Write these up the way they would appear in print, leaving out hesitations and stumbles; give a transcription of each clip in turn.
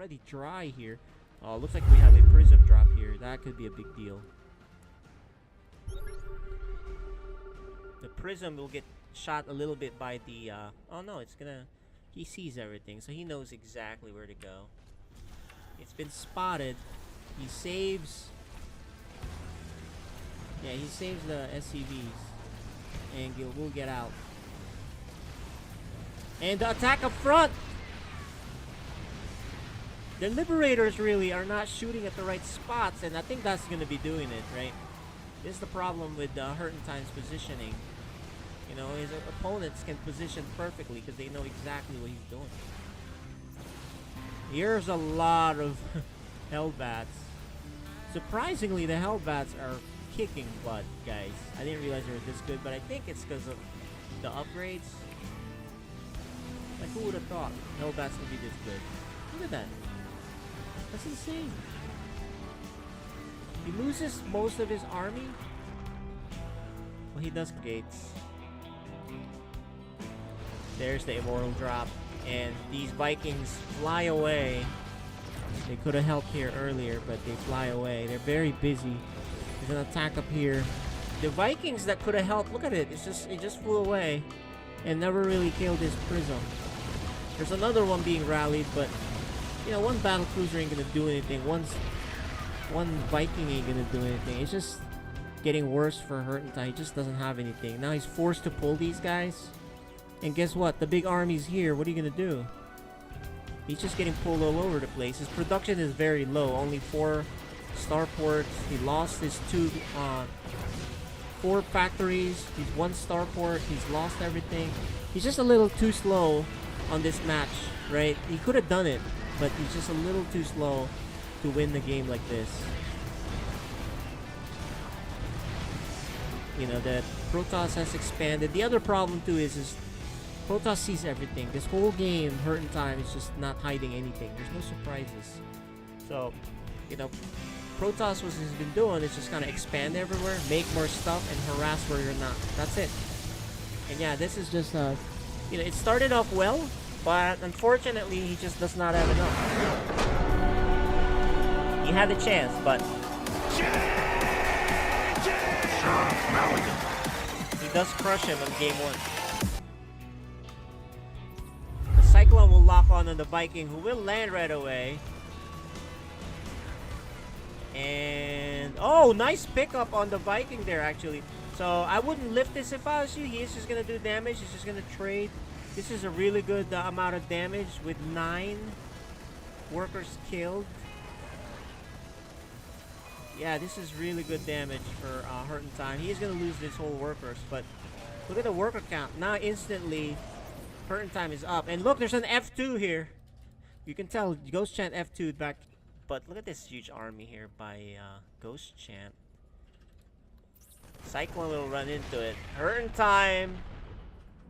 already dry here. Oh, looks like we have a prism drop here. That could be a big deal. The prism will get shot a little bit by the, oh no, it's gonna... He sees everything, so he knows exactly where to go. It's been spotted. He saves... Yeah, he saves the SCVs. And we'll get out. And the attack up front! The Liberators really are not shooting at the right spots, and I think that's going to be doing it, right? This is the problem with Hurtentime's positioning. You know, his opponents can position perfectly because they know exactly what he's doing. Here's a lot of Hellbats. Surprisingly, the Hellbats are kicking butt, guys. I didn't realize they were this good, but I think it's because of the upgrades. Like, who would have thought Hellbats would be this good? Look at that. That's insane. He loses most of his army. Well, he does gates. There's the immortal drop. And these Vikings fly away. They could have helped here earlier, but they fly away. They're very busy. There's an attack up here. The Vikings that could have helped, look at it. It just flew away and never really killed his prism. There's another one being rallied, but you know, one battle cruiser ain't gonna do anything. One Viking ain't gonna do anything. It's just getting worse for Hurtentime. He just doesn't have anything. Now he's forced to pull these guys. And guess what? The big army's here. What are you gonna do? He's just getting pulled all over the place. His production is very low. Only 4 starports. He lost his 4 factories. He's 1 starport. He's lost everything. He's just a little too slow on this match, right? He could have done it, but he's just a little too slow to win the game like this. You know, that Protoss has expanded. The other problem too is Protoss sees everything. This whole game, Hurtentime, is just not hiding anything. There's no surprises. So, you know, Protoss, what he's been doing is just kind of expand everywhere, make more stuff, and harass where you're not. That's it. And yeah, this is just, you know, it started off well, but unfortunately, he just does not have enough. He had a chance, but he does crush him in game 1. The Cyclone will lock on the Viking, who will land right away. And oh, nice pickup on the Viking there, actually. So I wouldn't lift this if I was you. He is just gonna do damage. He's just gonna trade. This is a really good amount of damage with 9 workers killed. Yeah, this is really good damage for Hurtentime. He is gonna lose this whole workers, but look at the worker count. Now instantly, Hurtentime is up. And look, there's an F2 here. You can tell Ghost Chant F2 back. But look at this huge army here by Ghost Chant. Cyclone will run into it. Hurtentime,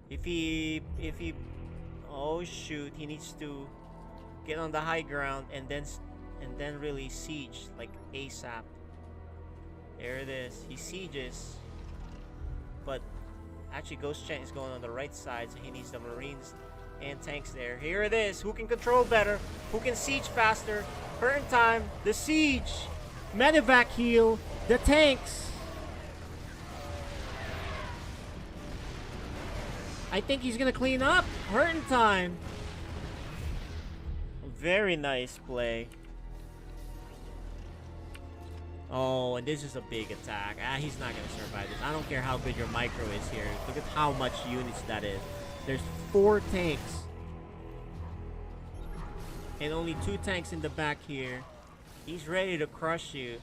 if he, oh shoot, he needs to get on the high ground and then really siege like ASAP. There it is. He sieges, but actually Ghost Chant is going on the right side, so he needs the Marines and tanks there. Here it is. Who can control better? Who can siege faster? Hurtentime, the siege, medevac heal, the tanks. I think he's gonna clean up. Hurtentime. Very nice play. Oh, and this is a big attack. He's not gonna survive this. I don't care how good your micro is here. Look at how much units that is. There's 4 tanks. And only 2 tanks in the back here. He's ready to crush you.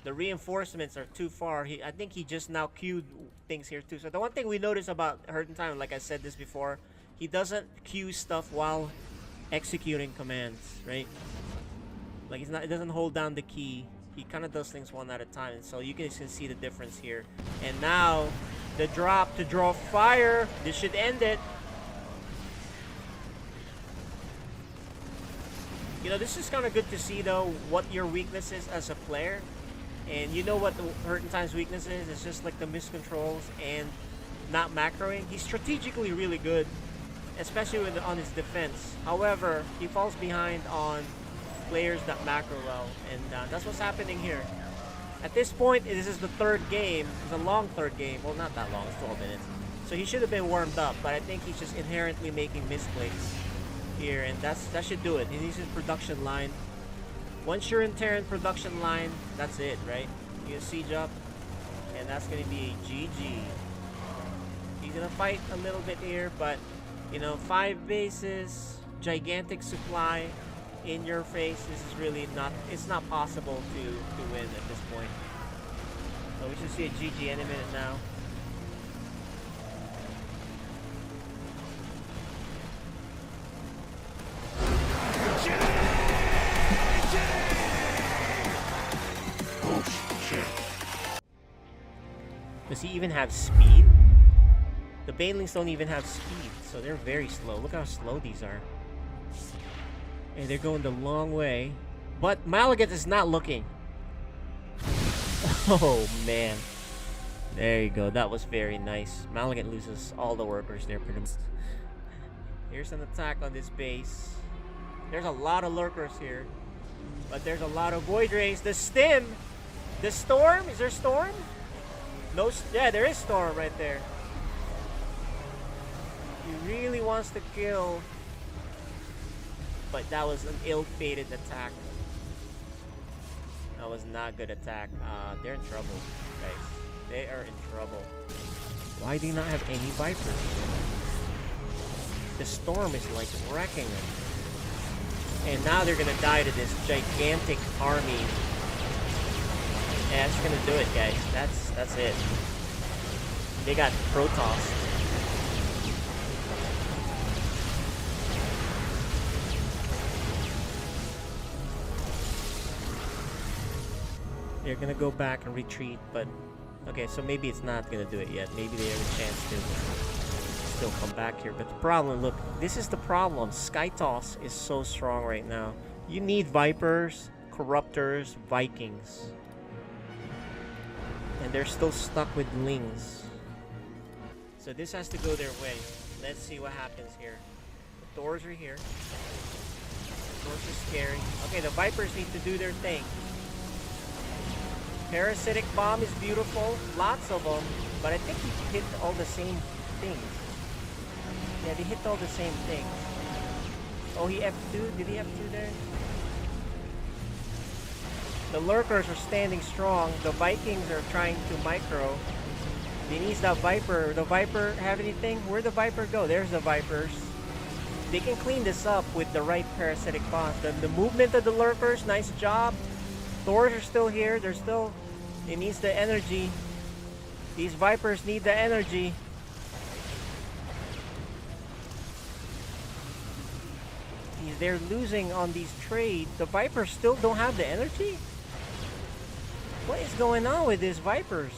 The reinforcements are too far. I think he just now queued things here too. So the one thing we notice about Hurtentime, like I said this before, he doesn't queue stuff while executing commands, right? Like he doesn't hold down the key. He kind of does things one at a time. And so you can see the difference here. And now the drop to draw fire. This should end it. You know, this is kind of good to see, though, what your weakness is as a player. And you know what the Hurtentime's weakness is? It's just like the miscontrols and not macroing. He's strategically really good, especially on his defense. However, he falls behind on players that macro well, and that's what's happening here. At this point, this is the third game. It's a long third game. Well, not that long. It's 12 minutes. So he should have been warmed up, but I think he's just inherently making misclicks here, and that should do it. He needs his production line. Once you're in Terran production line, that's it, right? You siege up, and that's going to be a GG. He's going to fight a little bit here, but, you know, 5 bases, gigantic supply in your face. This is really not, it's not possible to win at this point. So we should see a GG any minute now. Does he even have speed? The banelings don't even have speed, so they're very slow. Look how slow these are. And they're going the long way. But Malagat is not looking. Oh, man. There you go. That was very nice. Malagat loses all the workers there pretty much. Here's an attack on this base. There's a lot of lurkers here. But there's a lot of void rays. The stim! The storm? Is there storm? No, yeah, there is storm right there. He really wants to kill, but that was an ill-fated attack. That was not a good attack. They're in trouble, guys. They are in trouble. Why do you not have any Vipers? The storm is like wrecking them. And now they're gonna die to this gigantic army. Yeah, that's gonna do it, guys. That's it. They got Protoss. They're gonna go back and retreat, but okay, so maybe it's not gonna do it yet. Maybe they have a chance to still come back here. But the problem, look, this is the problem. Skytoss is so strong right now. You need Vipers, Corruptors, Vikings. And they're still stuck with Lings. So this has to go their way. Let's see what happens here. The Thors are here. The Thors are scary. Okay, the Vipers need to do their thing. Parasitic Bomb is beautiful. Lots of them. But I think he hit all the same things. Yeah, they hit all the same things. Oh, he F2? Did he F2 there? The lurkers are standing strong. The Vikings are trying to micro. He needs that Viper. The Viper have anything? Where'd the Viper go? There's the Vipers. They can clean this up with the right parasitic bombs. The movement of the lurkers, nice job. Thors are still here. They're still... It needs the energy. These Vipers need the energy. They're losing on these trades. The Vipers still don't have the energy? What is going on with these Vipers?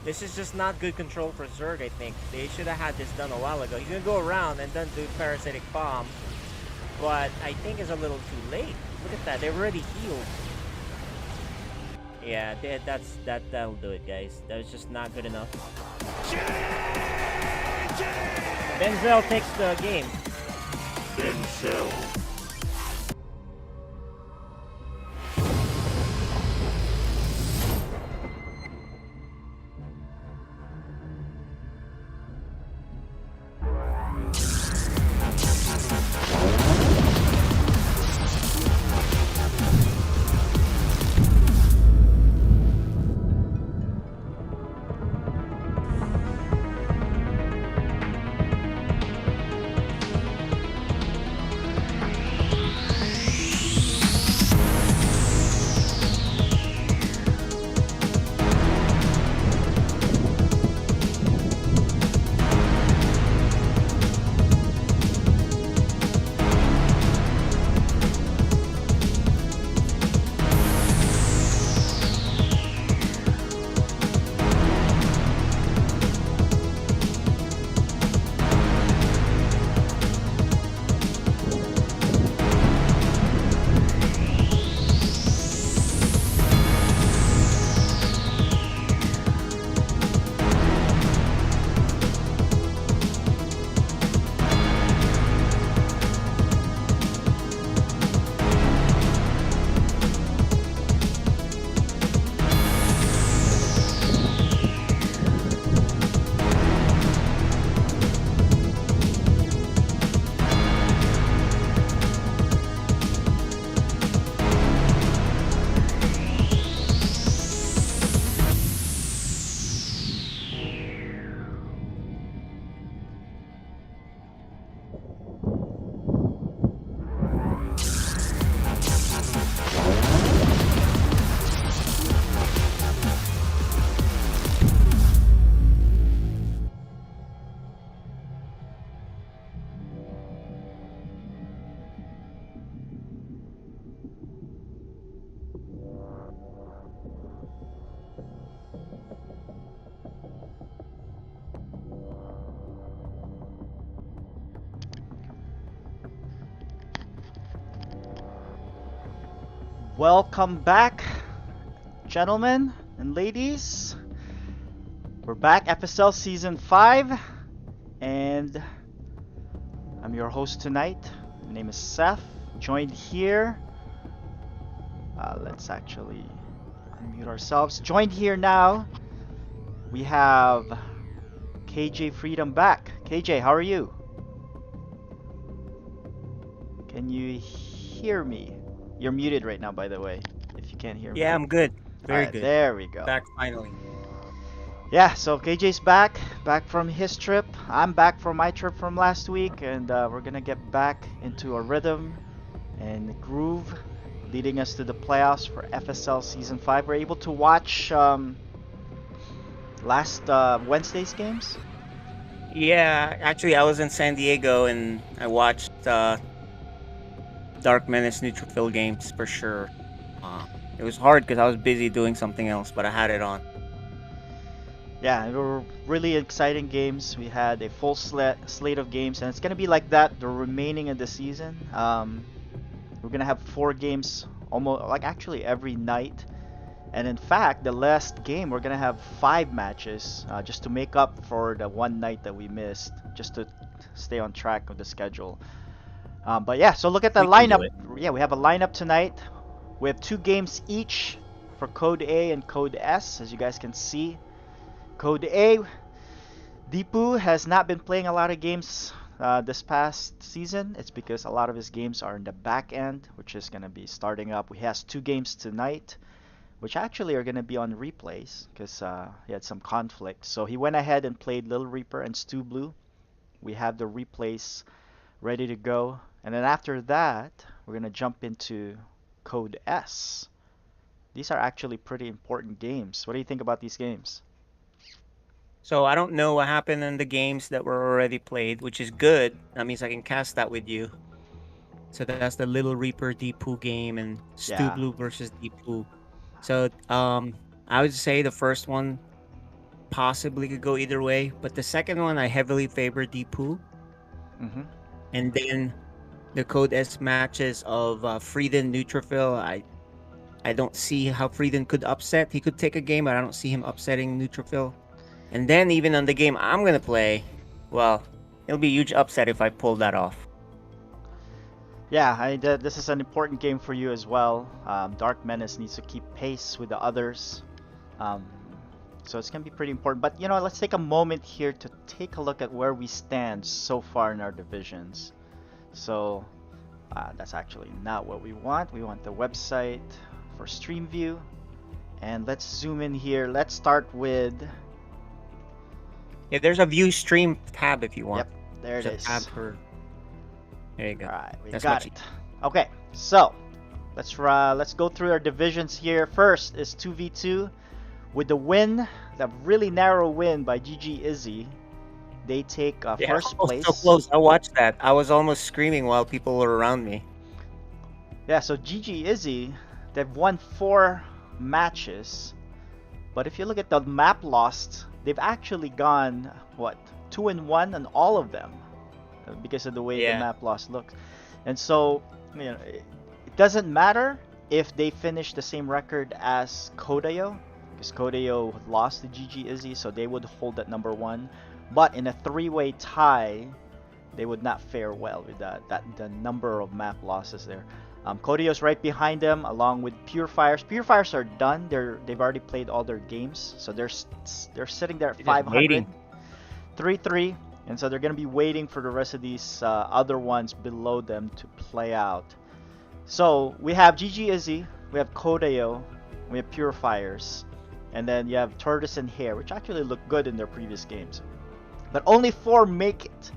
This is just not good control for Zerg, I think. They should have had this done a while ago. He's going to go around and then do Parasitic Bomb. But I think it's a little too late. Look at that. They're already healed. Yeah, that'll do it, guys. That was just not good enough. Benzel takes the game. Benzel. Welcome back, gentlemen and ladies. We're back, FSL Season 5, and I'm your host tonight. My name is Seth, joined here. Let's actually unmute ourselves. Joined here now, we have KJ Freedom back. KJ, how are you? Can you hear me? You're muted right now, by the way, if you can't hear me. Yeah, I'm good. Very Alright, good. there we go. Back finally. Yeah, so KJ's back from his trip. I'm back from my trip from last week, and we're gonna get back into a rhythm and groove, leading us to the playoffs for FSL Season 5. We're able to watch last Wednesday's games. Yeah, actually, I was in San Diego and I watched Dark Menace Neutrophil games for sure. It was hard because I was busy doing something else, but I had it on. Yeah, they were really exciting games. We had a full slate of games, and it's gonna be like that the remaining of the season. We're gonna have 4 games almost like actually every night. And in fact, the last game we're gonna have 5 matches just to make up for the one night that we missed, just to stay on track of the schedule. But yeah, so look at the We can do lineup. it. Yeah, we have a lineup tonight. We have 2 games each for Code A and Code S, as you guys can see. Code A, Deepu has not been playing a lot of games this past season. It's because a lot of his games are in the back end, which is gonna be starting up. He has 2 games tonight, which actually are going to be on replays because he had some conflict. So he went ahead and played Little Reaper and Stu Blue. We have the replays ready to go. And then after that, we're going to jump into Code S. These are actually pretty important games. What do you think about these games? So I don't know what happened in the games that were already played, which is good. That means I can cast that with you. So that's the Little Reaper Deepu game and Stu Yeah. Blue versus Deepu. So I would say the first one possibly could go either way, but the second one I heavily favor Deepu. Mm-hmm. And then the Code S matches of Frieden Neutrophil. I don't see how Frieden could upset. He could take a game, but I don't see him upsetting Neutrophil. And then even on the game I'm gonna play, well, it'll be a huge upset if I pull that off. Yeah, this is an important game for you as well. Dark Menace needs to keep pace with the others. Um, so it's going to be pretty important. But, let's take a moment here to take a look at where we stand so far in our divisions. So that's actually not what we want. We want the website for Stream View. And let's zoom in here. Let's start with... Yeah, there's a view stream tab if you want. Yep, there it There's a is. tab for. There you go. Alright, we That's got much it. Okay, so let's go through our divisions here. First is 2v2 with the win, the really narrow win by GG Izzy. They take Yeah, first almost place. so close. I watched that. I was almost screaming while people were around me. Yeah, so GG Izzy, they've won 4 matches. But if you look at the map lost, they've actually gone, 2-1 on all of them. Because of the way the Yeah. map loss looks. And so, it doesn't matter if they finish the same record as Kodayo, because Kodayo lost to GG Izzy, so they would hold that number 1. But in a 3-way tie, they would not fare well with the number of map losses there. Kodayo's right behind them, along with Purifiers. Purifiers are done. They've already played all their games, so they're sitting there at They're just 500, waiting. 3-3. And so they're going to be waiting for the rest of these other ones below them to play out. So we have GG Izzy, we have Kodayo, we have Purifiers, and then you have Tortoise and Hare, which actually looked good in their previous games. But only 4 make it.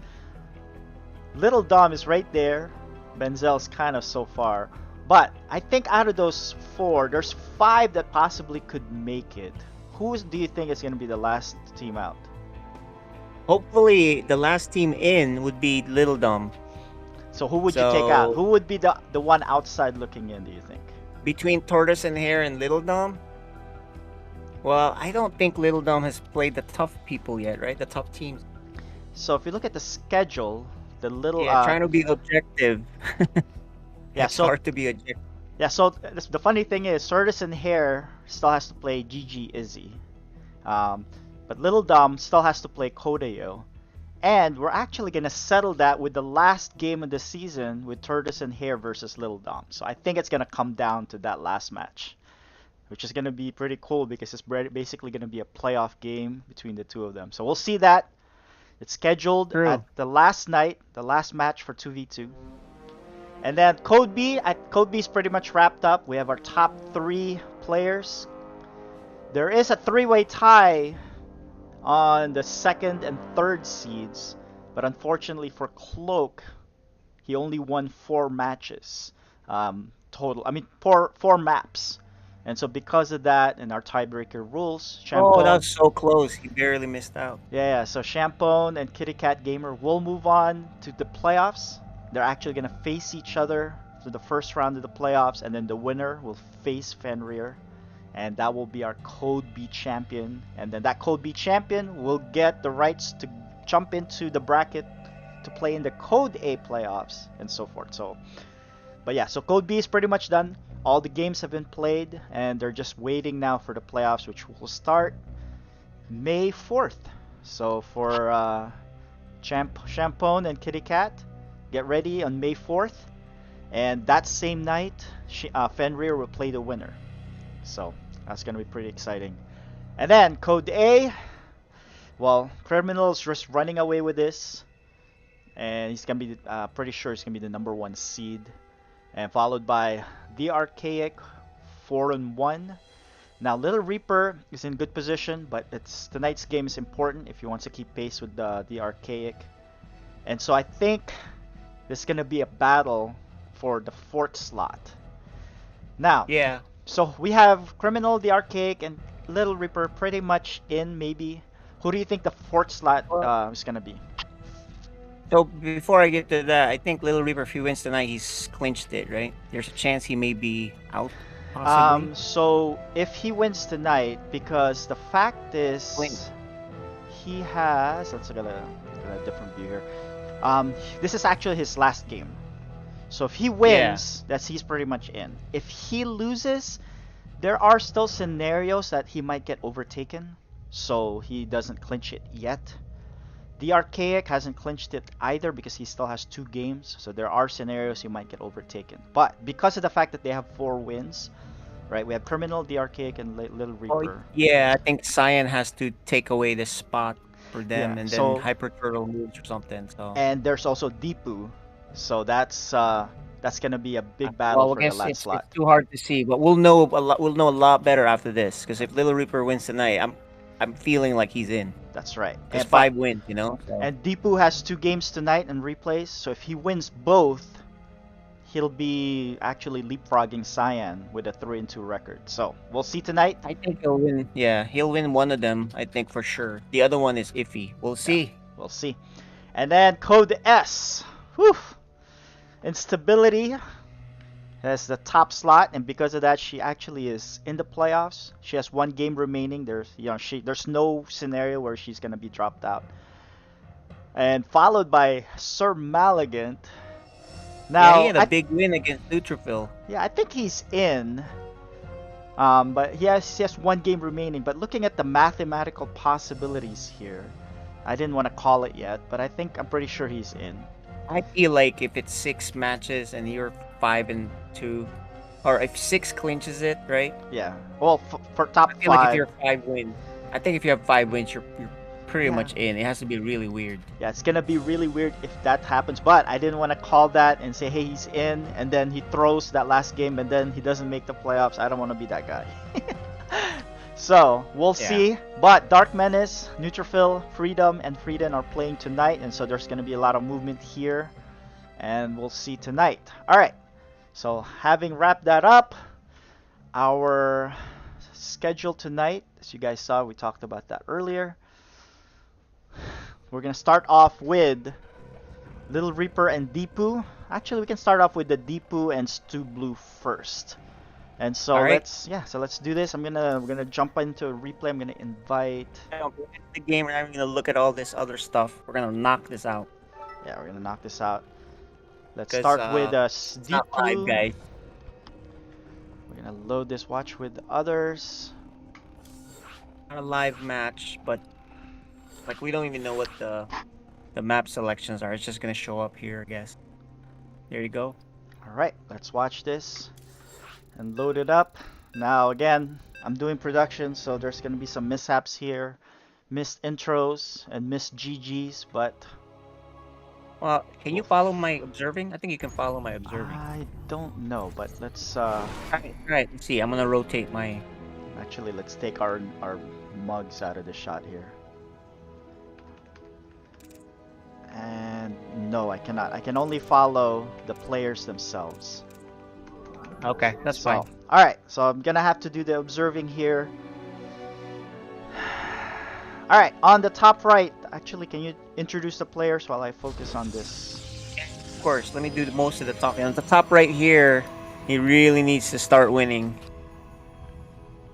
Little Dom is right there. Benzel's kind of so far. But I think out of those 4, there's 5 that possibly could make it. Who do you think is going to be the last team out? Hopefully, the last team in would be Little Dumb. So who would you take out? Who would be the one outside looking in, do you think? Between Tortoise and Hare and Little Dumb? Well, I don't think Little Dumb has played the tough people yet, right? The tough teams. So if you look at the schedule, the little Yeah, trying to be objective. yeah, It's so hard to be objective. Yeah, so the funny thing is, Certus and Hare still has to play GG Izzy. But Little Dom still has to play Kodeo. And we're actually going to settle that with the last game of the season with Turtis and Hare versus Little Dom. So I think it's going to come down to that last match, which is going to be pretty cool because it's basically going to be a playoff game between the two of them. So we'll see that. It's scheduled True. at the last night, the last match for 2v2. And then Code B, Code B is pretty much wrapped up. We have our top 3 players. There is a 3-way tie on the 2nd and 3rd seeds, but unfortunately for Cloak, he only won 4 matches total. I mean, four maps. And so because of that and our tiebreaker rules, Oh, that Champone, was so close. He barely missed out. yeah, so Champone and Kitty Cat Gamer will move on to the playoffs. They're actually going to face each other for the first round of the playoffs, and then the winner will face Fenrir, and that will be our Code B champion. And then that Code B champion will get the rights to jump into the bracket to play in the Code A playoffs and so forth. So, but yeah, so Code B is pretty much done. All the games have been played, and they're just waiting now for the playoffs, which will start May 4th. So for Champone and Kitty Cat, get ready on May 4th. And that same night, Fenrir will play the winner. So that's going to be pretty exciting. And then Code A, well, Criminal's just running away with this. And he's going to be, pretty sure he's going to be the #1 seed. And followed by The Archaic, 4-1. Now, Little Reaper is in good position, but tonight's game is important if he wants to keep pace with the Archaic. And so I think this is going to be a battle for the 4th slot. Now, Yeah. so we have Criminal, the Archaic, and Little Reaper pretty much in, maybe. Who do you think the 4th slot is going to be? So before I get to that, I think Little Reaper, if he wins tonight, he's clinched it, right? There's a chance he may be out, possibly. So if he wins tonight, because the fact is, he has. Let's look at a different view here. This is actually his last game. So if he wins, he's pretty much in. If he loses, there are still scenarios that he might get overtaken, so he doesn't clinch it yet. The Archaic hasn't clinched it either because he still has 2 games, so there are scenarios he might get overtaken. But because of the fact that they have 4 wins, right? We have Criminal, the Archaic, and Little Reaper. Yeah, I think Cyan has to take away the spot for them, Yeah, and so- then Hyper Turtle moves or something. So And there's also Deepu, so that's gonna be a big battle for the last slot. It's too hard to see, but we'll know a lot. We'll know a lot better after this. Because if Little Reaper wins tonight, I'm feeling like he's in. That's right. There's And 5 wins, you know. So. And Deepu has 2 games tonight and replays, so if he wins both, he'll be actually leapfrogging Cyan with a 3-2 record. So we'll see tonight. I think he'll win. Yeah, he'll win one of them. I think for sure. The other one is iffy. We'll see. We'll see. And then Code S. Whew. Instability has the top slot, and because of that, she actually is in the playoffs. She has 1 game remaining. There's no scenario where she's gonna be dropped out. And followed by Sir Maligant. Now, he had a big win against Neutrophil. Yeah, I think he's in. But he has 1 game remaining. But looking at the mathematical possibilities here, I didn't want to call it yet, but I'm pretty sure he's in. I feel like if it's 6 matches and you're 5-2, or if 6 clinches it, right? Yeah. Well, for top I feel 5. like if you're 5 wins, I think if you have 5 wins, you're pretty Yeah. much in. It has to be really weird. Yeah, it's gonna be really weird if that happens. But I didn't want to call that and say, hey, he's in, and then he throws that last game, and then he doesn't make the playoffs. I don't want to be that guy. So we'll see. But Dark Menace, Neutrophil, Freedom, and Frieden are playing tonight, and so there's gonna be a lot of movement here, and we'll see tonight. All right. So having wrapped that up, our schedule tonight, as you guys saw, we talked about that earlier. We're gonna start off with Little Reaper and Deepu. Actually, we can start off with the Deepu and Stu Blue first. And so All right. let's do this. We're gonna jump into a replay. I'm gonna invite. The game, we're not even gonna look at all this other stuff. We're gonna knock this out. Yeah, we're gonna knock this out. Let's 'Cause, start with It's not live, Deepu. guys. I'll load this watch with others. Not a live match, but like we don't even know what the map selections are. It's just gonna show up here, I guess. There you go. Alright, let's watch this and load it up. Now again, I'm doing production, so there's gonna be some mishaps here. Missed intros and missed GGs, but Well, can you follow my observing? I think you can follow my observing. I don't know, but let's Right. Let's see. I'm gonna rotate my. actually let's take our mugs out of the shot here. And no, I cannot. I can only follow the players themselves. Okay, that's So, fine. alright, so I'm gonna have to do the observing here. Alright, on the top right, actually, can you introduce the players while I focus on this? Of course. Let me do most of the talking. On the top right here, he really needs to start winning.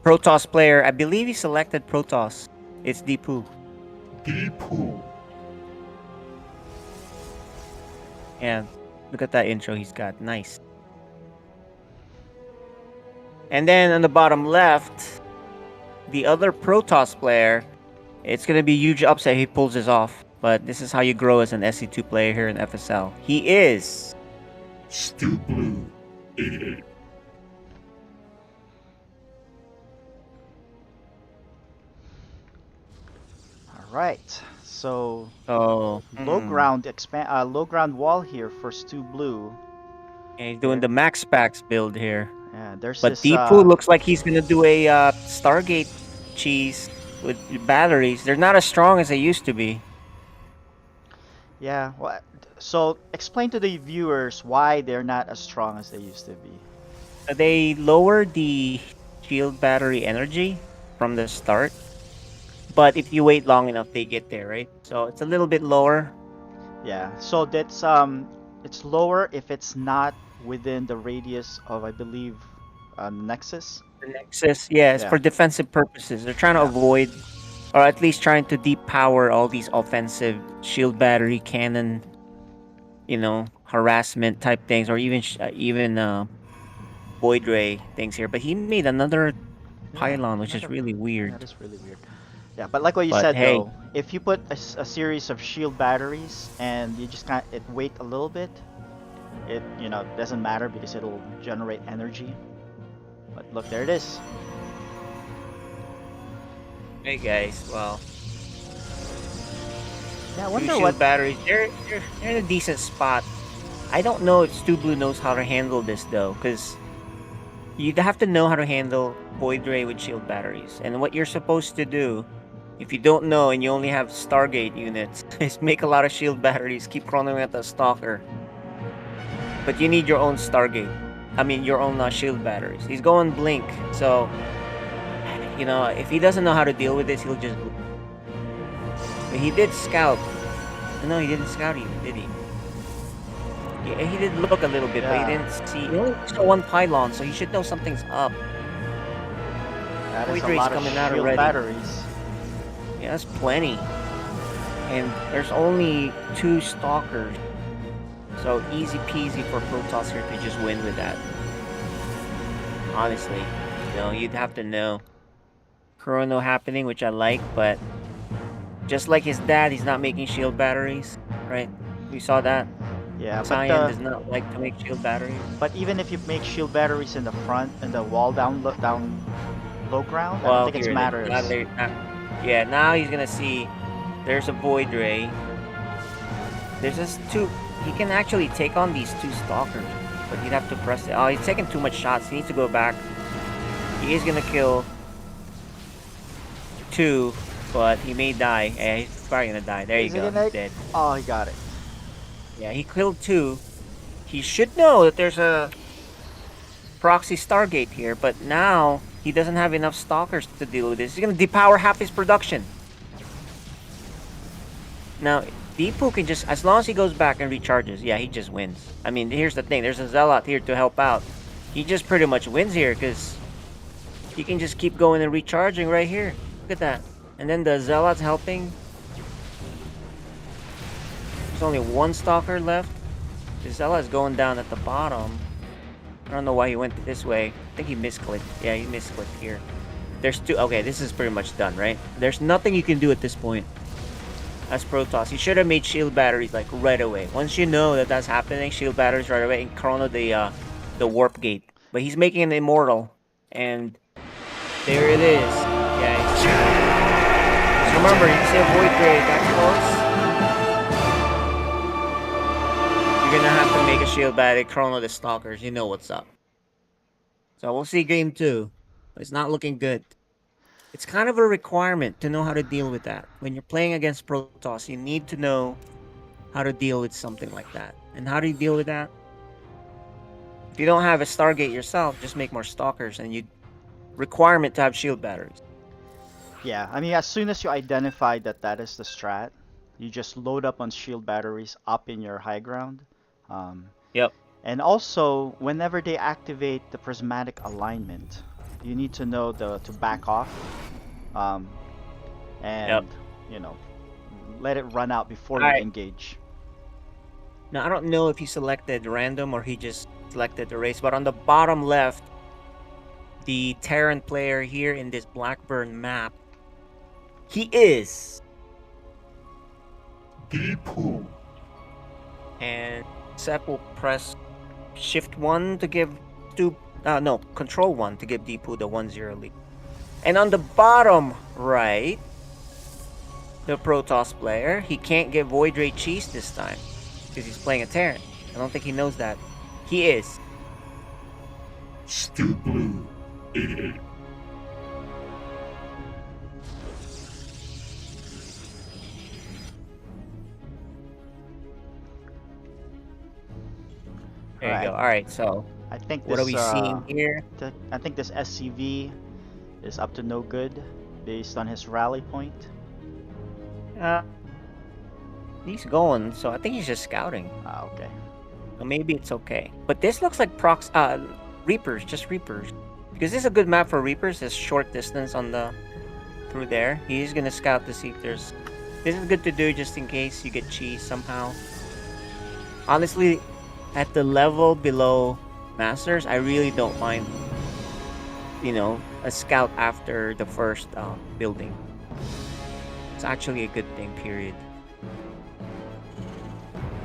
Protoss player. I believe he selected Protoss. It's Deepu. And look at that intro he's got. Nice. And then on the bottom left, the other Protoss player, it's going to be a huge upset if he pulls this off. But this is how you grow as an SC2 player here in FSL. He is Stu Blue 88. Alright, so low low ground wall here for Stu Blue. And he's doing the Max Packs build here. Yeah, there's But this Deepu looks like he's going to do a Stargate cheese with batteries. They're not as strong as they used to be. yeah, well, so explain to the viewers why they're not as strong as they used to be. They lower the shield battery energy from the start. But if you wait long enough, they get there, right? So it's a little bit lower. Yeah, so that's it's lower if it's not within the radius of, I believe, Nexus. The Nexus, yeah, it's Yeah. for defensive purposes. They're trying to avoid, or at least trying to depower all these offensive shield battery cannon, harassment type things, or even void ray things here. But he made another pylon, which is really weird. That is really weird. Yeah, but like what you But said hey. though, if you put a series of shield batteries and you just wait a little bit, it doesn't matter because it'll generate energy. But look, there it is. Hey guys, well, Yeah, I two wonder shield what. batteries. They're in a decent spot. I don't know if Stu Blue knows how to handle this though, because you'd have to know how to handle void ray with shield batteries. And what you're supposed to do, if you don't know and you only have Stargate units, is make a lot of shield batteries, keep crawling at the stalker. But you need your own Stargate. I mean, your own shield batteries. He's going blink, so if he doesn't know how to deal with this, he'll just. But he did scout. No, he didn't scout even, did he? Yeah, he did look a little bit, but he didn't see. He only saw one pylon, so he should know something's up. That is Void a ray's lot of coming out shield already. batteries. Yeah, that's plenty. And there's only 2 stalkers. So easy peasy for Protoss here to just win with that. Honestly, you'd have to know. Chrono happening, which I like, but just like his dad, he's not making shield batteries, right? We saw that. Yeah, Cyan does not like to make shield batteries. but even if you make shield batteries in the front and the wall down low ground, I don't think it matters. Yeah, now he's gonna see. There's a void ray. There's just 2. He can actually take on these 2 stalkers, but he'd have to press it. Oh, he's taking too much shots. He needs to go back. He is gonna kill 2, but he may die. Yeah, he's probably gonna die. There you go. He's dead. Oh, he got it. Yeah, he killed 2. He should know that there's a proxy Stargate here, but now he doesn't have enough stalkers to deal with this. He's gonna depower half his production. Now, Deepu can just, as long as he goes back and recharges, yeah, he just wins. I mean, here's the thing. There's a Zealot here to help out. He just pretty much wins here because he can just keep going and recharging right here. Look at that. And then the Zealot's helping. There's only 1 stalker left. The Zealot's going down at the bottom. I don't know why he went this way. I think he misclicked. Yeah, he misclicked here. There's two. Okay, this is pretty much done, right? There's nothing you can do at this point. As Protoss, you should have made shield batteries like right away. Once you know that that's happening, shield batteries right away and chrono the warp gate. But he's making an immortal, and there it is. Yeah. Just remember, you say Void Grade that close, you're gonna have to make a shield battery, chrono the stalkers. You know what's up. So we'll see game 2. It's not looking good. It's kind of a requirement to know how to deal with that. When you're playing against Protoss, you need to know how to deal with something like that. And how do you deal with that? If you don't have a Stargate yourself, just make more stalkers, and you requirement to have shield batteries. Yeah, I mean, as soon as you identify that that is the strat, you just load up on shield batteries up in your high ground. Um, Yep. and also, whenever they activate the prismatic alignment, you need to know to back off, um, and you know, let it run out before you Alright. engage. Now, I don't know if he selected random or he just selected the race, but on the bottom left, the Terran player here in this Blackburn map, he is. Deepu. And Sep will press Shift 1 to give Control 1 to give Deepu the 1-0 lead. And on the bottom right, the Protoss player, he can't get Void Ray Cheese this time because he's playing a Terran. I don't think he knows that. He is. Stu Blue 88. There you Alright. go. All right, so I think this, what are we seeing here? I think this SCV is up to no good based on his rally point. He's going, so I think he's just scouting. Ah, okay. So maybe it's okay. But this looks like Reapers, just Reapers. Because this is a good map for Reapers, this short distance on the through there. He's gonna scout to see if there's. This is good to do just in case you get cheese somehow. Honestly, at the level below Masters, I really don't mind, a scout after the first building. It's actually a good thing, period.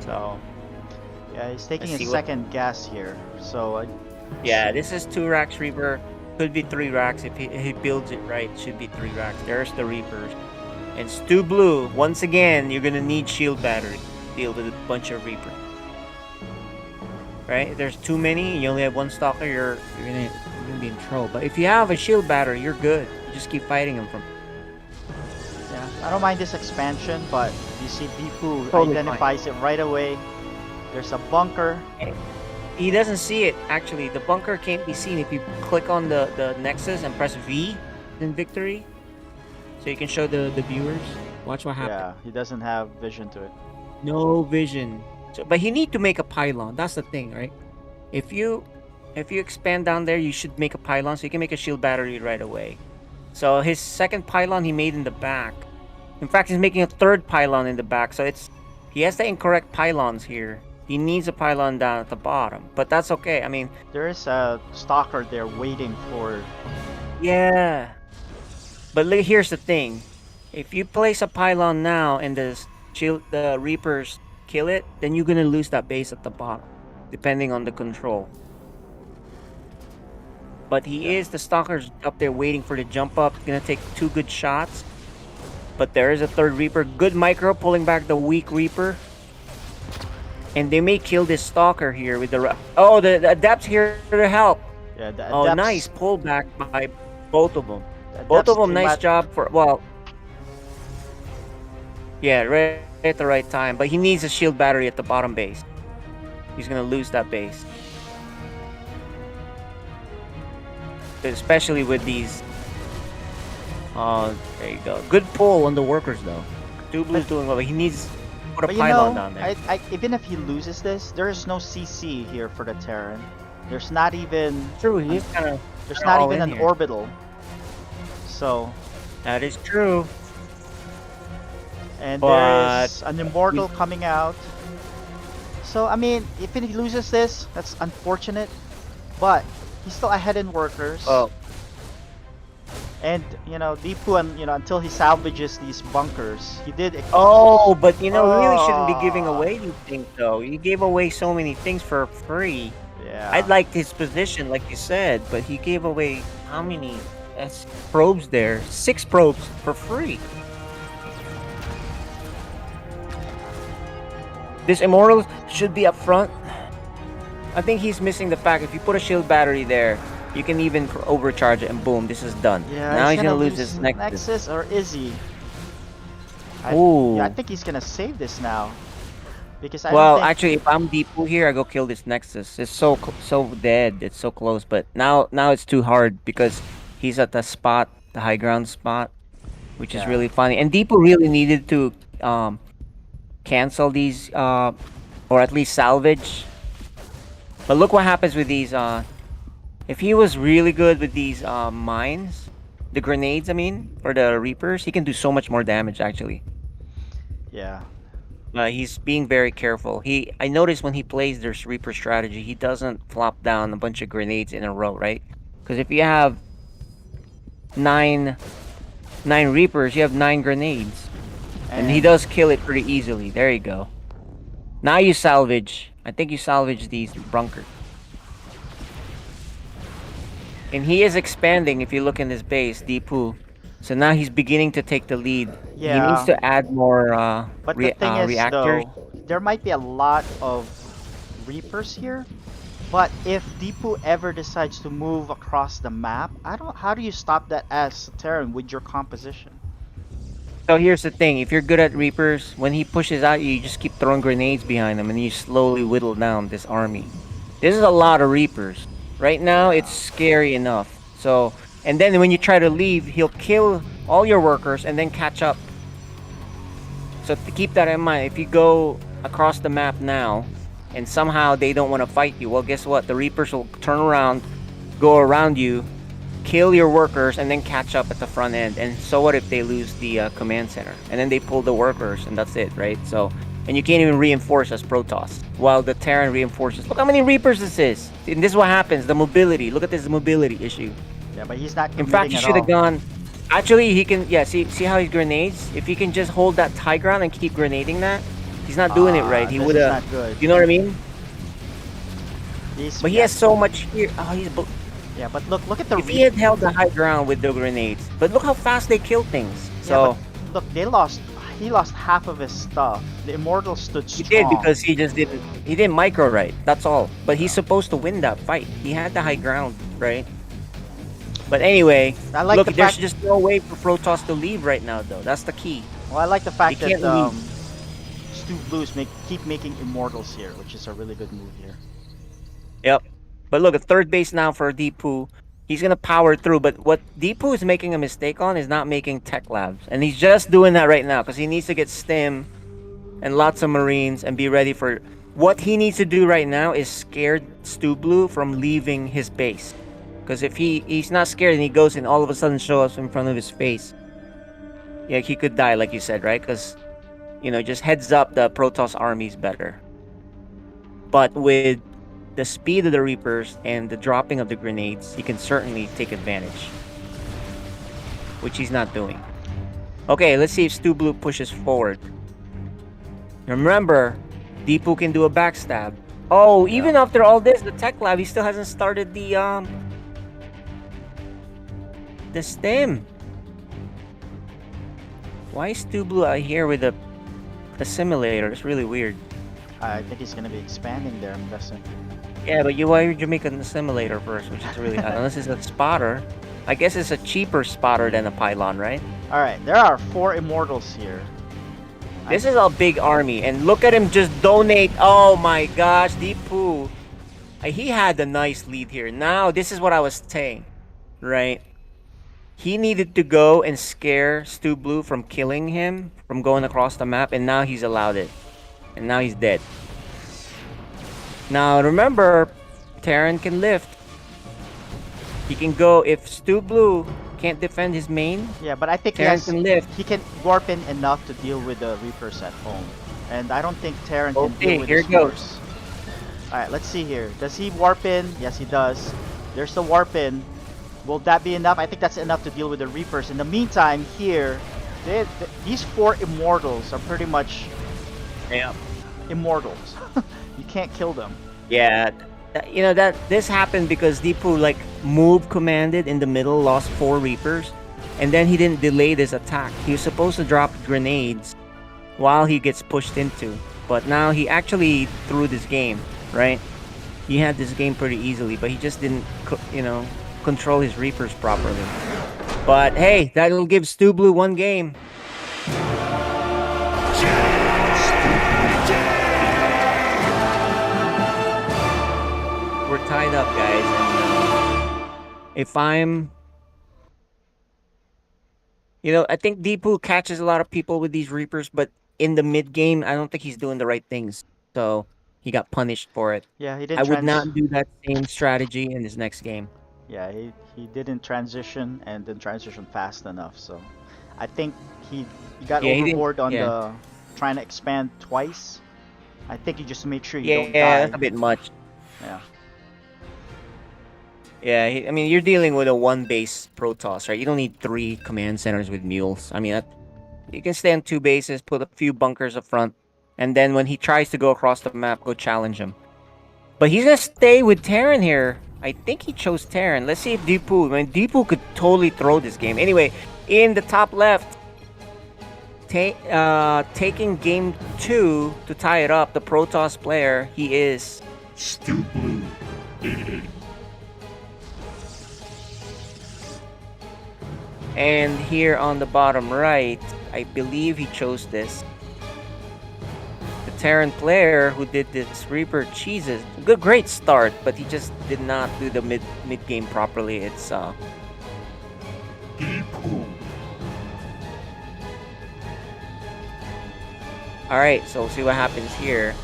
So, Yeah, he's taking Let's his see what- second gas here. So, yeah, this is 2 racks Reaper. Could be 3 racks if he builds it right. Should be 3 racks. There's the Reapers. And Stu Blue, once again, you're gonna need shield battery to deal with a bunch of Reaper. Right? If there's too many, you only have 1 stalker, you're gonna be in trouble. But if you have a shield battery, you're good. You just keep fighting them from. yeah, I don't mind this expansion, but you see Deepu Totally identifies it right away. There's a bunker. He doesn't see it, actually. The bunker can't be seen if you click on the Nexus and press V in Victory. So you can show the viewers. Watch what happens. Yeah, he doesn't have vision to it. No vision. So, but you need to make a pylon. That's the thing, right? If you expand down there, you should make a pylon so you can make a shield battery right away. So his second pylon he made in the back. In fact, he's making a third pylon in the back. So he has the incorrect pylons here. He needs a pylon down at the bottom, but that's okay. I mean, There is a stalker there waiting for. yeah. But look, here's the thing: if you place a pylon now and the Reapers kill it, then you're gonna lose that base at the bottom, depending on the control. But the stalker's up there waiting for the jump up. He's gonna take 2 good shots. But there is a third Reaper. Good micro pulling back the weak Reaper. And they may kill this stalker here with the. Oh, the Adept's here to help. Yeah, the Oh, Adepts- nice pullback by both of them. the Both Adepts of them, came nice out- job for. Well. Yeah, right at the right time. But he needs a shield battery at the bottom base. He's gonna lose that base. Especially with these. Oh, there you go. Good pull on the workers though. Two Blue's doing well, but he needs to put a But pylon down there. even if he loses this, there is no CC here for the Terran. There's not even. True, he's kind of. There's They're not all even in an here. orbital. So, That is true. and But- there's an immortal coming out. So I mean, if he loses this, that's unfortunate. but he's still ahead in workers. Oh, And you know, Deepu, and you know, until he salvages these bunkers, he did. oh, but you know, really shouldn't be giving Oh, away these things though. You gave away so many things for free. I yeah. liked his position, like you said, but he gave away how many probes there? 6 probes for free. This immortal should be up front. I think he's missing the fact if you put a shield battery there, you can even overcharge it, and boom, this is done. Yeah, Now he's he's gonna lose his Nexus. Nexus, or is he? Ooh. Yeah, I think he's gonna save this now. Because I Well, don't think... actually, if I'm Deepu here, I go kill this Nexus. It's so dead. It's so close, but now it's too hard because he's at the spot, the high ground spot, which is Yeah. really funny. And Deepu really needed to cancel these or at least salvage. But look what happens with these if he was really good with these mines, the grenades, I mean, or the Reapers, he can do so much more damage actually. Yeah. He's being very careful. I noticed when he plays this Reaper strategy, he doesn't flop down a bunch of grenades in a row, right? Because if you have nine Reapers, you have 9 grenades, and he does kill it pretty easily. There you go. Now you salvage. I think you salvage these bunkers. And he is expanding. If you look in his base, Deepu. So now he's beginning to take the lead. Yeah. He needs to add more But the thing is, reactors. though, there might be a lot of Reapers here. But if Deepu ever decides to move across the map, how do you stop that as Terran with your composition? So here's the thing: if you're good at Reapers, when he pushes out, you just keep throwing grenades behind him, and you slowly whittle down this army. This is a lot of Reapers. Right now, it's scary enough. So, and then when you try to leave, he'll kill all your workers and then catch up. So to keep that in mind, if you go across the map now, and somehow they don't want to fight you, well, guess what? The Reapers will turn around, go around you, kill your workers, and then catch up at the front end. And so what if they lose the command center? And then they pull the workers, and that's it, right? So, and you can't even reinforce as Protoss, while the Terran reinforces. Look how many Reapers this is. And this is what happens, the mobility. Look at this mobility issue. Yeah, but he's not In fact, committing he at should have all. gone... Actually, he can... Yeah, see how he grenades? If he can just hold that high ground and keep grenading that, he's not doing it right. He This would is have... not good. You know what I mean? He's, But he has so much here. Oh, he's... Yeah, but look at the... If he had held the high ground with the grenades, but look how fast they kill things. So Yeah, but look, he lost half of his stuff. The Immortal stood he strong. did because he didn't micro right. That's all. But he's supposed to win that fight. He had the high ground, right? But anyway, I like look, the there's fact... just no way for Protoss to leave right now, though. That's the key. Well, I like the fact They that can't Stu Blues keep making Immortals here, which is a really good move here. Yep. But look, at third base now for Deepu. He's gonna power through. But what Deepu is making a mistake on is not making tech labs, and he's just doing that right now because he needs to get stim and lots of Marines and be ready for. What he needs to do right now is scare Stu Blue from leaving his base. Because if he's not scared and he goes and all of a sudden shows up in front of his face, yeah, he could die, like you said, right? Because, you know, just heads up, the Protoss army's better. But with the speed of the Reapers and the dropping of the grenades, he can certainly take advantage. Which he's not doing. Okay, let's see if Stu Blue pushes forward. Remember, Deepu can do a backstab. Oh, even after all this, the tech lab, he still hasn't started the stem. Why is Stu Blue out here with a simulator? It's really weird. I think he's gonna be expanding there, I'm guessing. Yeah, but why would you make a simulator first, which is really odd. Unless it's a spotter. I guess it's a cheaper spotter than a pylon, right? Alright, there are 4 Immortals here. This is a big army, and look at him just donate. Oh my gosh, Deepu. He had a nice lead here. Now, this is what I was saying, right? He needed to go and scare Stu Blue from killing him, from going across the map, and now he's allowed it. And now he's dead. Now, remember, Terran can lift. He can go, if Stu Blue can't defend his main, Yeah, but I think Terran can lift. he can warp in enough to deal with the Reapers at home. And I don't think Terran can Okay, deal with here his goes. force. Alright, let's see here. Does he warp in? Yes, he does. There's the warp in. Will that be enough? I think that's enough to deal with the Reapers. In the meantime, here, these 4 immortals are pretty much Yeah. immortals. You can't kill them. Yeah. You know that this happened because Deepu like move commanded in the middle, lost 4 Reapers, and then he didn't delay this attack. He was supposed to drop grenades while he gets pushed into, but now he actually threw this game, right? He had this game pretty easily, but he just didn't, control his Reapers properly. But hey, that'll give Stu Blue 1 game. We're tied up, guys. And if I'm, I think Deepu catches a lot of people with these Reapers, but in the mid game, I don't think he's doing the right things. So he got punished for it. Yeah, he I didn't would not do that same strategy in his next game. Yeah, he didn't transition and didn't transition fast enough. So, I think he got Yeah, he didn't- overboard on yeah. the trying to expand twice. I think you just make sure you Yeah, don't die. that's a bit much. Yeah. Yeah, I mean, you're dealing with a 1 base Protoss, right? You don't need 3 command centers with mules. I mean, you can stay on 2 bases, put a few bunkers up front, and then when he tries to go across the map, go challenge him. But he's gonna stay with Terran here. I think he chose Terran. Let's see if Deepu. I mean, Deepu could totally throw this game. Anyway, in the top left, taking game 2 to tie it up, the Protoss player, he is Stu Blue 88. And here on the bottom right, I believe he chose this. The Terran player who did this Reaper cheeses. Great start, but he just did not do the mid game properly. It's Deepu. all right. So we'll see what happens here.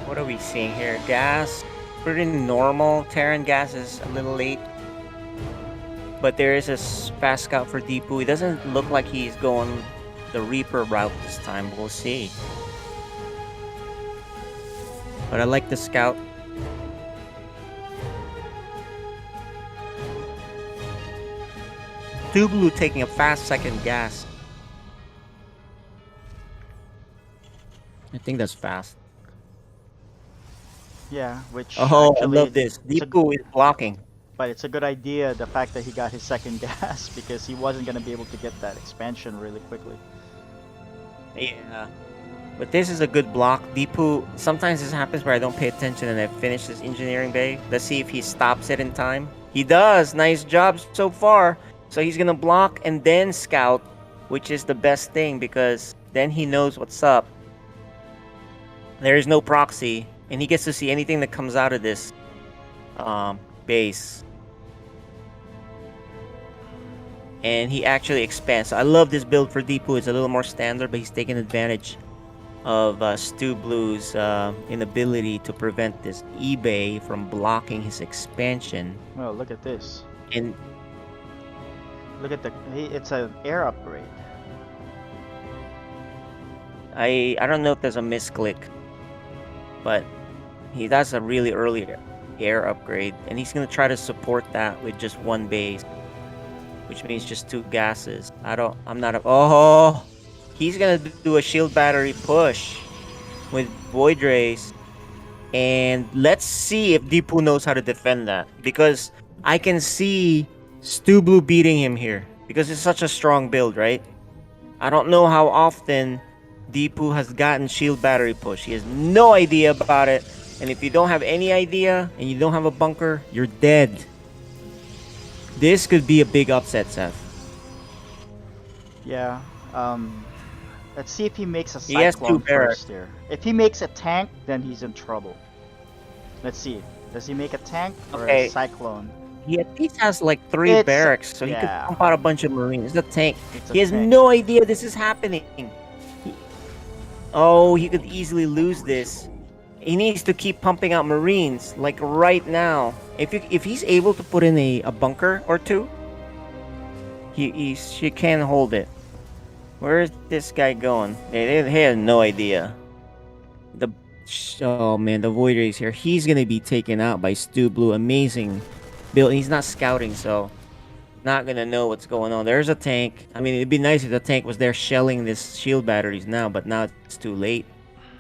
What are we seeing here? Gas, pretty normal. Terran gas is a little late. But there is a fast scout for Deepu. He doesn't look like he's going the Reaper route this time. We'll see. But I like the scout. Blue taking a fast second gas. I think that's fast. Yeah, which Oh, actually I love this. it's a- Deepu is blocking. but it's a good idea the fact that he got his second gas because he wasn't gonna be able to get that expansion really quickly. Yeah. But this is a good block. Deepu, sometimes this happens where I don't pay attention and I finish this engineering bay. Let's see if he stops it in time. He does. Nice job so far. So he's going to block and then scout, which is the best thing because then he knows what's up. There is no proxy, and he gets to see anything that comes out of this base. And he actually expands. So I love this build for Deepu. It's a little more standard, but he's taking advantage of Stu Blue's inability to prevent this eBay from blocking his expansion. Well, look at this. And Look at it's an air upgrade. I don't know if there's a misclick, but he does a really early air upgrade, and he's gonna try to support that with just 1 base, which means just 2 gases. Oh, he's gonna do a shield battery push with Void Rays, and let's see if Deepu knows how to defend that, because I can see Stu Blue beating him here because it's such a strong build, right? I don't know how often Deepu has gotten shield battery push. He has no idea about it, and if you don't have any idea and you don't have a bunker, you're dead. This could be a big upset, Seth. Yeah. Let's see if he makes a He has 2 cyclone barracks. first here. If he makes a tank, then he's in trouble. Let's see. Does he make a tank or Okay. a cyclone? He at least has like 3 It's- barracks, so he yeah. could pump out a bunch of Marines. It's a tank. It's a He has tank. no idea this is happening. Oh, he could easily lose this. He needs to keep pumping out Marines, like right now. If he's able to put in a bunker or 2, She can't hold it. Where is this guy going? They have no idea. Oh man, the Void Ray's here. He's gonna be taken out by Stu Blue. Amazing build. He's not scouting, so not gonna know what's going on. There's a tank. I mean, it'd be nice if the tank was there shelling this shield batteries now, but now it's too late.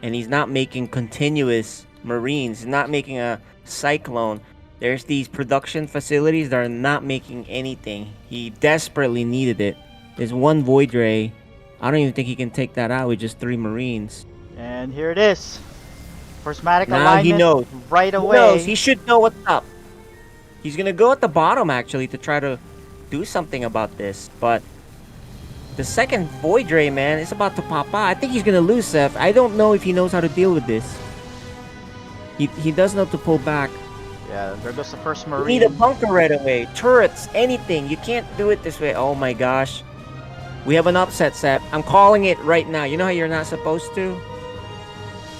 And he's not making continuous Marines. He's not making a Cyclone. There's these production facilities that are not making anything. He desperately needed it. There's one Void Ray. I don't even think he can take that out with just 3 Marines. And here it is. Prismatic Now alignment he knows. right He away. knows. He should know what's up. He's gonna go at the bottom actually to try to do something about this, but the second Void Ray, man, is about to pop out. I think he's gonna lose, Seth. I don't know if he knows how to deal with this. He does know to pull back. Yeah, there goes the first You Marine. need a bunker right away. Turrets, anything. You can't do it this way. Oh my gosh. We have an upset, Seth. I'm calling it right now. You know how you're not supposed to?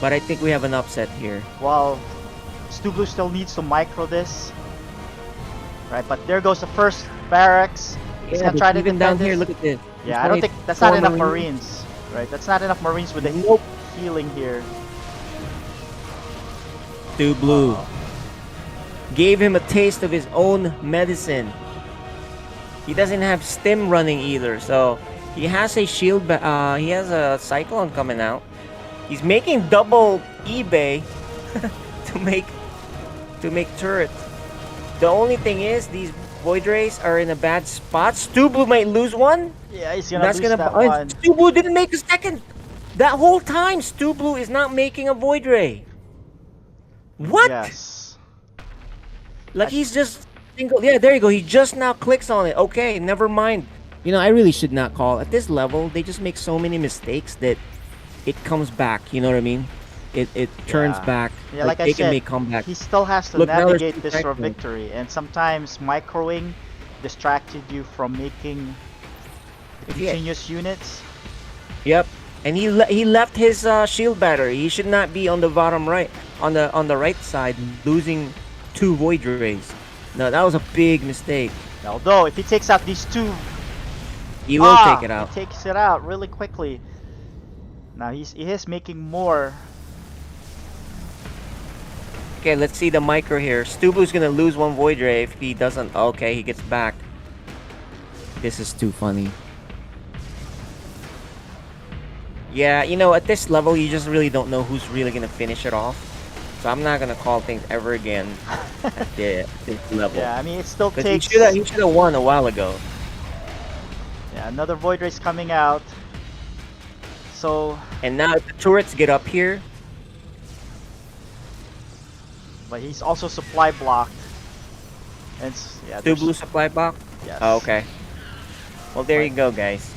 But I think we have an upset here. Well, Stu Blue still needs to micro this. Right, but there goes the first barracks. He's gonna but try to even defend down here, this. look at this. Yeah, I don't think that's not enough Marines. Right, that's not enough Marines with the Nope. healing here. Stu Blue gave him a taste of his own medicine. He doesn't have stim running either, so he has a shield. He has a Cyclone coming out. He's making double eBay to make turrets. The only thing is these Void Rays are in a bad spot. Stu Blue might lose one. Yeah, he's gonna lose that one. Stu Blue didn't make a second. That whole time, Stu Blue is not making a Void Ray. What? Yes. Like he's just single. Yeah, there you go. He just now clicks on it. Okay, never mind. You know, I really should not call at this level. They just make so many mistakes that it comes back. You know what I mean? It turns back. Yeah, like I they can said, make comeback. he still has to Look, now there's navigate two this for Cyclones. victory, and sometimes microing distracted you from making Yeah. continuous units. Yep. And he left his shield battery. He should not be on the bottom right, on the right side, losing 2 Void Rays. No, that was a big mistake. Although, if he takes out these two, He will take it out. He takes it out really quickly. Now he is making more. Okay, let's see the micro here. Stu Blue's gonna lose 1 Void Ray if he doesn't. Okay, he gets back. This is too funny. Yeah, you know, at this level, you just really don't know who's really gonna finish it off. So I'm not gonna call things ever again at this level. Yeah, I mean it still Because he takes. should have won a while ago. Yeah, another Void Race coming out. So, And now if the turrets get up here, but he's also supply blocked. And yeah, Stu there's- Blue supply box. Yes. Oh, okay. Well, there you go, guys.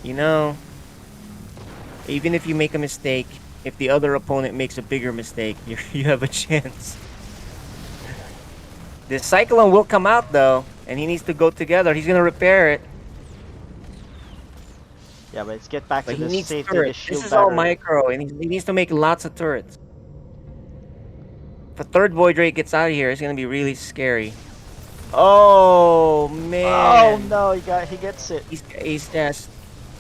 You know, even if you make a mistake, if the other opponent makes a bigger mistake, you have a chance. The Cyclone will come out, though, and he needs to go together. He's going to repair it. Yeah, but let's get back But to he the needs safety of the turrets. shield This is all battery. micro, and he needs to make lots of turrets. If a third Void Ray gets out of here, it's going to be really scary. Oh, man. Oh no, he gets it. He's just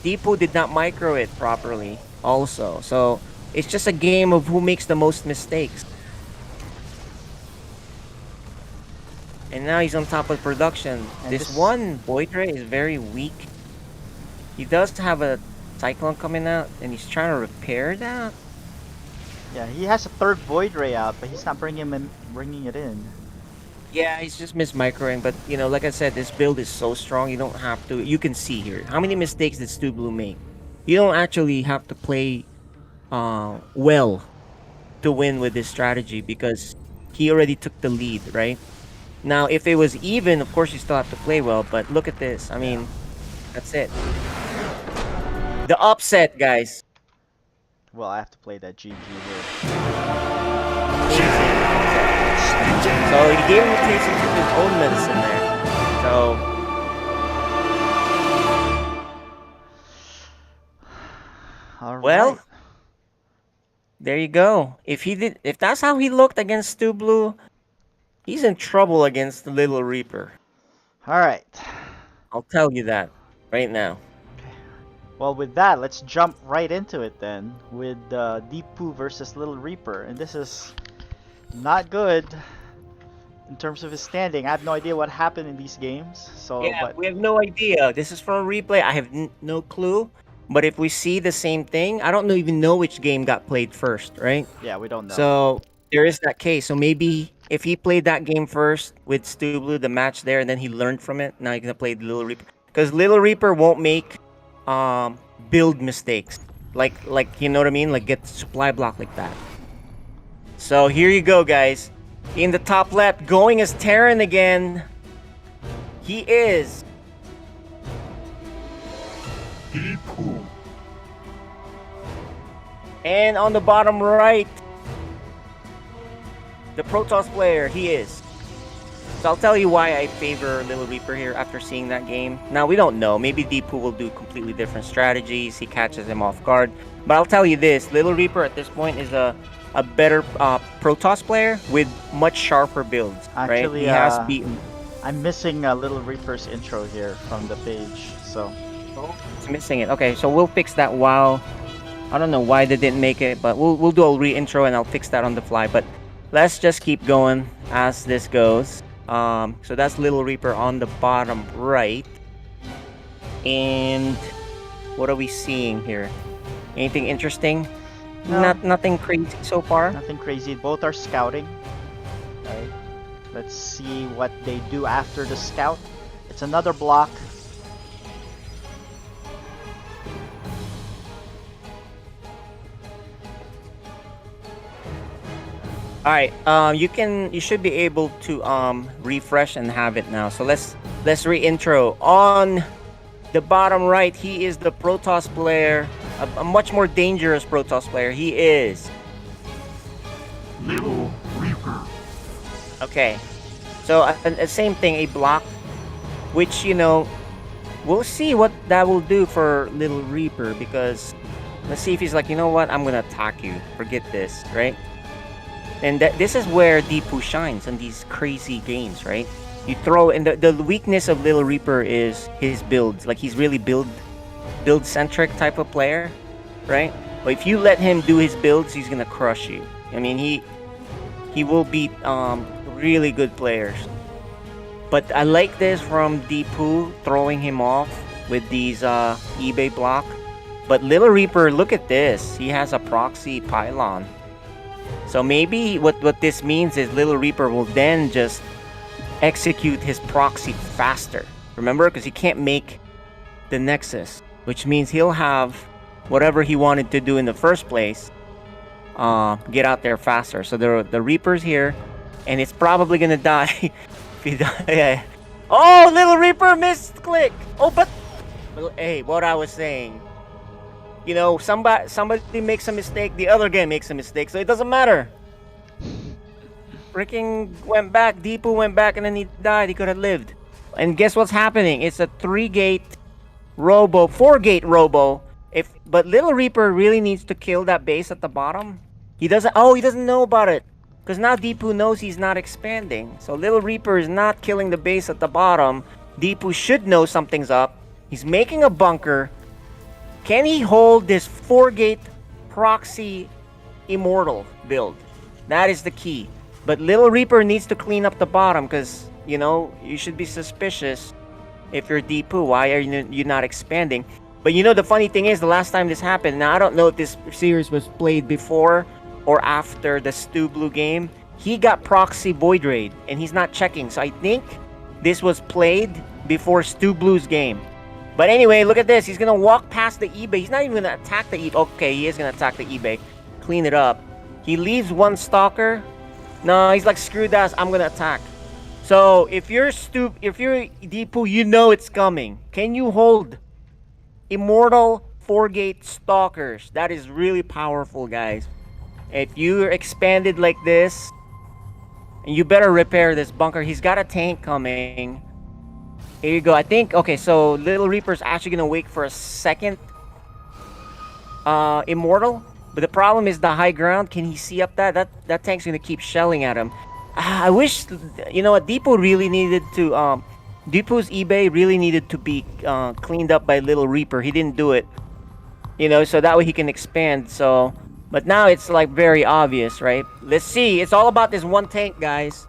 Deepu did not micro it properly also. So it's just a game of who makes the most mistakes. And now he's on top of production. And This this- one Void Ray is very weak. He does have a Cyclone coming out and he's trying to repair that. Yeah, he has a third Void Ray out, but he's not bringing it in. Yeah, he's just microing, but you know, like I said, this build is so strong. You don't have to. You can see here how many mistakes did Stu Blue make. You don't actually have to play well to win with this strategy because he already took the lead, right? Now, if it was even, of course you still have to play well. But look at this. I mean, that's it. The upset, guys. Well, I have to play that GG here. So he gave him a taste of his own medicine there. So All Well, right. there you go. If that's how he looked against Stu Blue, he's in trouble against the Little Reaper. All right. I'll tell you that right now. Well, with that, let's jump right into it then with Deepu versus Little Reaper, and this is not good in terms of his standing. I have no idea what happened in these games. So, Yeah, but we have no idea. This is from a replay. I have no clue. But if we see the same thing, I don't even know which game got played first, right? yeah, we don't know. So there is that case. So maybe if he played that game first with Stu Blue, the match there, and then he learned from it, now he's gonna play Little Reaper. Because Little Reaper won't make um build mistakes. Like you know what I mean? Like get supply block like that. So here you go, guys. In the top left, going as Terran again. He is Deepu. and on the bottom right, the Protoss player, he is. So I'll tell you why I favor Little Reaper here after seeing that game. Now, we don't know. Maybe Deepu will do completely different strategies. He catches him off guard. But I'll tell you this. Little Reaper at this point is a better Protoss player with much sharper builds. Actually, right? He has beaten. I'm missing Little Reaper's intro here from the page. So, It's missing it. Okay, so we'll fix that while... I don't know why they didn't make it, but we'll do a re-intro and I'll fix that on the fly. But let's just keep going as this goes. So that's Little Reaper on the bottom right. And what are we seeing here? Anything interesting? No. Nothing crazy so far. nothing crazy. Both are scouting. Right. Let's see what they do after the scout. It's another block. All right. You should be able to refresh and have it now. So let's re-intro. On the bottom right, he is the Protoss player, a much more dangerous Protoss player. He is. Little Reaper. Okay. So same thing, a block, which we'll see what that will do for Little Reaper, because let's see if he's like, you know what, I'm gonna attack you. Forget this, right? And this is where Deepu shines in these crazy games, right? You throw, and the weakness of Little Reaper is his builds. Like, he's really build centric type of player, right? But if you let him do his builds, he's gonna crush you. I mean, he will beat really good players. But I like this from Deepu, throwing him off with these eBay block. But Little Reaper, look at this. He has a proxy pylon. So maybe what this means is Little Reaper will then just execute his proxy faster. Remember? Because he can't make the Nexus. Which means he'll have whatever he wanted to do in the first place get out there faster. So the Reaper's here. And it's probably going to die. If he die. Oh, Little Reaper missed click. Oh, but... Hey, what I was saying. Somebody makes a mistake, the other guy makes a mistake, so it doesn't matter. Freaking went back, Deepu went back, and then he died. He could have lived. And guess what's happening? It's a 4-gate robo. But Little Reaper really needs to kill that base at the bottom. He doesn't know about it. Because now Deepu knows he's not expanding. So Little Reaper is not killing the base at the bottom. Deepu should know something's up. He's making a bunker. Can he hold this 4-gate proxy immortal build? That is the key. But Little Reaper needs to clean up the bottom, because, you should be suspicious if you're Deepu. Why are you not expanding? But the funny thing is, the last time this happened, now I don't know if this series was played before or after the Stu Blue game, he got proxy Void Raid, and he's not checking. So I think this was played before Stu Blue's game. But anyway, look at this. He's going to walk past the eBay. He's not even going to attack the eBay. Okay, he is going to attack the eBay. Clean it up. He leaves one stalker. No, he's like, screw that. I'm going to attack. So if you're Deepu, you know it's coming. Can you hold immortal 4-gate stalkers? That is really powerful, guys. If you're expanded like this, and you better repair this bunker. He's got a tank coming. Here you go. I think, okay, so Little Reaper's actually going to wait for a second immortal. But the problem is the high ground. Can he see up that? That tank's going to keep shelling at him. I wish, Deepu really needed to Deepu's eBay really needed to be cleaned up by Little Reaper. He didn't do it, you know, so that way he can expand. So, but now it's like very obvious, right? Let's see. It's all about this one tank, guys.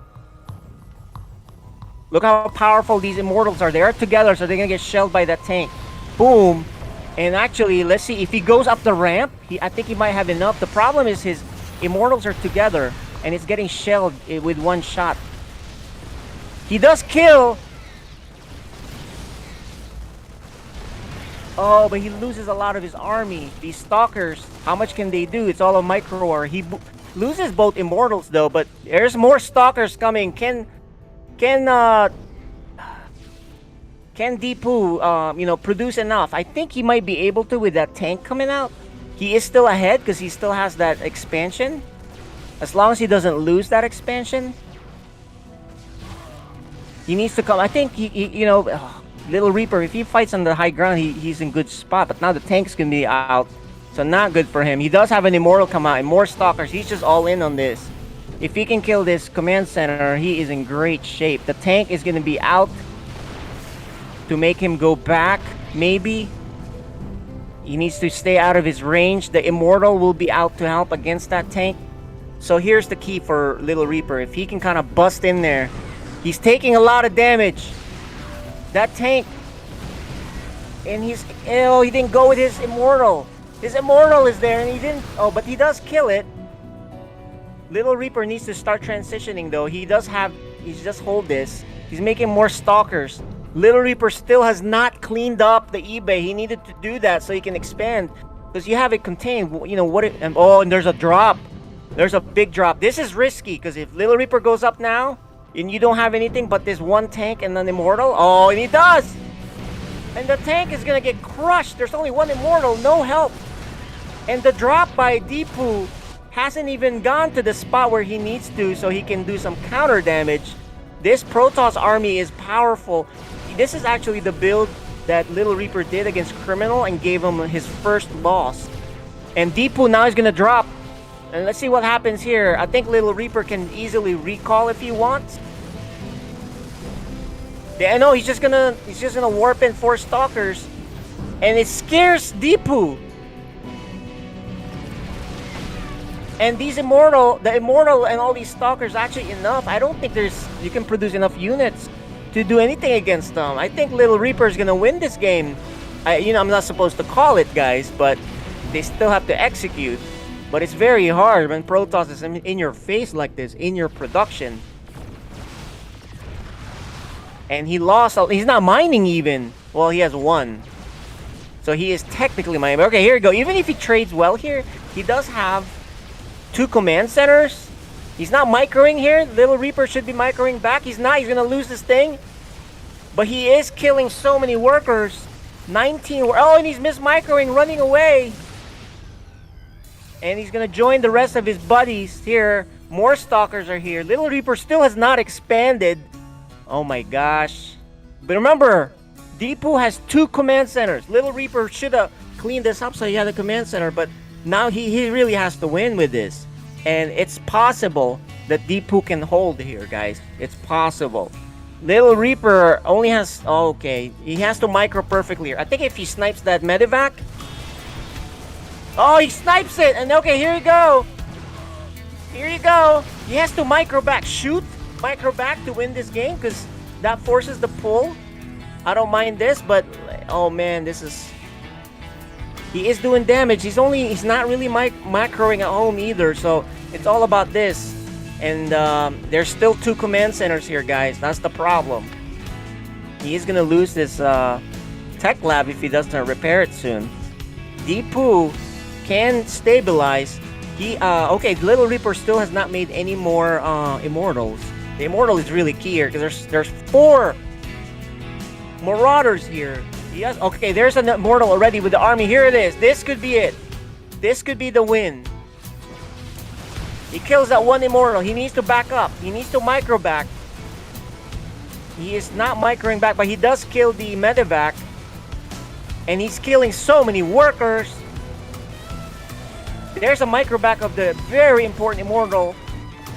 Look how powerful these immortals are. They are together, so they're gonna get shelled by that tank. Boom. And actually, let's see if he goes up the ramp. I think he might have enough. The problem is his immortals are together, and it's getting shelled with one shot. He does kill. Oh, but he loses a lot of his army. These stalkers, how much can they do? It's all a micro war. He loses both immortals though, but there's more stalkers coming. Can Deepu, you know, produce enough? I think he might be able to with that tank coming out. He is still ahead because he still has that expansion. As long as he doesn't lose that expansion, he needs to come. I think you know, Little Reaper, if he fights on the high ground, he's in good spot. But now the tank's gonna be out, so not good for him. He does have an immortal come out and more stalkers. He's just all in on this. If he can kill this command center, he is in great shape. The tank is gonna be out to make him go back, maybe. He needs to stay out of his range. The immortal will be out to help against that tank. So here's the key for Little Reaper. If he can kind of bust in there, he's taking a lot of damage. That tank, and he didn't go with his immortal. His immortal is there, and he didn't. Oh, but he does kill it. Little Reaper needs to start transitioning, though. He's just hold this. He's making more stalkers. Little Reaper still has not cleaned up the eBay. He needed to do that so he can expand, because you have it contained. You know what? And there's a drop. There's a big drop. This is risky, because if Little Reaper goes up now, and you don't have anything but this one tank and an immortal, oh, and he does! And the tank is gonna get crushed. There's only one immortal, no help. And the drop by Deepu hasn't even gone to the spot where he needs to, so he can do some counter damage. This Protoss army is powerful. This is actually the build that Little Reaper did against Criminal and gave him his first loss. And Deepu now is gonna drop. And let's see what happens here. I think Little Reaper can easily recall if he wants. I know he's just gonna warp in 4 stalkers, and it scares Deepu. And the immortal and all these stalkers actually enough. I don't think you can produce enough units to do anything against them. I think Little Reaper is gonna win this game. I'm not supposed to call it, guys, but they still have to execute. But it's very hard when Protoss is in your face like this, in your production. And he lost. He's not mining even. Well, he has 1. So he is technically mining. Okay, here we go. Even if he trades well here, he does have 2 command centers. He's not microing here. Little Reaper should be microing back. He's not. He's going to lose this thing. But he is killing so many workers. 19. Oh, and he's microing, running away. And he's going to join the rest of his buddies here. More stalkers are here. Little Reaper still has not expanded. Oh my gosh. But remember, Deepu has 2 command centers. Little Reaper should have cleaned this up so he had a command center. But now he really has to win with this. And it's possible that Deepu can hold here, guys. It's possible. Little Reaper only has... Oh, okay. He has to micro perfectly here. I think if he snipes that medevac... Oh, he snipes it! And okay, here you go! Here you go! He has to micro back. Shoot! Micro back to win this game, because that forces the pull. I don't mind this, but... Oh, man, this is... He is doing damage. He's not really macroing at home either, so it's all about this. And there's still 2 command centers here, guys. That's the problem. He is gonna lose this tech lab if he doesn't repair it soon. Deepu can stabilize. Okay, Little Reaper still has not made any more immortals. The immortal is really key here, because there's 4 marauders here. Yes, okay, there's an immortal already with the army. Here it is. This could be it. This could be the win. He kills that 1 immortal. He needs to back up. He needs to micro back. He is not microing back, but he does kill the medevac. And he's killing so many workers. There's a micro back of the very important immortal.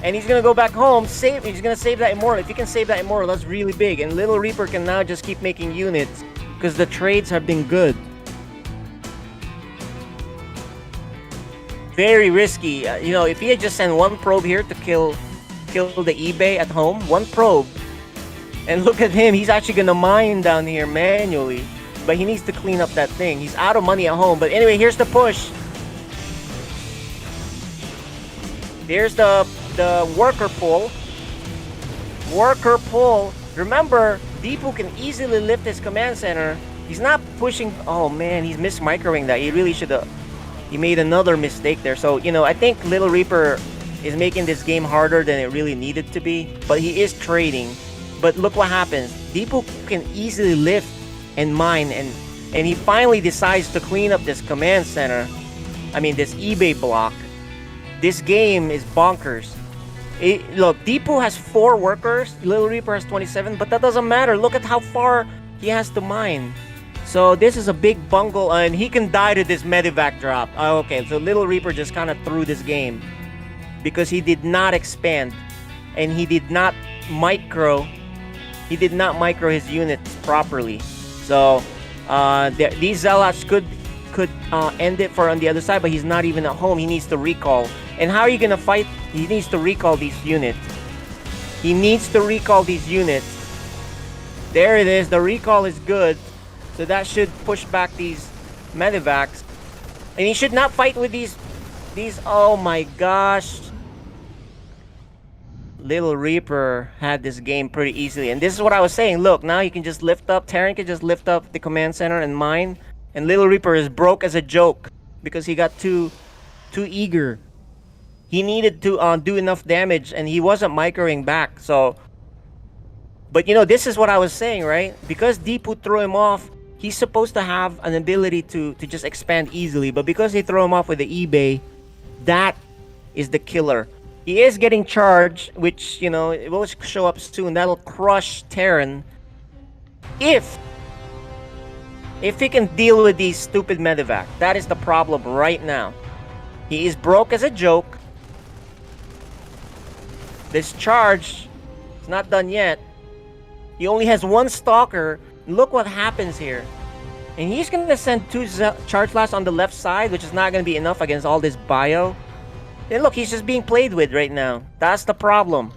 And he's gonna go back home, he's gonna save that Immortal. If he can save that Immortal, that's really big. And Little Reaper can now just keep making units because the trades have been good. Very risky. You know, if he had just sent one probe here to kill the eBay at home, one probe. And look at him, he's actually gonna mine down here manually. But he needs to clean up that thing. He's out of money at home. But anyway, here's the push. Here's the worker pull. Worker pull. Remember, Deepu can easily lift his command center. He's not pushing. Oh man, he's mismicroing that. He really should have. He made another mistake there. So, you know, I think Little Reaper is making this game harder than it really needed to be. But he is trading. But look what happens. Deepu can easily lift and mine. And he finally decides to clean up this command center. I mean, this eBay block. This game is bonkers. Look, Deepu has 4 workers. Little Reaper has 27. But that doesn't matter. Look at how far he has to mine. So this is a big bungle, and he can die to this medevac drop. Oh, okay, so Little Reaper just kind of threw this game because he did not expand, and he did not micro. He did not micro his units properly. So these zealots could end it for on the other side, but he's not even at home. He needs to recall. And how are you gonna fight? He needs to recall these units. He needs to recall these units. There it is. The recall is good. So that should push back these medevacs. And he should not fight with these, oh my gosh. Little Reaper had this game pretty easily. And this is what I was saying. Look, now he can just lift up, Terran can just lift up the command center and mine. And Little Reaper is broke as a joke because he got too eager. He needed to do enough damage and he wasn't microing back. So, but you know, this is what I was saying, right? Because Deepu threw him off, he's supposed to have an ability to just expand easily, but because he threw him off with the eBay, that is the killer. He is getting charged, which, you know, it will show up soon. That'll crush Terran if he can deal with these stupid medevac. That is the problem right now. He is broke as a joke. This charge is not done yet. He only has 1 stalker. Look what happens here. And he's going to send 2 charge blasts on the left side, which is not going to be enough against all this bio. And look, he's just being played with right now. That's the problem.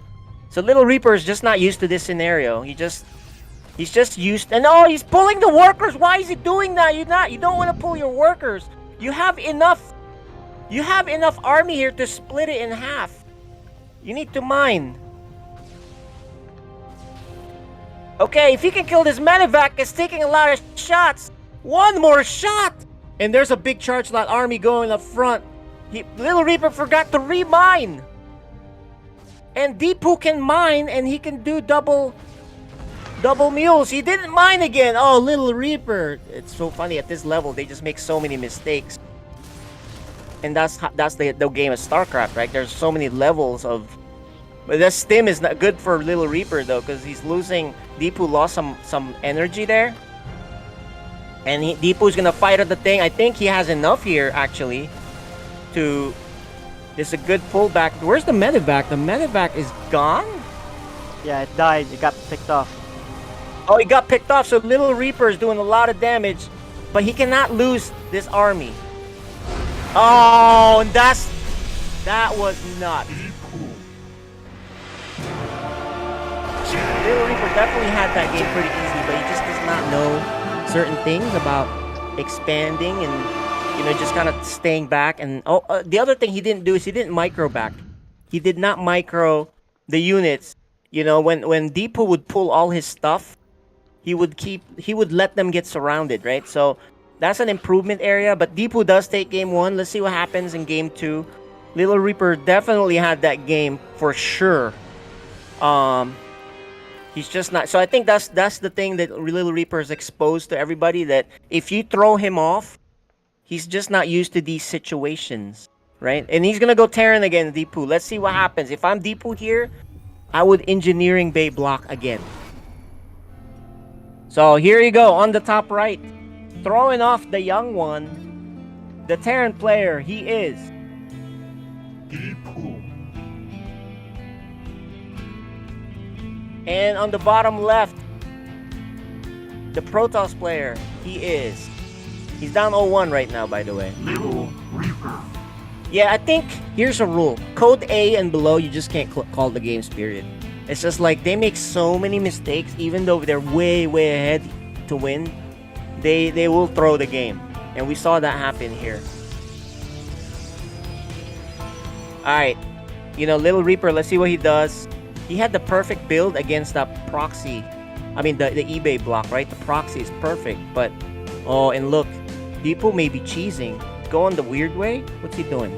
So Little Reaper is just not used to this scenario. He's just used. And oh, he's pulling the workers. Why is he doing that? You don't want to pull your workers. You have enough army here to split it in half. You need to mine. Okay, if he can kill this medevac, it's taking a lot of shots. 1 more shot! And there's a big charge lot army going up front. Little Reaper forgot to remine. And Deepu can mine and he can do double mules. He didn't mine again. Oh, Little Reaper. It's so funny at this level. They just make so many mistakes. And that's the game of StarCraft, right? There's so many levels of. But that stim is not good for Little Reaper though, because he's losing. Deepu lost some energy there, and Deepu's gonna fight at the thing. I think he has enough here actually. This is a good pullback. Where's the medevac? The medevac is gone. Yeah, it died. It got picked off. Oh, he got picked off. So Little Reaper is doing a lot of damage, but he cannot lose this army. Oh, and that was nuts. Little Reaper definitely had that game pretty easy, but he just does not know certain things about expanding and, you know, just kind of staying back. And the other thing he didn't do is he didn't micro back. He did not micro the units. You know, when Deepu would pull all his stuff, he would let them get surrounded, right? So that's an improvement area. But Deepu does take game 1. Let's see what happens in game 2. Little Reaper definitely had that game for sure. He's just not. So I think that's the thing that Little Reaper is exposed to everybody, that if you throw him off, he's just not used to these situations, right? And he's gonna go Terran again, Deepu. Let's see what happens. If I'm Deepu here, I would Engineering Bay block again. So here you go on the top right, throwing off the young one, the Terran player. He is Deepu. And on the bottom left, the Protoss player, he's down 0-1 right now, by the way. Little Reaper. Yeah, I think here's a rule. Code A and below, you just can't call the games, period. It's just like they make so many mistakes, even though they're way, way ahead to win, they will throw the game. And we saw that happen here. Alright, you know, Little Reaper, let's see what he does. He had the perfect build against that proxy. I mean, the eBay block, right? The proxy is perfect, but... Oh, and look, Deepu may be cheesing. Going the weird way? What's he doing?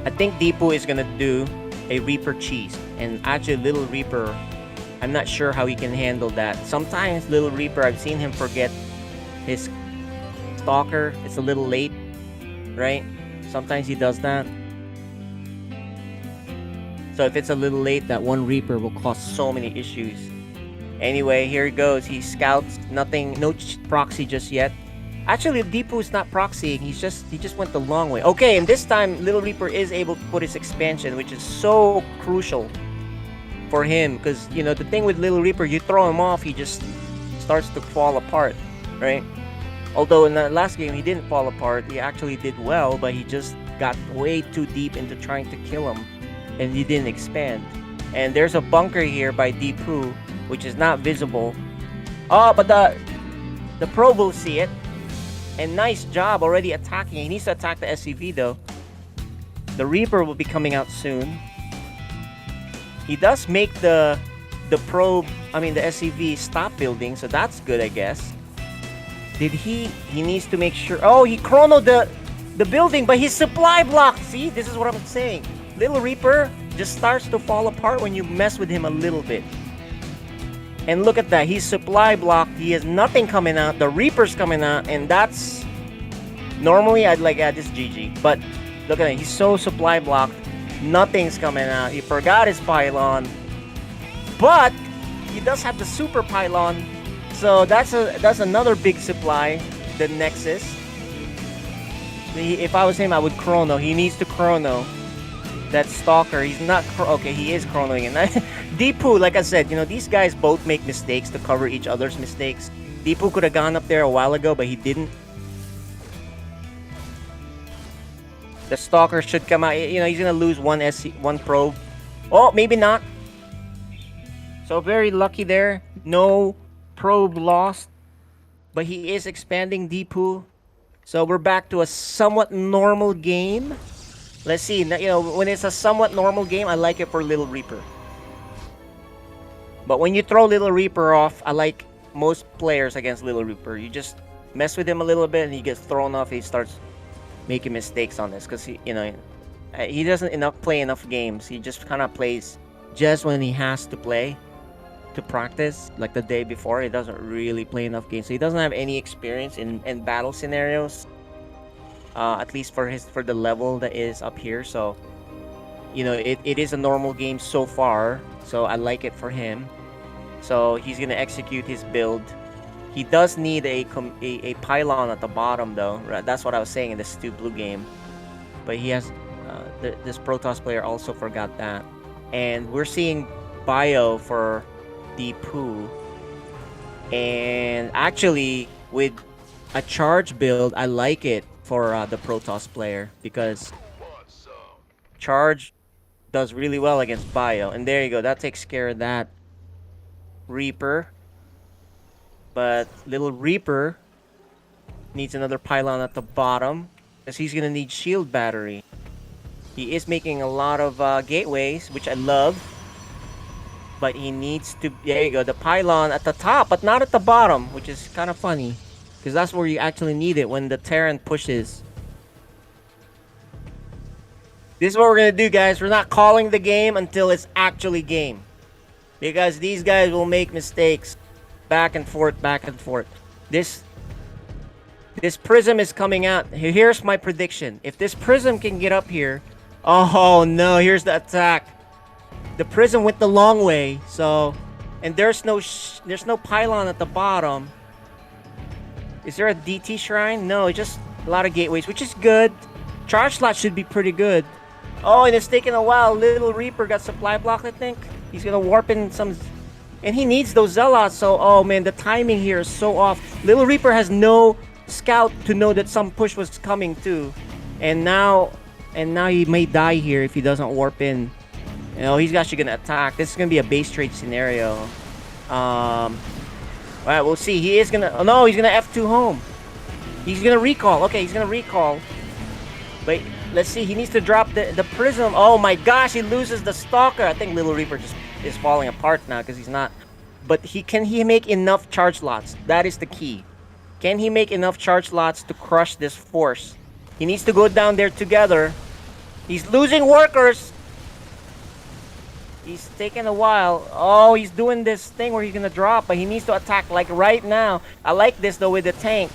I think Deepu is gonna do a Reaper cheese. And actually, Little Reaper, I'm not sure how he can handle that. Sometimes Little Reaper, I've seen him forget his Stalker. It's a little late, right? Sometimes he does that. So if it's a little late, that one Reaper will cause so many issues. Anyway, here he goes. He scouts nothing, no proxy just yet. Actually, Deepu is not proxying. He just went the long way. Okay, and this time Little Reaper is able to put his expansion, which is so crucial for him. Because you know the thing with Little Reaper, you throw him off, he just starts to fall apart, right? Although in the last game he didn't fall apart. He actually did well, but he just got way too deep into trying to kill him, and he didn't expand. And there's a bunker here by Deepu, which is not visible. Oh, but the probe will see it. And nice job already attacking. He needs to attack the SCV though. The Reaper will be coming out soon. He does make the probe, I mean the SCV stop building, so that's good, I guess. Did he needs to make sure. Oh, he chronoed the building, but he's supply blocked. See, this is what I'm saying. Little Reaper just starts to fall apart when you mess with him a little bit. And look at that, he's supply blocked. He has nothing coming out. The Reaper's coming out, and that's... Normally, I'd like, this GG. But look at it, he's so supply blocked. Nothing's coming out. He forgot his pylon. But he does have the super pylon. So that's another big supply, the Nexus. If I was him, I would chrono. He needs to chrono that Stalker. He's not okay, he is chronoing it. Deepu, like I said, you know, these guys both make mistakes to cover each other's mistakes. Deepu could have gone up there a while ago, but he didn't. The Stalker should come out. You know, he's gonna lose one probe. Oh, maybe not. So very lucky there. No probe lost. But he is expanding Deepu. So we're back to a somewhat normal game. Let's see. You know, when it's a somewhat normal game, I like it for Little Reaper. But when you throw Little Reaper off, I like most players against Little Reaper. You just mess with him a little bit and he gets thrown off. He starts making mistakes on this because he doesn't play enough games. He just kind of plays just when he has to play to practice, like the day before. He doesn't really play enough games, so he doesn't have any experience in battle scenarios. At least for the level that is up here. So you know, it is a normal game so far, so I like it for him. So he's gonna execute his build. He does need a pylon at the bottom though. That's what I was saying in the Stu Blue game. But he has this Protoss player also forgot that. And we're seeing bio for Deepu. And actually with a charge build, I like it for the Protoss player because charge does really well against bio. And there you go, that takes care of that Reaper. But little Reaper needs another pylon at the bottom because he's gonna need shield battery. He is making a lot of gateways, which I love. But he needs to, there you go, the pylon at the top, but not at the bottom, which is kind of funny. Because that's where you actually need it, when the Terran pushes. This is what we're going to do, guys. We're not calling the game until it's actually game. Because these guys will make mistakes. Back and forth, back and forth. This prism is coming out. Here's my prediction. If this prism can get up here... Oh no, here's the attack. The prism went the long way, so... And there's no pylon at the bottom. Is there a DT shrine? No, it's just a lot of gateways, which is good. Charge slot should be pretty good. Oh, and it's taking a while. Little Reaper got supply blocked, I think. He's gonna warp in some, and he needs those zealots. So, oh man, the timing here is so off. Little Reaper has no scout to know that some push was coming too, and now he may die here if he doesn't warp in. You know, he's actually gonna attack. This is gonna be a base trade scenario. All right, we'll see. He is gonna. Oh no, he's gonna F2 home. He's gonna recall. Okay, he's gonna recall. But let's see. He needs to drop the prism. Oh my gosh, he loses the stalker. I think Little Reaper just is falling apart now because he's not. But can he make enough charge lots? That is the key. Can he make enough charge lots to crush this force? He needs to go down there together. He's losing workers. He's taking a while. Oh, he's doing this thing where he's gonna drop, but he needs to attack like right now. I like this though with the tank.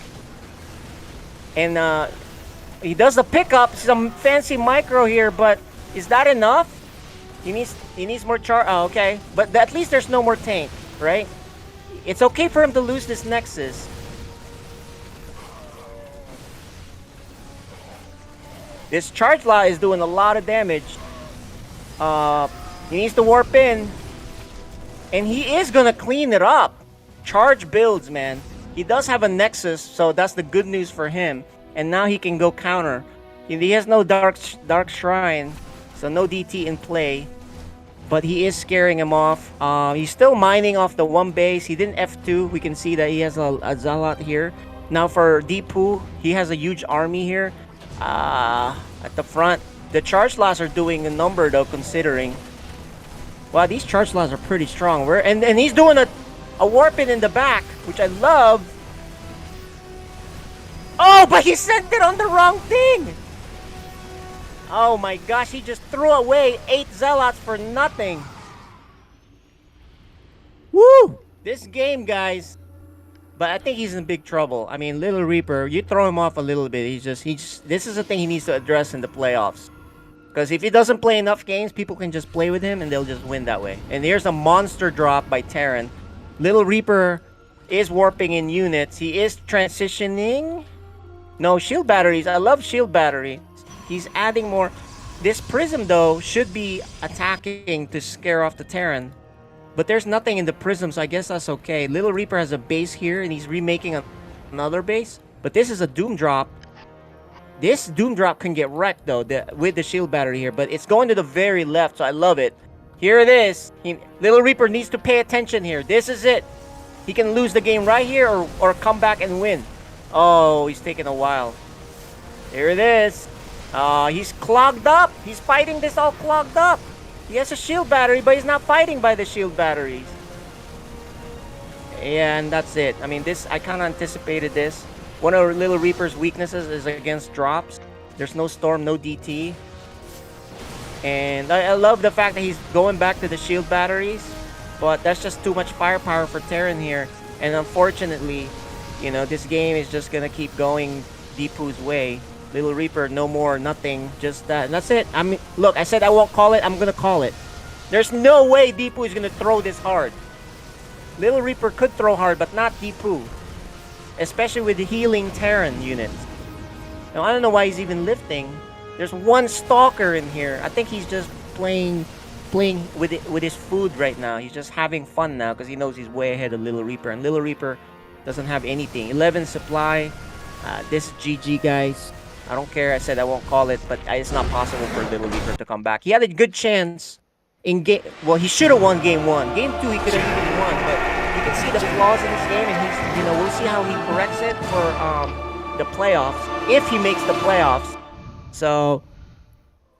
And he does the pickup, some fancy micro here, but is that enough? He needs more charge. Oh, okay, but at least there's no more tank, right? It's okay for him to lose this Nexus. This charge lot is doing a lot of damage. He needs to warp in. And he is gonna clean it up. Charge builds, man. He does have a Nexus, so that's the good news for him. And now he can go counter. He has no Dark Shrine, so no DT in play. But he is scaring him off. He's still mining off the one base. He didn't F2. We can see that he has a Zealot here. Now for Deepu, he has a huge army here. At the front. The charge lots are doing a number though, considering. Wow, these charge lots are pretty strong. And he's doing a warping in the back, which I love. Oh, but he sent it on the wrong thing. Oh my gosh, he just threw away 8 zealots for nothing. Woo! This game, guys. But I think he's in big trouble. I mean, Little Reaper, you throw him off a little bit. He's just this is the thing he needs to address in the playoffs. Because if he doesn't play enough games, people can just play with him and they'll just win that way. And here's a monster drop by Terran. Little Reaper is warping in units. He is transitioning. No, shield batteries. I love shield battery. He's adding more. This prism, though, should be attacking to scare off the Terran. But there's nothing in the prism, so I guess that's okay. Little Reaper has a base here, and he's remaking another base. But this is a Doom Drop. This Doom Drop can get wrecked, though, with the shield battery here. But it's going to the very left, so I love it. Here it is. Little Reaper needs to pay attention here. This is it. He can lose the game right here or come back and win. Oh, he's taking a while. Here it is. He's clogged up. He's fighting this all clogged up. He has a shield battery, but he's not fighting by the shield batteries. And that's it. I mean, I kind of anticipated this. One of Little Reaper's weaknesses is against drops. There's no storm, no DT. And I love the fact that he's going back to the shield batteries. But that's just too much firepower for Terran here. And unfortunately, you know, this game is just going to keep going Deepu's way. Little Reaper, no more, nothing, just that. And that's it. I mean, look, I said I won't call it. I'm going to call it. There's no way Deepu is going to throw this hard. Little Reaper could throw hard, but not Deepu. Especially with the healing Terran units. Now, I don't know why he's even lifting. There's one Stalker in here. I think he's just playing with his food right now. He's just having fun now because he knows he's way ahead of Little Reaper. And Little Reaper doesn't have anything. 11 supply. This is GG, guys. I don't care. I said I won't call it, but it's not possible for Little Reaper to come back. He had a good chance in game. Well, he should have won game 1. Game 2, he could have even won, but you can see the flaws in this game, and he's, you know, we'll see how he corrects it for the playoffs, if he makes the playoffs. So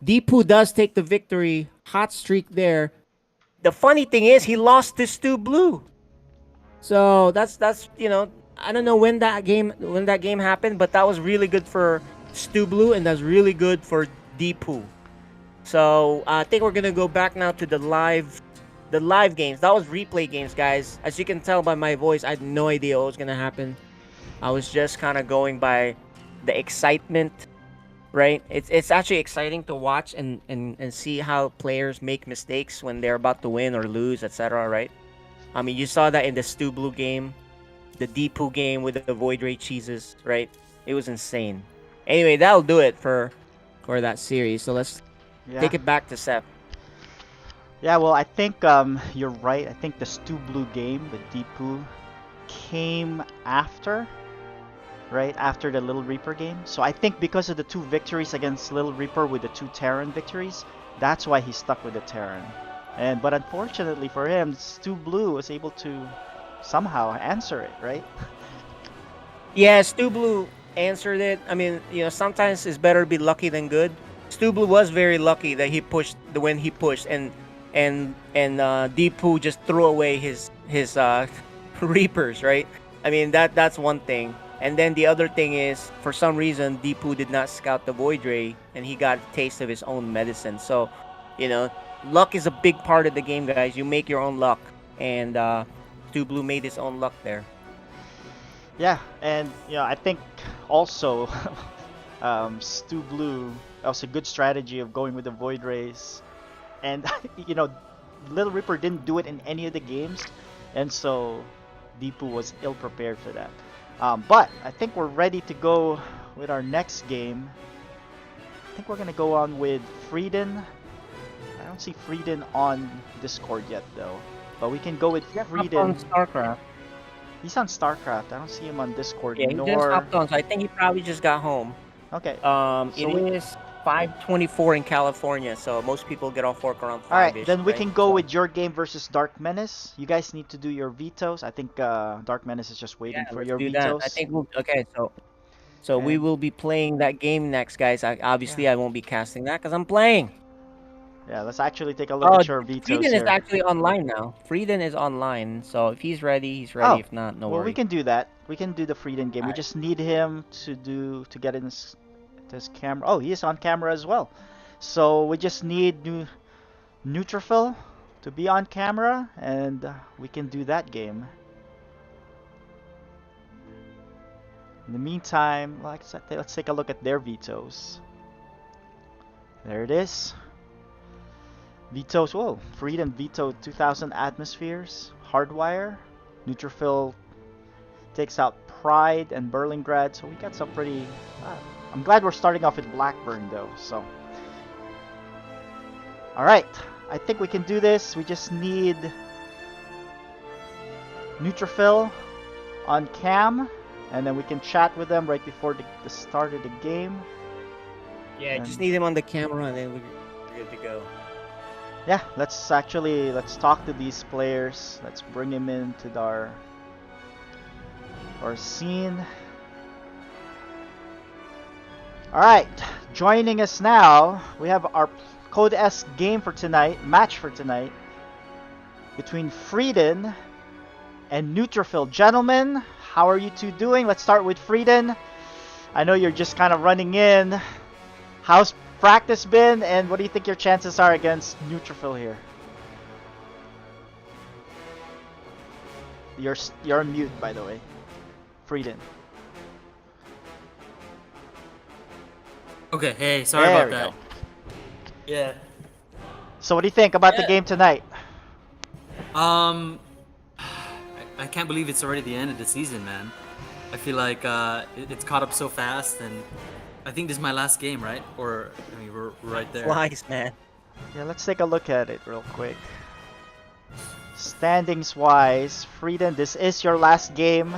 Deepu does take the victory. Hot streak there. The funny thing is, he lost to Stu Blue. So that's you know, I don't know when that game happened, but that was really good for Stu Blue, and that's really good for Deepu. So I think we're gonna go back now to the live games. That was replay games, guys. As you can tell by my voice, I had no idea what was gonna happen. I was just kind of going by the excitement, right? It's actually exciting to watch and see how players make mistakes when they're about to win or lose, etc. Right? I mean, you saw that in the Stu Blue game, the Deepu game with the Void Ray cheeses, right? It was insane. Anyway, that'll do it for that series. So let's take it back to Seth. Yeah, well, I think you're right. I think the Stu Blue game with Deepu came after, right after the Little Reaper game. So I think because of the 2 victories against Little Reaper with the 2 Terran victories, that's why he stuck with the Terran. But unfortunately for him, Stu Blue was able to somehow answer it, right? Yeah, Stu Blue answered it. I mean, sometimes it's better to be lucky than good. Stu Blue was very lucky that he pushed the when he pushed, and Deepu just threw away his Reapers, right? I mean that's one thing. And then the other thing is, for some reason, Deepu did not scout the Void Ray, and he got a taste of his own medicine. So, you know, luck is a big part of the game, guys. You make your own luck, and Stu Blue made his own luck there. Yeah, and I think also Stu Blue, that was a good strategy of going with the Void Rays, and you know Little Ripper didn't do it in any of the games, and so Deepu was ill prepared for that. But I think we're ready to go with our next game. I think we're gonna go on with Frieden. I don't see Frieden on Discord yet though, but we can go with Up on Frieden. StarCraft. He's on StarCraft. I don't see him on Discord Yeah, he just nor. hopped on, so I think he probably just got home. Okay. It So we, is 5:24 in California, so most people get off work around all right, 5-ish, then we right? can go So, with your game versus Dark Menace. You guys need to do your vetoes. I think Dark Menace is just waiting yeah, for let's your do that. I vetoes. think okay, so we And will be playing that game next, guys. yeah, Obviously I won't be casting that because I'm playing. yeah. Let's actually take a look Oh, at your vetoes Frieden is here. actually online now. Frieden is online, so if he's ready, he's ready. Oh, If not, no well, we worries. can do that. We can do the Frieden game. All We right. just need him to get in his camera. Oh, he is on camera as well. So we just need Neutrophil to be on camera, and we can do that game. In the meantime, like I said, let's take a look at their vetoes. There it is. Vetoes. Whoa, Freedom vetoed 2,000 atmospheres. Hardwire. Neutrophil takes out Pride and Berlingrad. So we got some pretty. I'm glad we're starting off with Blackburn though. So. Alright. I think we can do this. We just need Neutrophil on cam. And then we can chat with them right before the start of the game. Yeah, And just need him on the camera, and then we're good to go. yeah, let's talk to these players. Let's bring him into our scene. All right, joining us now, we have our Code S game for tonight, match for tonight between Frieden and Neutrophil. Gentlemen, how are you two doing? Let's start with Frieden. I know you're just kind of running in. How's practice been, and what do you think your chances are against Neutrophil here? You're on mute, by the way. Frieden. Okay, hey, sorry There about we that. go. Yeah. So what do you think about the Yeah. game tonight? Um, I can't believe it's already the end of the season, man. I feel like it's caught up so fast, and I think this is my last game, right? Or I mean, we're right there. Flies, man. Yeah, let's take a look at it real quick. Standings wise, Frieden, this is your last game.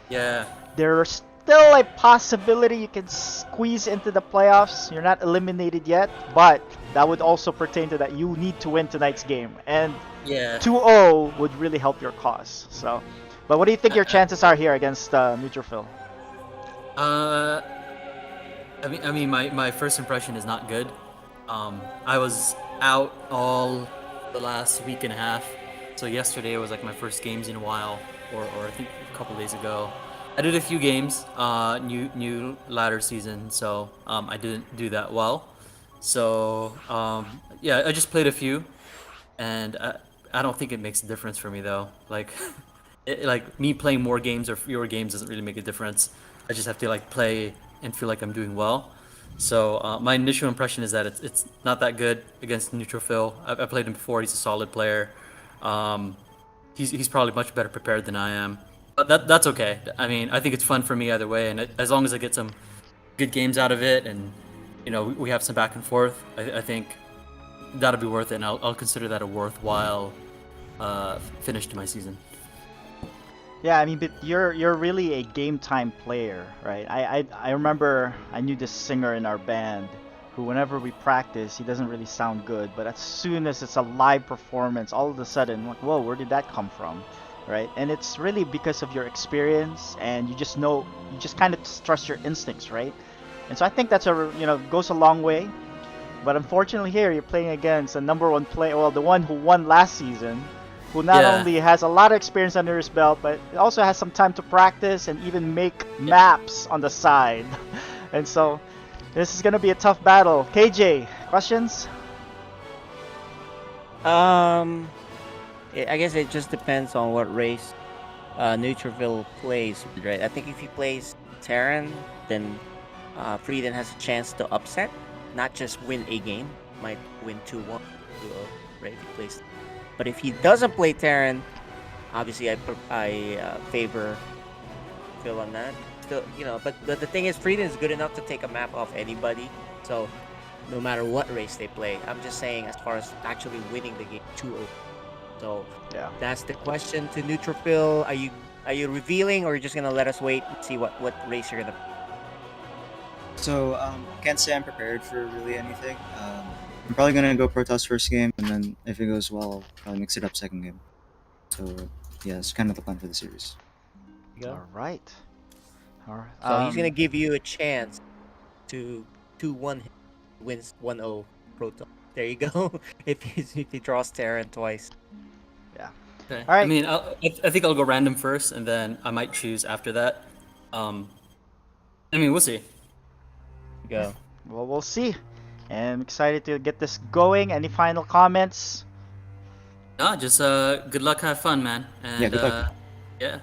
Yeah. There's still a possibility you can squeeze into the playoffs. You're not eliminated yet, but that would also pertain to that you need to win tonight's game. And Yeah. 2-0 would really help your cause. So, but what do you think your chances are here against Neutrophil? I mean, my first impression is not good. I was out all the last week and a half. So yesterday was like my first games in a while, or I think a couple days ago. I did a few games, new ladder season, so I didn't do that well. So yeah, I just played a few, and I don't think it makes a difference for me though. Like, like me playing more games or fewer games doesn't really make a difference. I just have to like play and feel like I'm doing well. So my initial impression is that it's not that good against Neutrophil. I played him before. He's a solid player. Um, he's probably much better prepared than I am. But that's okay. I mean, I think it's fun for me either way, and as long as I get some good games out of it, and we have some back and forth, I think that'll be worth it, and I'll consider that a worthwhile finish to my season. Yeah, I mean, but you're really a game time player, right? I remember I knew this singer in our band who whenever we practice, he doesn't really sound good, but as soon as it's a live performance, all of a sudden, like, whoa, where did that come from, right? And it's really because of your experience, and you just know, you just kind of trust your instincts, right? And so I think that's goes a long way. But unfortunately here, you're playing against a number one player, well, the one who won last season, who not Yeah. only has a lot of experience under his belt, but also has some time to practice and even make maps on the side. And so this is going to be a tough battle. KJ, questions? I guess it just depends on what race Neutrophil plays, right? I think if he plays Terran, then Frieden has a chance to upset, not just win a game. Might win 2-1, right? If he plays. But if he doesn't play Terran, obviously I favor Phil on that. Still, but the thing is, Frieden is good enough to take a map off anybody. So no matter what race they play, I'm just saying as far as actually winning the game 2-0. So Yeah. that's the question to Neutrophil. Are you revealing, or are you just gonna let us wait and see what race you're gonna? So can't say I'm prepared for really anything. I'm probably gonna go Protoss first game, and then if it goes well, I'll probably mix it up second game. So yeah, it's kind of the plan for the series. Go. All right. All right. So he's gonna give you a chance to 2-1 wins 1-0 Proton. There you go. if he draws Terran twice. Okay. All right. I mean, I think I'll go random first, and then I might choose after that. I mean, we'll see. Go. Well, we'll see. And I'm excited to get this going. Any final comments? No, just good luck, have fun, man. And Yeah, good luck. Yeah.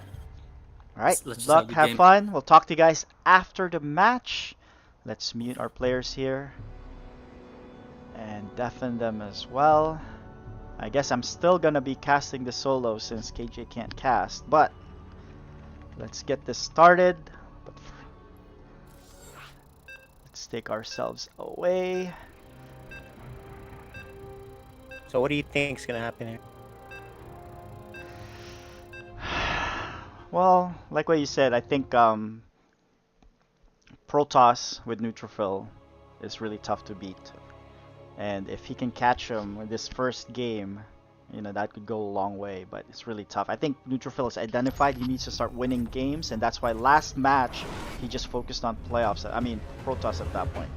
All right. Let's just Good luck. have a good Have game. fun. We'll talk to you guys after the match. Let's mute our players here. And deafen them as well. I guess I'm still going to be casting the solo since KJ can't cast. But let's get this started. Let's take ourselves away. So what do you think is gonna happen here? Well, like what you said, I think Protoss with Neutrophil is really tough to beat. And if he can catch him in this first game, that could go a long way, but it's really tough. I think Neutrophil is identified he needs to start winning games, and that's why last match he just focused on playoffs. I mean, Protoss at that point.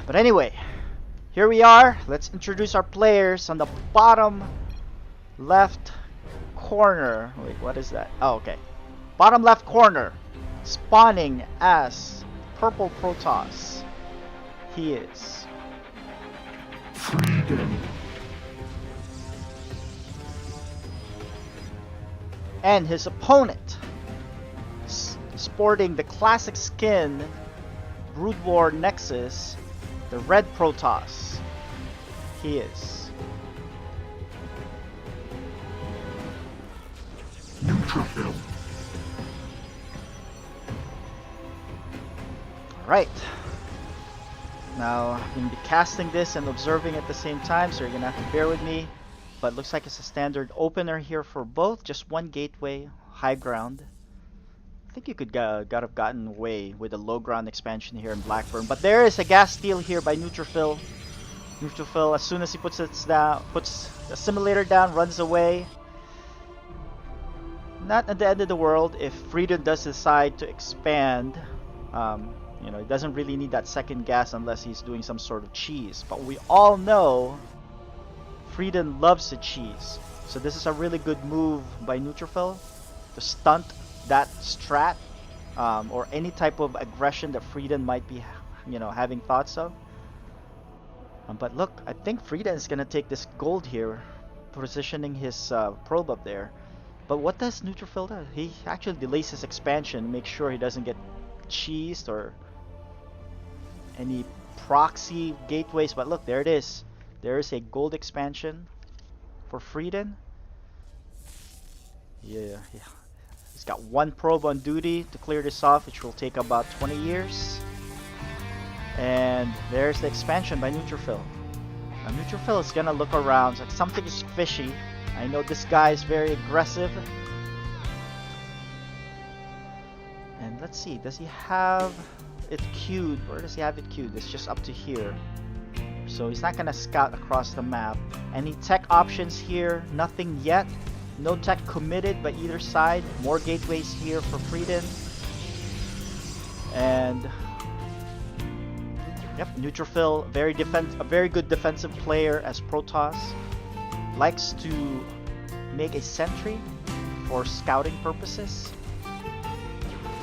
But anyway, here we are. Let's introduce our players on the bottom left corner. Wait, what is that? Oh, okay. Bottom left corner, spawning as purple Protoss. He is Freedom. and his opponent, sporting the classic skin Brood War Nexus, the red Protoss. He is Neutrophil. Alright. Now, I'm going to be casting this and observing at the same time, so you're going to have to bear with me. But looks like it's a standard opener here for both. Just one gateway, high ground. I think you could have gotten away with a low ground expansion here in Blackburn. But there is a gas steal here by Neutrophil. Neutrophil, as soon as he puts the simulator down, runs away. Not at the end of the world if Frieden does decide to expand. He doesn't really need that second gas unless he's doing some sort of cheese. But we all know Frieden loves the cheese. So this is a really good move by Neutrophil to stunt that strat or any type of aggression that Frieden might be having thoughts of. But look, I think Frieden is going to take this gold here, positioning his probe up there. But what does Neutrophil do? He actually delays his expansion to make sure he doesn't get cheesed or any proxy gateways. But look, there it is. There is a gold expansion for Frieden. Yeah. He's got one probe on duty to clear this off, which will take about 20 years. And there's the expansion by Neutrophil. Neutrophil is gonna look around. It's like something is fishy. I know this guy is very aggressive. And let's see, does he have it queued? Where does he have it queued? It's just up to here. So he's not gonna scout across the map. Any tech options here? Nothing yet. No tech committed by either side. More gateways here for Frieden. And yep, Neutrophil, a very good defensive player as Protoss. Likes to make a sentry for scouting purposes.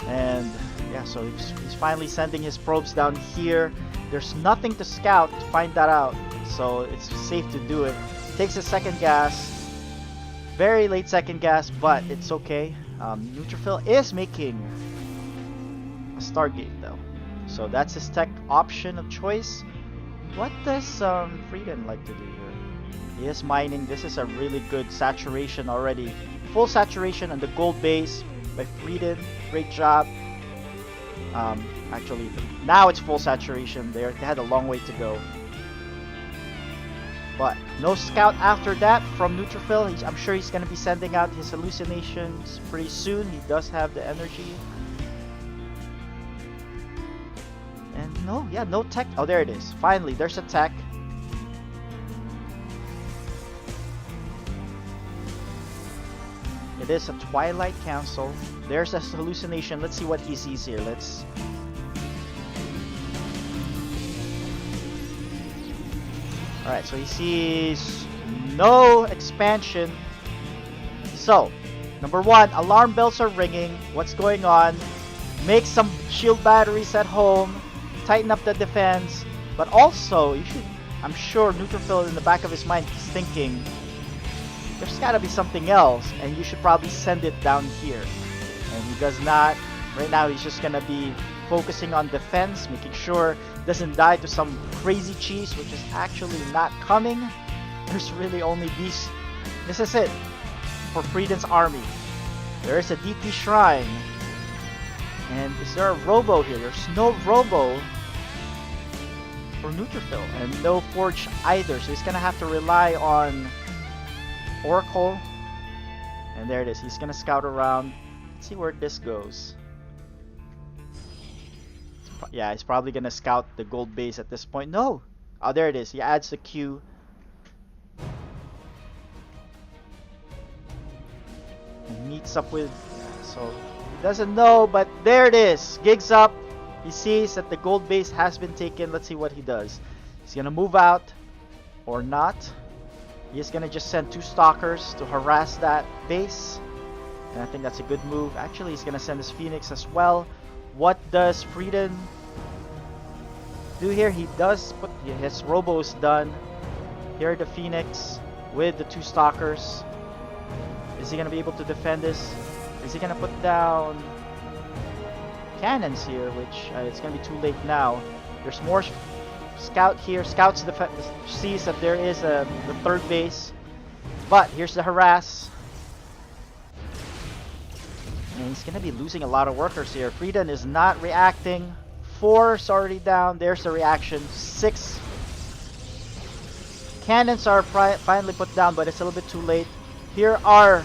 And yeah, so he's finally sending his probes down here. There's nothing to scout to find that out, so it's safe to do it. Takes a second gas. Very late second gas, but it's okay. Neutrophil is making a Stargate though. So that's his tech option of choice. What does Frieden like to do here? He is mining. This is a really good saturation already. Full saturation on the gold base by Frieden. Great job. Actually, now it's full saturation. They had a long way to go. But no scout after that from Neutrophil. I'm sure he's going to be sending out his hallucinations pretty soon. He does have the energy. And no tech. Oh, there it is. Finally, there's a tech. It is a Twilight Council. There's a hallucination. Let's see what he sees here. Alright, so he sees no expansion. So, number one, alarm bells are ringing. What's going on? Make some shield batteries at home. Tighten up the defense. But also, I'm sure Neutrophil in the back of his mind is thinking, there's gotta be something else, and you should probably send it down here. And he does not. Right now, he's just gonna be focusing on defense, making sure doesn't die to some crazy cheese, which is actually not coming. There's really only these. This is it for Frieden's army. There is a DT shrine. And is there a robo here? There's no robo for Neutrophil, and no forge either. So he's gonna have to rely on Oracle. And there it is. He's gonna scout around. Let's see where this goes. Yeah, he's probably gonna scout the gold base at this point. No! Oh, there it is. He adds the Q. And meets up with... So, he doesn't know, but there it is. Gigs up. He sees that the gold base has been taken. Let's see what he does. He's gonna move out. Or not. He's gonna just send 2 stalkers to harass that base. And I think that's a good move. Actually, he's gonna send his Phoenix as well. What does Frieden do here? He does put his robos done. Here are the Phoenix with the 2 stalkers. Is he gonna be able to defend this? Is he gonna put down cannons here? Which it's gonna be too late now. There's more scout here. Scouts sees that there is the 3rd base. But here's the harass. And he's gonna be losing a lot of workers here. Frieden is not reacting. 4 is already down. There's the reaction. 6 cannons are finally put down, but it's a little bit too late. Here are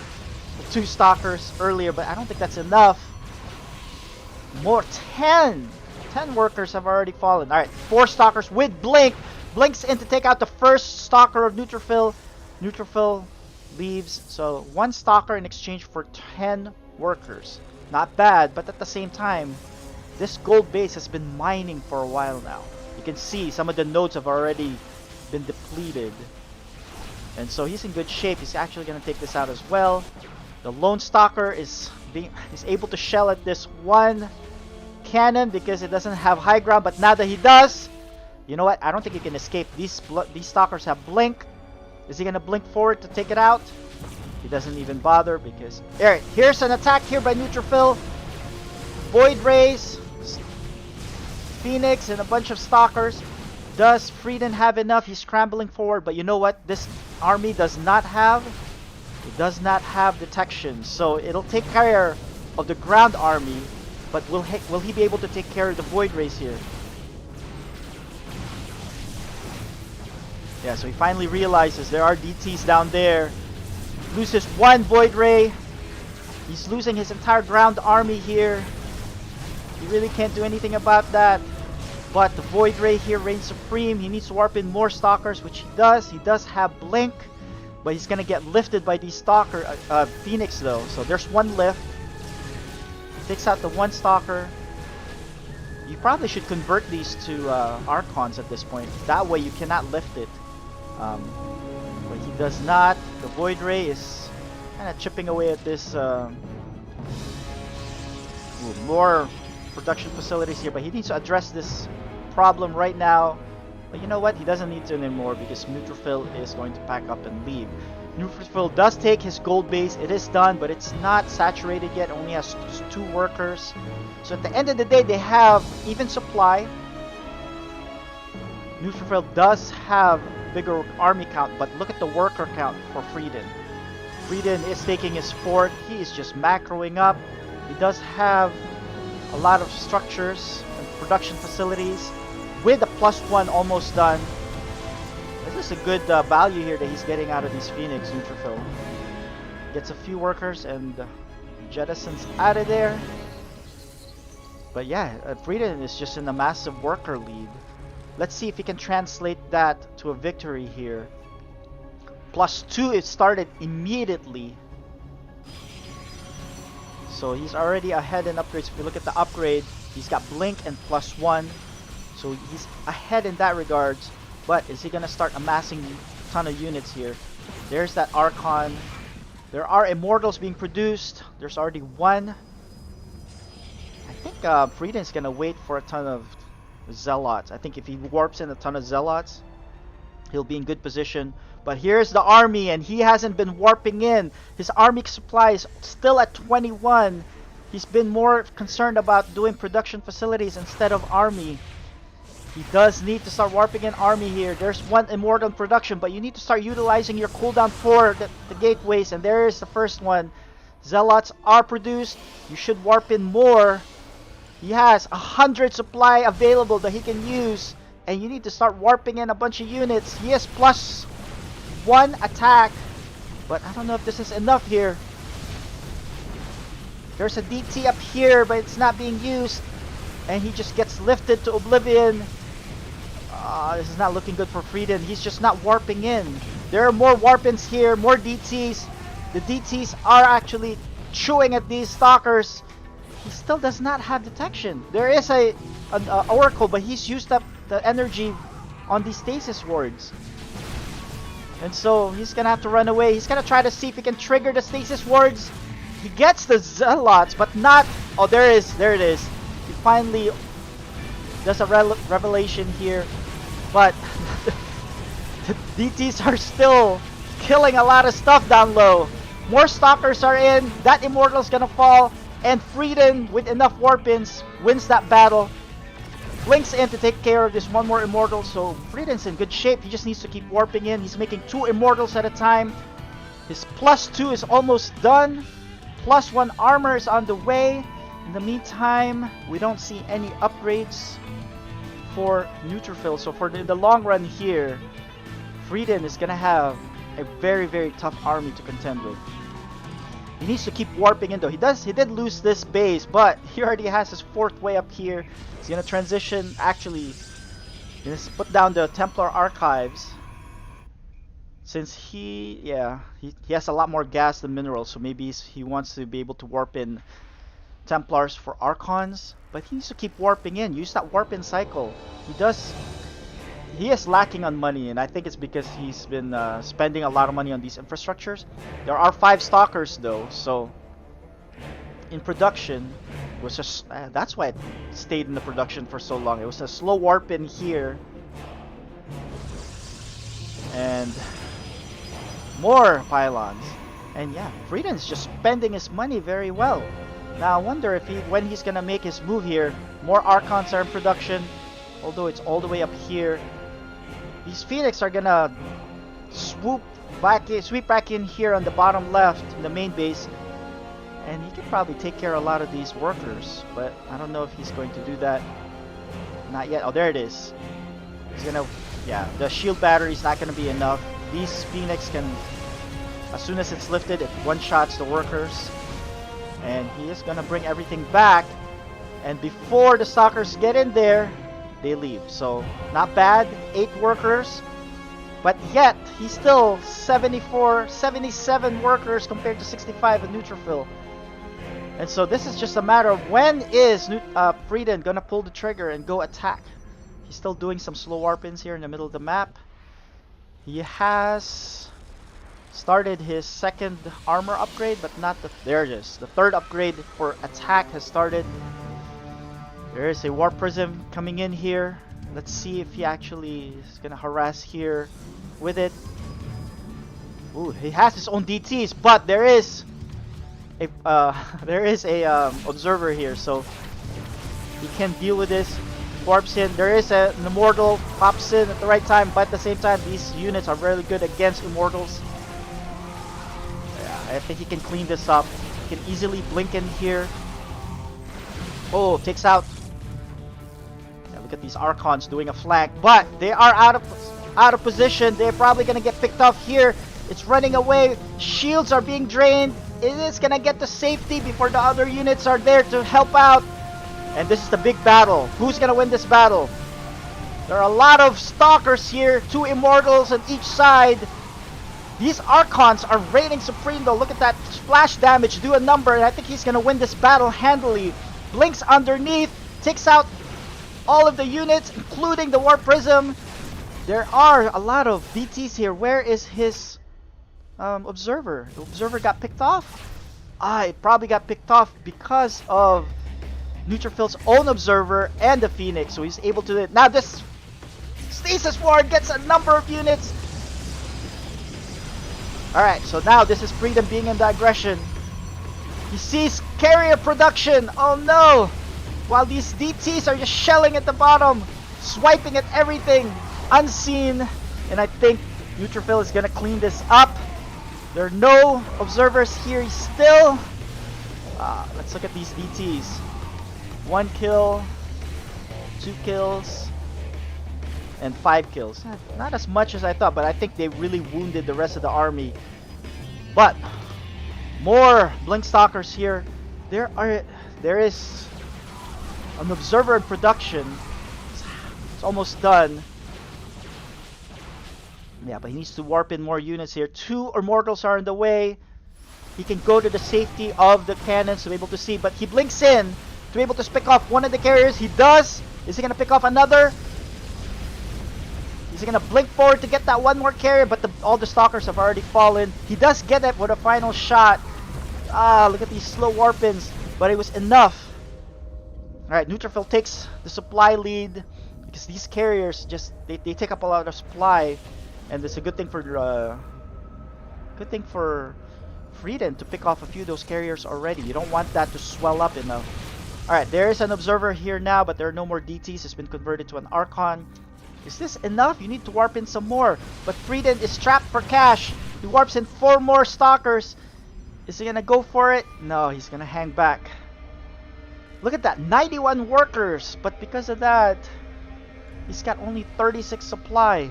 the 2 stalkers earlier, but I don't think that's enough. More 10 workers have already fallen. Alright, 4 stalkers with blink. Blinks in to take out the first stalker of Neutrophil. Neutrophil leaves. So 1 stalker in exchange for 10 workers. Not bad, but at the same time, this gold base has been mining for a while now. You can see some of the nodes have already been depleted. And so he's in good shape. He's actually going to take this out as well. The lone stalker is able to shell at this 1 cannon because it doesn't have high ground, but now that he does, you know what? I don't think he can escape. These stalkers have blink. Is he going to blink forward to take it out? He doesn't even bother because... Alright, here's an attack here by Neutrophil. Void Rays, Phoenix, and a bunch of stalkers. Does Frieden have enough? He's scrambling forward, but you know what? This army does not have... It does not have detection, so it'll take care of the ground army, but will he be able to take care of the Void Rays here? Yeah, so he finally realizes there are DTs down there. Loses one Void Ray. He's losing his entire ground army here. He really can't do anything about that. But the Void Ray here reigns supreme. He needs to warp in more Stalkers, which he does. He does have Blink, but he's gonna get lifted by these Phoenix though. So there's one lift. Takes out the one Stalker. You probably should convert these to Archons at this point. That way you cannot lift it. But he does not. The Void Ray is kind of chipping away at this. More production facilities here, but he needs to address this problem right now. But you know what? He doesn't need to anymore because Neutrophil is going to pack up and leave. Neutrophil does take his gold base. It is done, but it's not saturated yet. Only has 2 workers. So at the end of the day, they have even supply. Neutrophil does have bigger army count, but look at the worker count for Frieden. Frieden is taking his fort. He is just macroing up. He does have a lot of structures and production facilities with a +1 almost done. This is a good value here that he's getting out of these Phoenix Neutrophil. Gets a few workers and jettisons out of there. But yeah, Frieden is just in a massive worker lead. Let's see if he can translate that to a victory here. +2 is started immediately. So he's already ahead in upgrades. If you look at the upgrade, he's got Blink and +1. So he's ahead in that regards. But is he going to start amassing a ton of units here? There's that Archon. There are Immortals being produced. There's already one. I think Frieden's going to wait for a ton of Zealots. I think if he warps in a ton of Zealots, he'll be in good position. But here's the army, and he hasn't been warping in. His army supply is still at 21. He's been more concerned about doing production facilities instead of army. He does need to start warping in army here. There's one Immortal in production, but you need to start utilizing your cooldown for the gateways, and there is the first one. Zealots are produced. You should warp in more. He has 100 supply available that he can use, and you need to start warping in a bunch of units. He has +1 attack, but I don't know if this is enough here. There's a DT up here, but it's not being used, and he just gets lifted to oblivion. This is not looking good for Frieden. He's just not warping in. There are more warp-ins here, more DTs. The DTs are actually chewing at these Stalkers. He still does not have detection. There is an Oracle, but he's used up the energy on these Stasis Wards. And so he's gonna have to run away. He's gonna try to see if he can trigger the Stasis Wards. He gets the Zealots, but not... Oh, there it is. He finally does a revelation here. But the DTs are still killing a lot of stuff down low. More Stalkers are in. That Immortal's gonna fall. And Frieden, with enough warp-ins, wins that battle. Blinks in to take care of this one more Immortal. So Frieden's in good shape. He just needs to keep warping in. He's making 2 Immortals at a time. His +2 is almost done. +1 armor is on the way. In the meantime, we don't see any upgrades for Neutrophil. So for the long run here, Frieden is gonna have a very, very tough army to contend with. He needs to keep warping in though. He did lose this base, but he already has his 4th way up here. He's gonna transition. Actually, he's gonna put down the Templar Archives. Since he has a lot more gas than minerals, so maybe he wants to be able to warp in Templars for Archons. But he needs to keep warping in. Use that warp in cycle. He is lacking on money, and I think it's because he's been spending a lot of money on these infrastructures. There are 5 Stalkers though, so in production it was just that's why it stayed in the production for so long. It was a slow warp in here, and more pylons. And yeah, Frieden's just spending his money very well. Now I wonder if when he's gonna make his move here. More Archons are in production, although it's all the way up here. These Phoenix are gonna sweep back in here on the bottom left in the main base, and he can probably take care of a lot of these workers, but I don't know if he's going to do that. Not yet. Oh, there it is. He's gonna Yeah, the shield battery is not going to be enough. These Phoenix can, as soon as it's lifted, it one-shots the workers. And he is going to bring everything back. And before the stalkers get in there, they leave. So, not bad. 8 workers. But yet, he's still 74, 77 workers compared to 65 in neutrophil. And so this is just a matter of when is Frieden gonna pull the trigger and go attack. He's still doing some slow warp-ins here in the middle of the map. He has started his second armor upgrade, but not the... There it is. The third upgrade for attack has started. There is a warp prism coming in here. Let's see if he actually is gonna harass here with it. Ooh, he has his own DTs, but there is a observer here, so he can deal with this. Warps in. There is an immortal pops in at the right time, but at the same time, these units are really good against immortals. Yeah, I think he can clean this up. He can easily blink in here. Oh, takes out. Look at these Archons doing a flank, but they are out of position. They're probably gonna get picked off here. It's running away. Shields are being drained. It is gonna get to safety before the other units are there to help out. And this is the big battle. Who's gonna win this battle? There are a lot of stalkers here. 2 immortals on each side. These Archons are reigning supreme though. Look at that splash damage. Do a number, and I think he's gonna win this battle handily. Blinks underneath. Takes out all of the units, including the Warp Prism. There are a lot of DTs here. Where is his observer? The observer got picked off? It probably got picked off because of Neutrophil's own observer and the Phoenix. So he's able to... Now this Stasis Ward gets a number of units. Alright, so now this is Freedom being in the aggression. He sees carrier production. Oh no! While these DTs are just shelling at the bottom, swiping at everything, unseen. And I think Neutrophil is gonna clean this up. There are no observers here still. Let's look at these DTs. 1 kill, 2 kills, and 5 kills. Not as much as I thought, but I think they really wounded the rest of the army. But more Blink Stalkers here. There is an observer in production. It's almost done. Yeah, but he needs to warp in more units here. 2 Immortals are in the way. He can go to the safety of the cannons to be able to see, but he blinks in to be able to pick off one of the carriers. He does. Is he going to pick off another? Is he going to blink forward to get that one more carrier? But all the stalkers have already fallen. He does get it with a final shot. Look at these slow warp-ins. But it was enough. Alright, Neutrophil takes the supply lead. Because these carriers just, they take up a lot of supply. And it's a good thing for Frieden to pick off a few of those carriers already. You don't want that to swell up enough. Alright, there is an observer here now, but there are no more DTs. It's been converted to an Archon. Is this enough? You need to warp in some more. But Frieden is trapped for cash. He warps in 4 more stalkers. Is he gonna go for it? No, he's gonna hang back. Look at that, 91 workers. But because of that, he's got only 36 supply.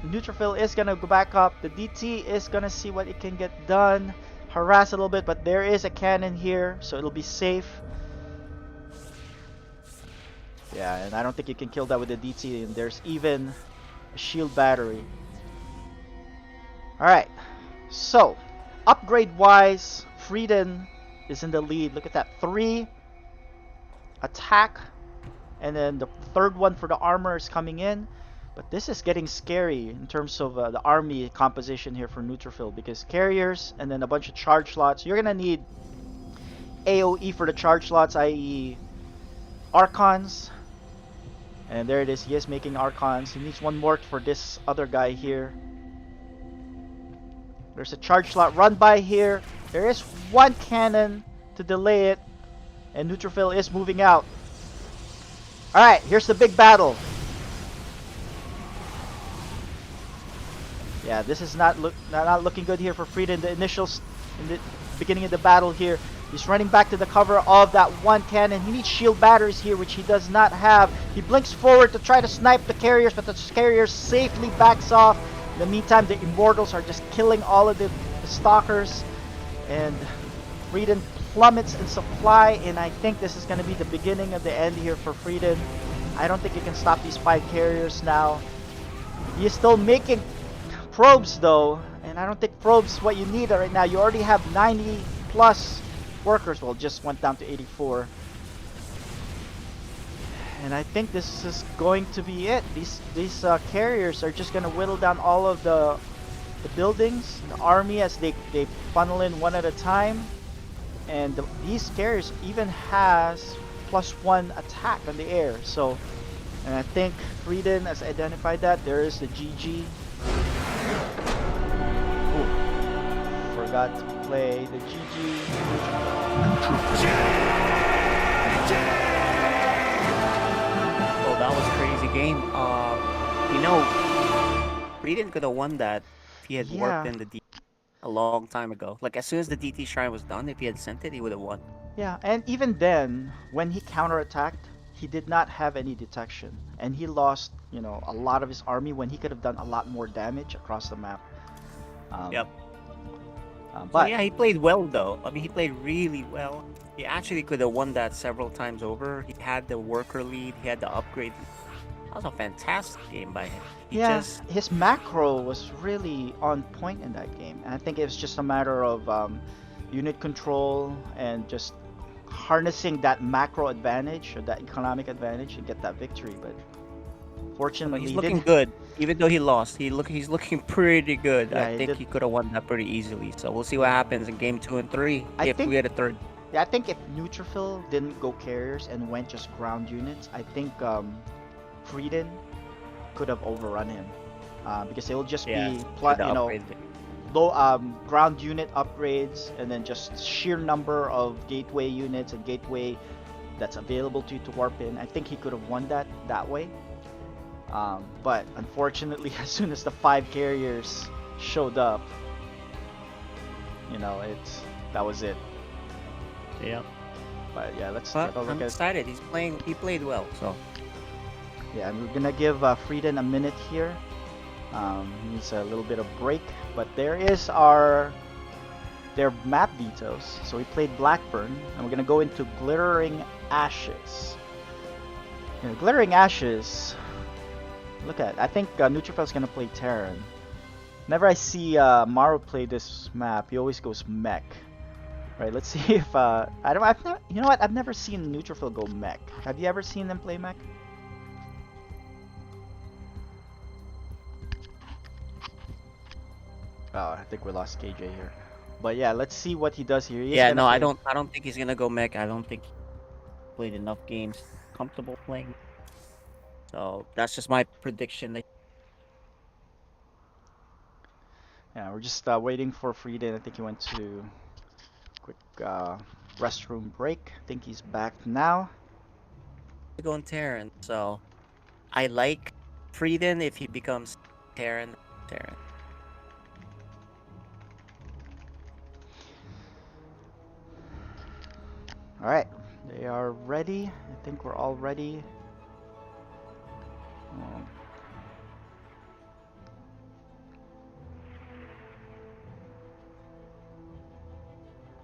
Neutrophil is gonna go back up. The DT is gonna see what it can get done. Harass a little bit, but there is a cannon here, so it'll be safe. Yeah, and I don't think you can kill that with the DT, and there's even a shield battery. Alright, so upgrade wise, Frieden is in the lead. Look at that, 3 attack, and then the third one for the armor is coming in. But this is getting scary in terms of the army composition here for Neutrophil, because carriers and then a bunch of charge slots. You're gonna need AoE for the charge slots, i.e. Archons. And there it is, he is making Archons. He needs 1 more for this other guy here. There's a charge slot run by here. There is 1 cannon to delay it. And Neutrophil is moving out. Alright, here's the big battle. Yeah, this is not looking good here for Frieden. The initials in the beginning of the battle here. He's running back to the cover of that one cannon. He needs shield batteries here, which he does not have. He blinks forward to try to snipe the carriers, but the carriers safely backs off. In the meantime, the Immortals are just killing all of the stalkers. And Frieden plummets in supply, and I think this is going to be the beginning of the end here for Frieden. I don't think he can stop these 5 carriers now. He is still making probes though, and I don't think probes what you need right now. You already have 90 plus workers. Well, just went down to 84. And I think this is going to be it. These carriers are just going to whittle down all of the buildings, the army, as they funnel in one at a time. And these carriers even has +1 attack on the air. So, and I think Frieden has identified that. There is the GG. Ooh, forgot to play the GG. Oh, that was a crazy game. You know, Frieden could have won that if he had worked in the DT a long time ago. Like, as soon as the DT Shrine was done, if he had sent it, he would have won. Yeah, and even then, when he counterattacked, he did not have any detection. And he lost, you know, a lot of his army when he could have done a lot more damage across the map. Yep. But So yeah, he played well though. I mean, he played really well. He actually could have won that several times over. He had the worker lead. He had the upgrade. That was a fantastic game by him. his macro was really on point in that game. And I think it was just a matter of unit control and just harnessing that macro advantage or that economic advantage to get that victory. But fortunately, he's he looking didn't. good. Even though he lost, he's looking pretty good. Yeah, I he think did. he could have won that pretty easily. So we'll see what happens in game 2 and 3 I if think- we get a third. Yeah, I think if Neutrophil didn't go carriers and went just ground units, I think Frieden could have overrun him because it will just Yeah, be with the you know, upgrade. low ground unit upgrades and then just sheer number of gateway units and gateway that's available to you to warp in. I think he could have won that way. But unfortunately, as soon as the 5 carriers showed up, you know, that was it. Yeah. But yeah, let's But take a look I'm at. excited. He played well. So Yeah, and we're gonna give Frieden a minute here. Needs a little bit of break, but there is their map vetoes. So we played Blackburn, and we're gonna go into Glittering Ashes. You know, Glittering Ashes. Look at, I think Neutrophil's gonna play Terran. Whenever I see Maru play this map, he always goes mech. Right, let's see if you know what? I've never seen Neutrophil go mech. Have you ever seen them play mech? Oh, I think we lost KJ here. But yeah, let's see what he does here. He is yeah, gonna no, play- I don't think he's gonna go mech. I don't think he played enough games comfortable playing. So that's just my prediction. Yeah, we're just waiting for Frieden. I think he went to quick restroom break. I think he's back now. Going Terran. So I like Frieden if he becomes Terran. All right, they are ready. I think we're all ready. Um,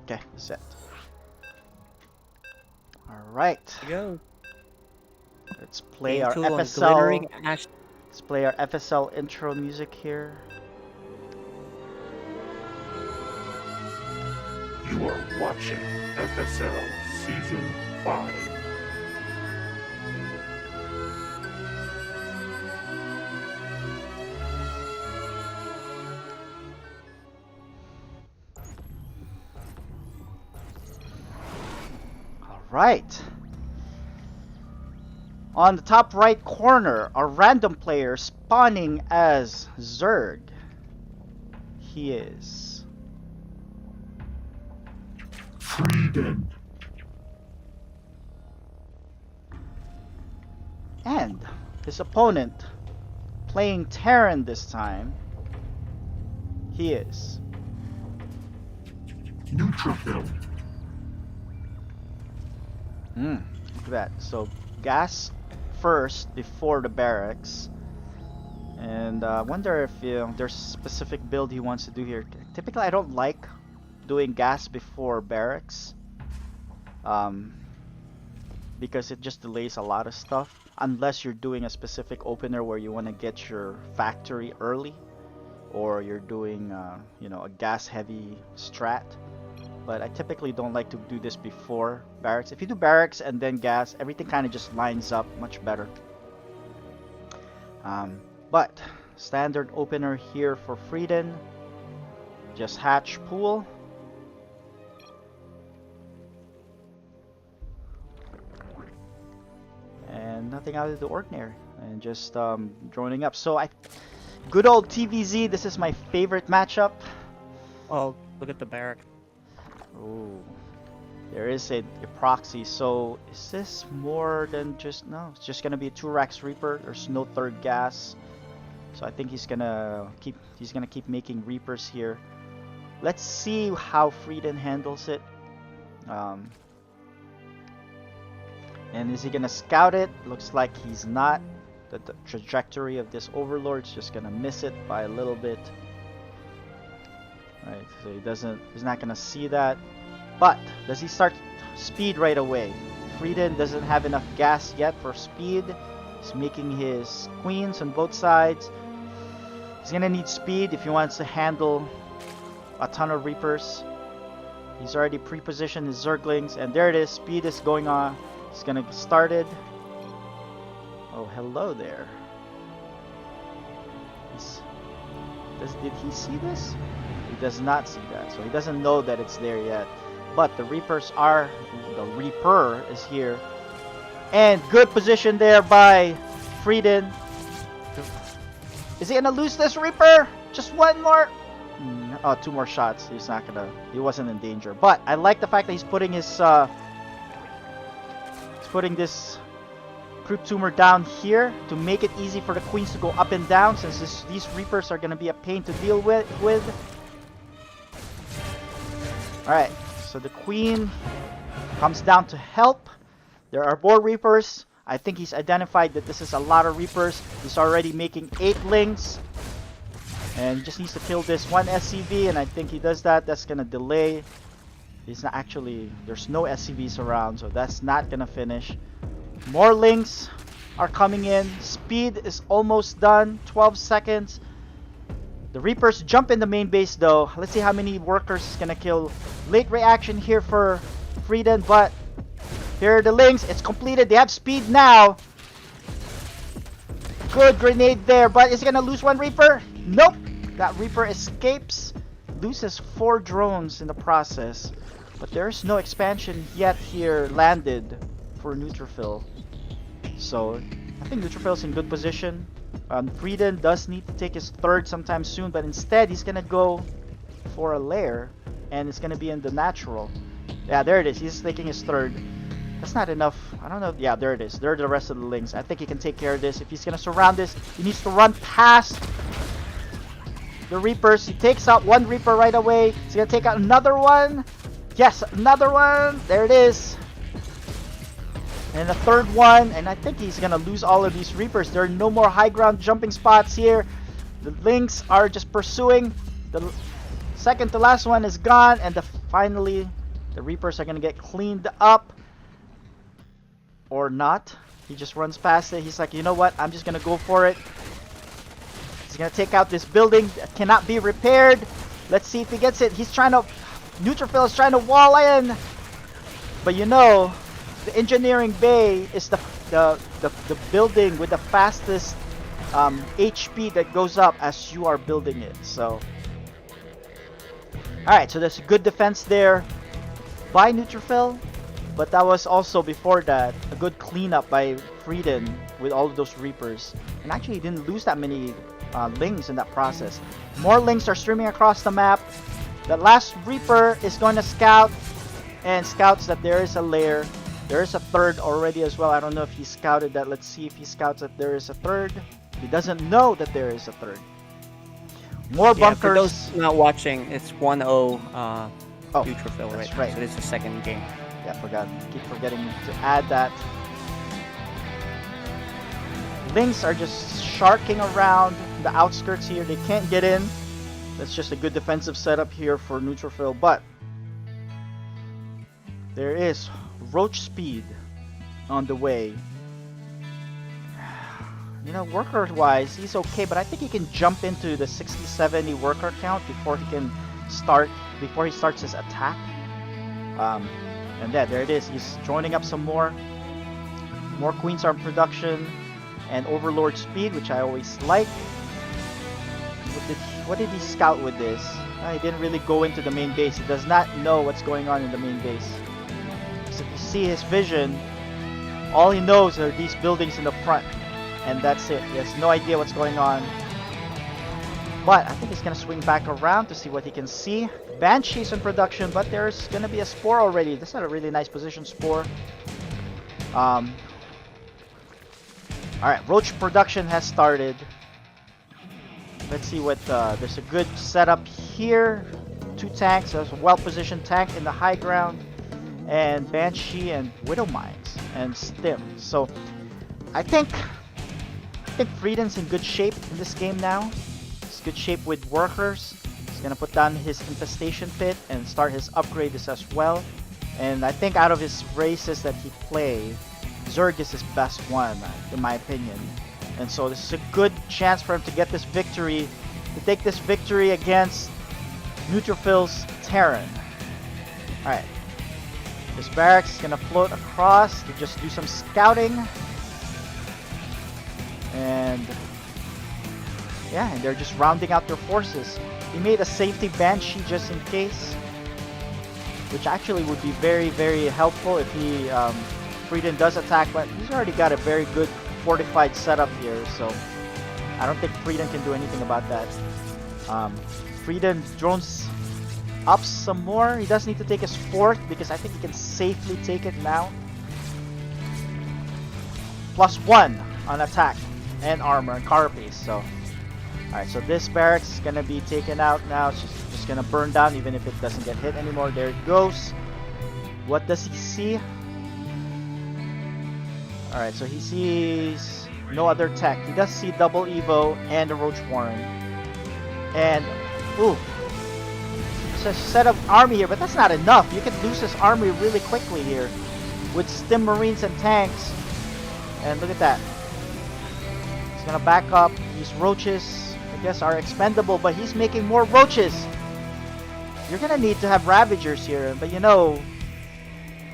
Okay, set. All right, Go. let's play Game our 2 on FSL. Glittering Ash. Let's play our FSL intro music here. You are watching FSL Season 5. All right. On the top right corner, a random player spawning as Zerg. He is. Frieden. And his opponent, playing Terran this time, he is. Neutrophil. Look at that. So gas first before the barracks. And I wonder if there's a specific build he wants to do here. Typically, I don't like doing gas before barracks. Because it just delays a lot of stuff. Unless you're doing a specific opener where you want to get your factory early. Or you're doing, a gas-heavy strat. But I typically don't like to do this before barracks. If you do barracks and then gas, everything kind of just lines up much better. But standard opener here for Frieden. Just hatch pool. And nothing out of the ordinary. And just droning up. So good old TVZ, this is my favorite matchup. Oh, look at the barrack. Oh, there is a proxy. So is this more than just... No, it's just gonna be a 2-Rax Reaper. There's no third gas. So I think he's gonna keep making Reapers here. Let's see how Frieden handles it. And is he gonna scout it? Looks like he's not. The trajectory of this Overlord's just gonna miss it by a little bit. Right, so he's not gonna see that. But does he start speed right away? Frieden doesn't have enough gas yet for speed. He's making his queens on both sides. He's gonna need speed if he wants to handle a ton of Reapers. He's already pre-positioned his Zerglings, and there it is. Speed is going on. He's gonna get started. Oh, hello there. Did he see this? He does not see that, so he doesn't know that it's there yet. But the Reaper is here. And good position there by Frieden. Is he gonna lose this Reaper? Just one more? Oh, 2 more shots. He wasn't in danger. But I like the fact that he's putting this Crypt Tumor down here to make it easy for the queens to go up and down, since these Reapers are gonna be a pain to deal with. Alright, so the queen comes down to help. There are more Reapers. I think he's identified that this is a lot of Reapers. He's already making 8 lings. And he just needs to kill this one SCV, and I think he does that. That's gonna delay. He's not actually... There's no SCVs around, so that's not gonna finish. More lings are coming in. Speed is almost done. 12 seconds. The Reapers jump in the main base though. Let's see how many workers is gonna kill. Late reaction here for Frieden, but here are the lings. It's completed. They have speed now. Good grenade there, but is he gonna lose one Reaper? Nope. That Reaper escapes. Loses 4 drones in the process. But there's no expansion yet here landed for Neutrophil. So I think Neutrophil's in good position. Frieden does need to take his 3rd sometime soon, but instead he's gonna go for a lair, and it's gonna be in the natural. Yeah, there it is. He's taking his 3rd. That's not enough. I don't know. Yeah, there it is. There are the rest of the lings. I think he can take care of this. If he's gonna surround this, he needs to run past the Reapers. He takes out 1 Reaper right away. He's gonna take out another one. Yes, another one. There it is. And a 3rd one. And I think he's gonna lose all of these Reapers. There are no more high ground jumping spots here. The lings are just pursuing. The second to last one is gone. And finally, the Reapers are gonna get cleaned up. Or not. He just runs past it. He's like, you know what? I'm just gonna go for it. He's gonna take out this building that cannot be repaired. Let's see if he gets it. He's trying to... Neutrophil is trying to wall in. But you know, the engineering bay is the building with the fastest HP that goes up as you are building it. So, alright, so there's a good defense there by Neutrophil. But that was also, before that, a good cleanup by Frieden with all of those Reapers. And actually, he didn't lose that many lings in that process. More lings are streaming across the map. The last Reaper is going to scout, and scouts that there is a lair. There is a 3rd already as well. I don't know if he scouted that. Let's see if he scouts that there is a 3rd. He doesn't know that there is a 3rd. More bunkers. For those not watching, it's 1-0 Neutrophil, that's right? right. So this is the 2nd game. Yeah, keep forgetting to add that. Lynx are just sharking around the outskirts here. They can't get in. That's just a good defensive setup here for Neutrophil, but there is Roach Speed on the way. You know, worker-wise, he's okay, but I think he can jump into the 60-70 worker count before he starts his attack. And there it is. He's joining up some more Queens are in production, and Overlord Speed, which I always like. What did he scout with this? He didn't really go into the main base. He does not know what's going on in the main base. So if you see his vision, all he knows are these buildings in the front. And that's it. He has no idea what's going on. But I think he's going to swing back around to see what he can see. Banshee's in production, but there's going to be a Spore already. That's not a really nice position, Spore. Alright, Roach production has started. Let's see what... there's a good setup here. 2 tanks. There's a well-positioned tank in the high ground. And Banshee and Widow Mines. And Stim. So, I think Frieden's in good shape in this game now. He's good shape with workers. He's gonna put down his infestation pit and start his upgrades as well. And I think out of his races that he played, Zerg is his best one, in my opinion. And so this is a good chance for him to get this victory, to take this victory against Neutrophil's Terran. Alright. This barracks is gonna float across to just do some scouting. And yeah, and they're just rounding out their forces. He made a safety Banshee just in case, which actually would be very, very helpful if he Frieden does attack, but he's already got a very good fortified setup here, so I don't think Frieden can do anything about that. Frieden drones up some more. He does need to take his 4th because I think he can safely take it now. +1 on attack and armor and carapace. So, alright, so this barracks is gonna be taken out now. It's just gonna burn down even if it doesn't get hit anymore. There it goes. What does he see? Alright, so he sees no other tech. He does see double Evo and a Roach Warren. And, ooh, it's a set of army here, but that's not enough. You can lose this army really quickly here with Stim Marines and tanks. And look at that. He's gonna back up. These roaches, I guess, are expendable, but he's making more roaches. You're gonna need to have Ravagers here, but you know,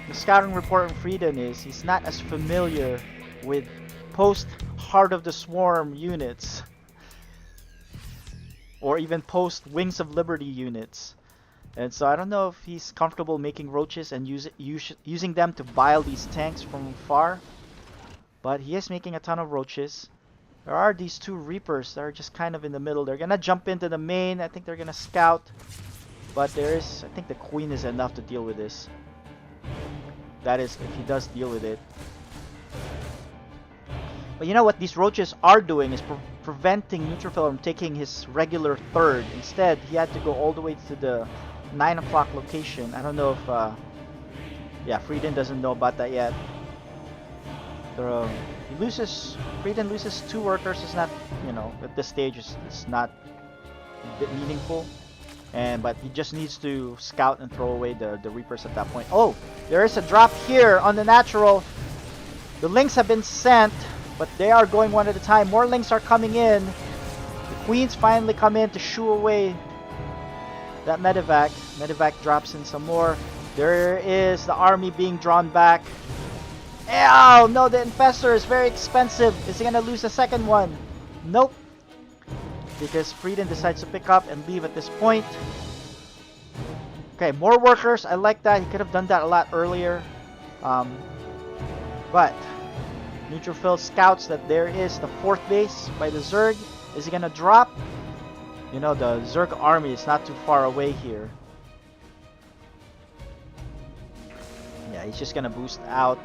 the scouting report in Frieden is he's not as familiar with post Heart of the Swarm units, or even post Wings of Liberty units. And so I don't know if he's comfortable making roaches and using them to bile these tanks from far. But he is making a ton of roaches. There are these 2 Reapers that are just kind of in the middle. They're gonna jump into the main. I think they're gonna scout. But there is, I think the Queen is enough to deal with this. That is, if he does deal with it. But you know what these roaches are doing is preventing Neutrophil from taking his regular 3rd. Instead, he had to go all the way to the 9 o'clock location. I don't know if, yeah, Frieden doesn't know about that yet. Frieden loses 2 workers. It's not, you know, at this stage it's not a bit meaningful. But he just needs to scout and throw away the Reapers at that point. Oh, there is a drop here on the natural. The Lynx have been sent, but they are going one at a time. More Lynx are coming in. The Queens finally come in to shoo away that Medivac. Medivac drops in some more. There is the army being drawn back. Oh no, the Infestor is very expensive. Is he gonna lose the 2nd one? Nope. Because Frieden decides to pick up and leave at this point. Okay, more workers. I like that. He could have done that a lot earlier. But Neutrophil scouts that there is the 4th base by the Zerg. Is he gonna drop? You know, the Zerg army is not too far away here. Yeah, he's just gonna boost out.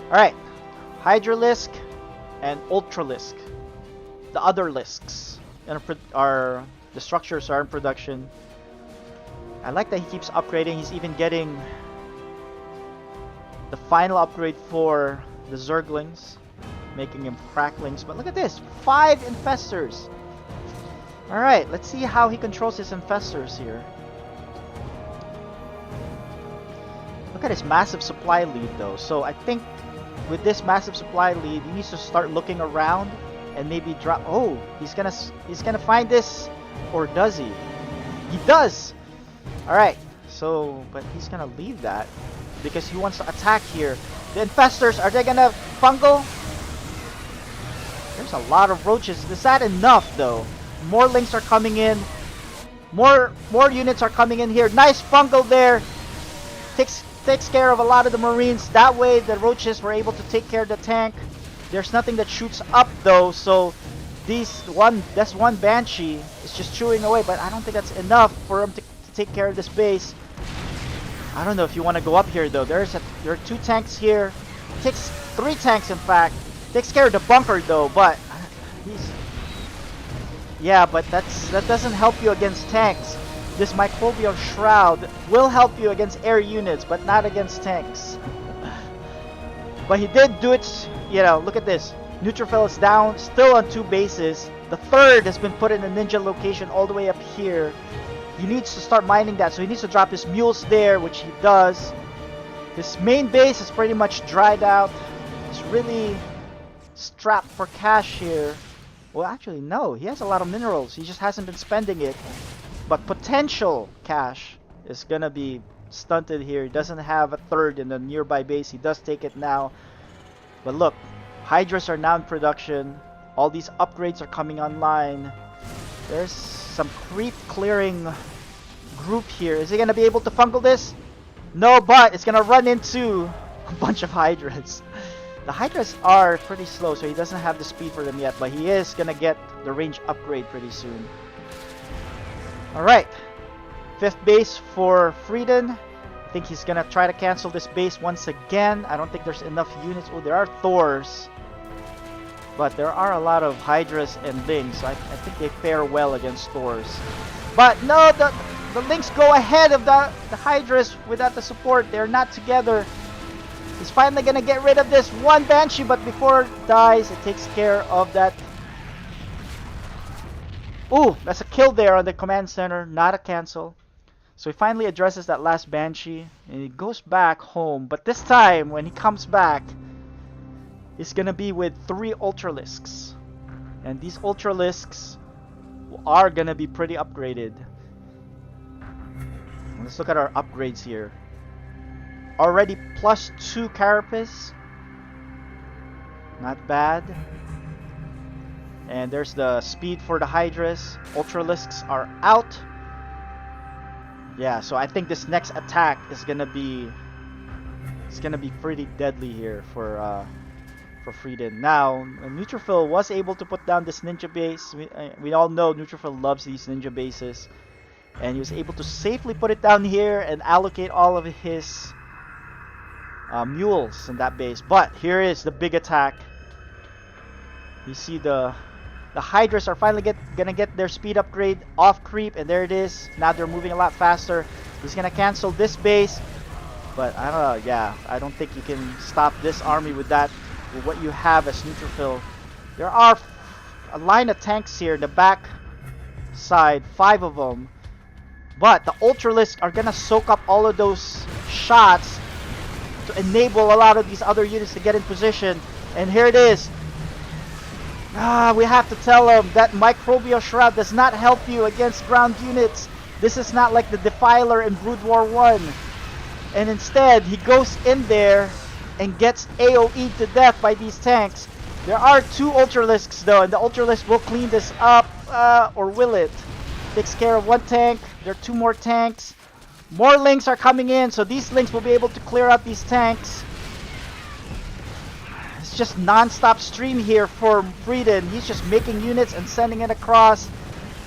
Alright, Hydralisk and Ultralisk. The other Lisks are the structures are in production. I like that he keeps upgrading. He's even getting the final upgrade for the Zerglings, making him cracklings. But look at this, 5 infestors. All right, let's see how he controls his infestors here. Look at his massive supply lead though. So I think with this massive supply lead, he needs to start looking around and maybe drop. Oh, he's gonna find this, or does he? He does. All right. So, but he's gonna leave that because he wants to attack here. The infestors, are they gonna fungal? There's a lot of roaches. Is that enough though? More links are coming in. More units are coming in here. Nice fungal there. Takes care of a lot of the marines. That way the roaches were able to take care of the tank. There's nothing that shoots up though, so that's one banshee is just chewing away, but I don't think that's enough for him to take care of this base. I don't know if you want to go up here though. There are 2 tanks here. Takes 3 tanks in fact. Takes care of the bunker though, but but that doesn't help you against tanks. This microbial shroud will help you against air units, but not against tanks. But he did do it, you know, look at this. Neutrophil is down, still on 2 bases. The 3rd has been put in a ninja location all the way up here. He needs to start mining that, so he needs to drop his mules there, which he does. His main base is pretty much dried out. He's really strapped for cash here. Well, actually, no. He has a lot of minerals. He just hasn't been spending it. But potential cash is gonna be stunted here. He doesn't have a 3rd in the nearby base. He does take it now. But look, Hydras are now in production. All these upgrades are coming online. There's some creep clearing group here. Is he gonna be able to fungal this? No, but it's gonna run into a bunch of Hydras. The Hydras are pretty slow, so he doesn't have the speed for them yet, but he is gonna get the range upgrade pretty soon. Alright, 5th base for Frieden. I think he's gonna try to cancel this base once again. I don't think there's enough units. Oh, there are Thors, but there are a lot of Hydras and Lings, so I think they fare well against Thors. But no, the Lings go ahead of the Hydras without the support. They're not together. He's finally gonna get rid of this one Banshee, but before it dies, it takes care of that. Ooh, that's a kill there on the command center, not a cancel. So he finally addresses that last Banshee, and he goes back home. But this time, when he comes back, he's gonna be with 3 Ultralisks. And these Ultralisks are gonna be pretty upgraded. Let's look at our upgrades here. Already +2 Carapace. Not bad. And there's the speed for the Hydras. Ultralisks are out. Yeah, so I think this next attack is gonna be pretty deadly here for Frieden. Now, Neutrophil was able to put down this ninja base. We all know Neutrophil loves these ninja bases, and he was able to safely put it down here and allocate all of his mules in that base. But here is the big attack. You see the Hydras are finally gonna get their speed upgrade off creep, and there it is. Now they're moving a lot faster. He's gonna cancel this base, but I don't know. Yeah, I don't think you can stop this army with that. With what you have as Neutrophil. There are a line of tanks here in the back side, 5 of them, but the Ultralisks are gonna soak up all of those shots to enable a lot of these other units to get in position. And here it is. We have to tell him that Microbial Shroud does not help you against ground units. This is not like the Defiler in Brood War 1. And instead, he goes in there and gets AoE'd to death by these tanks. There are 2 Ultralisks though, and the Ultralisk will clean this up, or will it? Takes care of 1 tank. There are 2 more tanks. More links are coming in, so these links will be able to clear out these tanks. It's just non-stop stream here for Frieden. He's just making units and sending it across,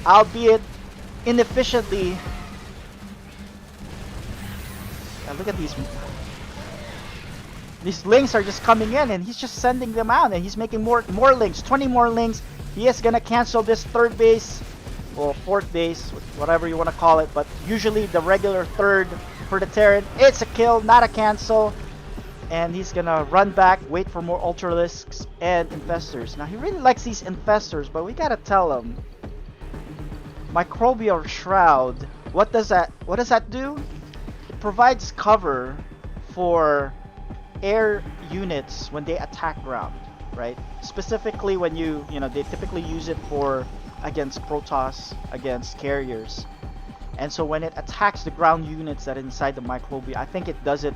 albeit inefficiently. Now look at these. These links are just coming in, and he's just sending them out, and he's making more links, 20 more links. He is gonna cancel this 3rd base, or 4th base, whatever you want to call it, but usually the regular 3rd for the Terran. It's a kill, not a cancel. and he's gonna run back, wait for more Ultralisks and Infestors. Now he really likes these Infestors, but we gotta tell him. Microbial Shroud, what does that do? It provides cover for air units when they attack ground, right? Specifically when they typically use it for against Protoss, against carriers. And so when it attacks the ground units that are inside the Microbia, I think it does it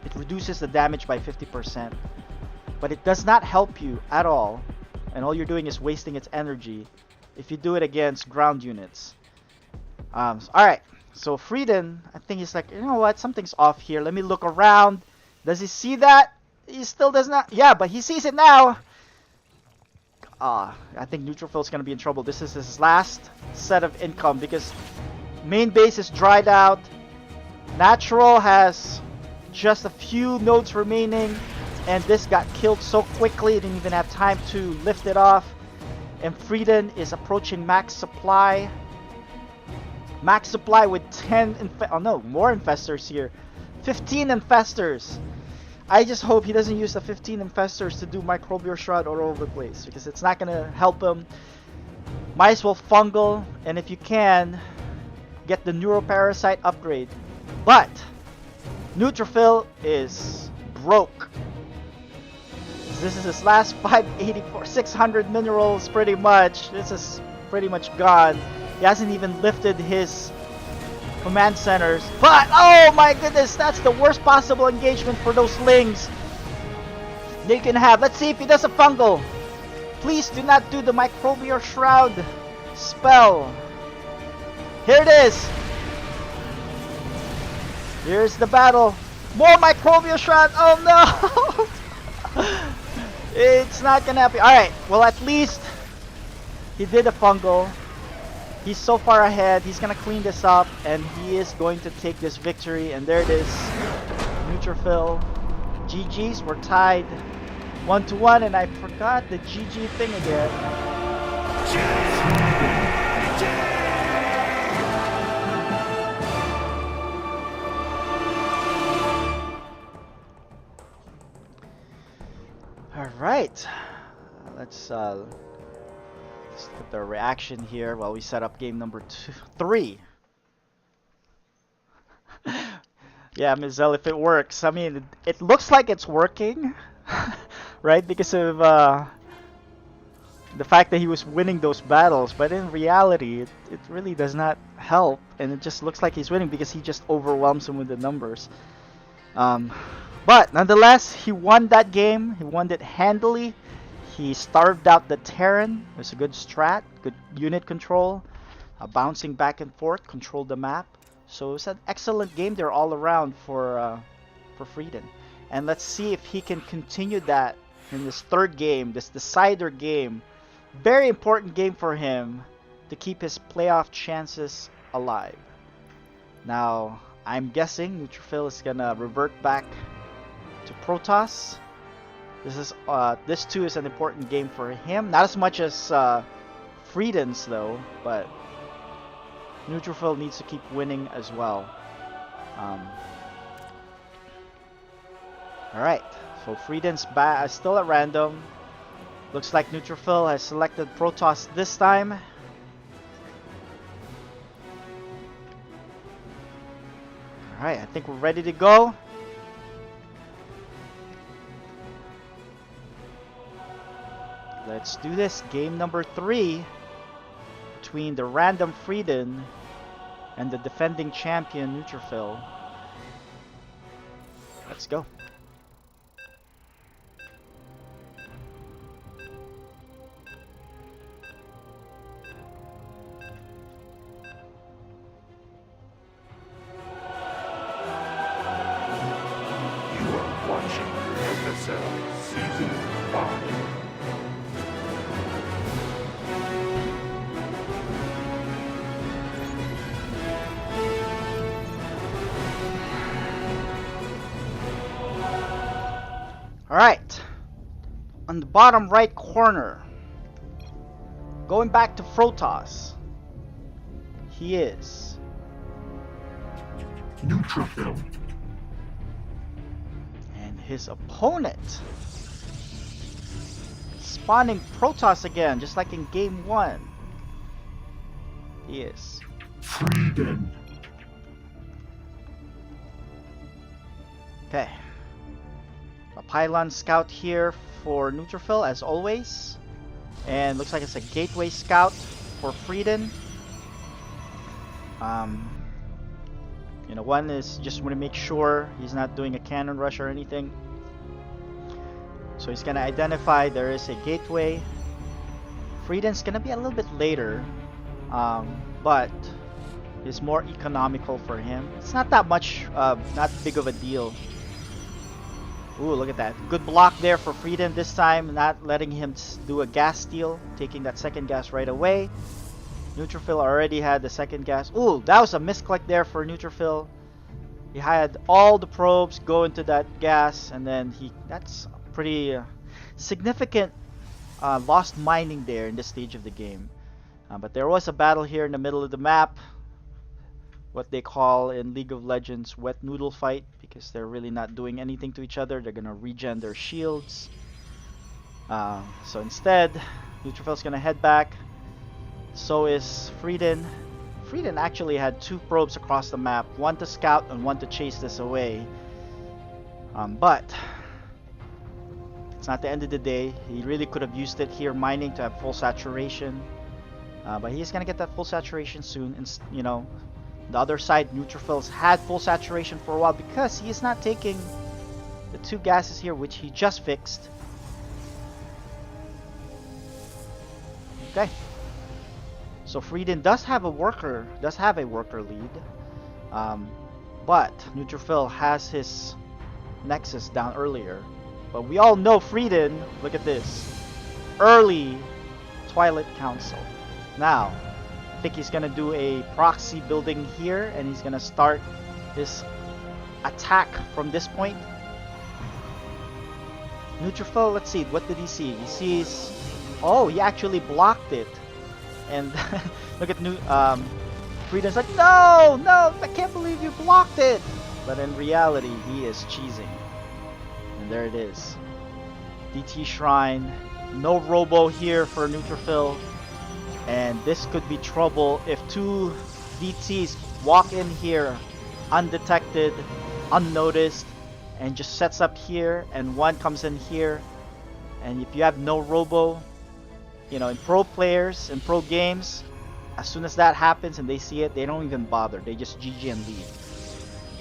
it reduces the damage by 50%. But it does not help you at all, and all you're doing is wasting its energy if you do it against ground units. Alright, so Frieden, I think he's like, you know what, something's off here. Let me look around. Does he see that? He still does not. Yeah, but he sees it now. I think Neutrophil's going to be in trouble. This is his last set of income because main base is dried out. Natural has just a few nodes remaining, and this got killed so quickly, it didn't even have time to lift it off. And Frieden is approaching max supply. Max supply with 10 more infestors here. 15 infestors. I just hope he doesn't use the 15 infestors to do Microbial Shroud all over the place, because it's not gonna help him. Might as well fungal, and if you can, get the Neuroparasite upgrade. But Neutrophil is broke. This is his last 584, 600 minerals pretty much. This is pretty much gone. He hasn't even lifted his command centers. But, oh my goodness, that's the worst possible engagement for those lings they can have. Let's see if he does a fungal. Please do not do the Microbial Shroud spell. Here it is. Here's the battle. More Microbial Shroud. Oh no. It's not gonna happen. Alright, well at least he did a fungal. He's so far ahead. He's gonna clean this up, and he is going to take this victory. And there it is. Neutrophil. GG's. We're tied 1-1, and I forgot the GG thing again. All right. Let's look at the reaction here while we set up game number 3. Yeah, Mizel, if it works. I mean, it looks like it's working, right? Because of the fact that he was winning those battles. But in reality, it really does not help. And it just looks like he's winning because he just overwhelms him with the numbers. But nonetheless, he won that game. He won it handily. He starved out the Terran. It was a good strat, good unit control, bouncing back and forth, controlled the map. So it was an excellent game there all around for Frieden. And let's see if he can continue that in this third game, this decider game. Very important game for him to keep his playoff chances alive. Now, I'm guessing Neutrophil is gonna revert back to Protoss. This too is an important game for him. Not as much as Frieden's though, but Neutrophil needs to keep winning as well. Alright, so Frieden's still at random. Looks like Neutrophil has selected Protoss this time. Alright, I think we're ready to go. Let's do this. Game number 3 between the random Frieden and the defending champion Neutrophil. Let's go. You are watching FSL Season 5. Alright, on the bottom right corner, going back to Protoss, he is Neutrophil. his opponent. Spawning Protoss again, just like in game 1. He is. Frieden. Okay. A pylon scout here for Neutrophil as always. And looks like it's a gateway scout for Frieden. You know, one is just want to make sure he's not doing a cannon rush or anything. So he's gonna identify there is a gateway. Frieden's gonna be a little bit later, but it's more economical for him. It's not that much, not big of a deal. Ooh, look at that. Good block there for Frieden this time, not letting him do a gas steal, taking that second gas right away. Neutrophil already had the second gas. Ooh, that was a misclick there for Neutrophil. He had all the probes go into that gas, and then that's pretty significant lost mining there in this stage of the game. But there was a battle here in the middle of the map, what they call in League of Legends wet noodle fight, because they're really not doing anything to each other. They're gonna regen their shields. So instead, Neutrophil's gonna head back. So is Frieden. Frieden actually had 2 probes across the map, one to scout and one to chase this away. But it's not the end of the day. He really could have used it here mining to have full saturation. But he's gonna get that full saturation soon. And you know, the other side, Neutrophils had full saturation for a while because he is not taking the 2 gases here, which he just fixed. Okay. So Frieden does have a worker lead. But Neutrophil has his Nexus down earlier. But we all know Frieden, look at this. Early Twilight Council. Now, I think he's gonna do a proxy building here, and he's gonna start this attack from this point. Neutrophil, let's see, what did he see? He sees, oh, he actually blocked it. And look at Frieden's like, no, I can't believe you blocked it. But in reality, he is cheesing. And there it is. DT Shrine, no robo here for Neutrophil. And this could be trouble if 2 DTs walk in here undetected, unnoticed, and just sets up here, and one comes in here. And if you have no robo, you know, in pro players, in pro games, as soon as that happens and they see it, they don't even bother. They just GG and leave.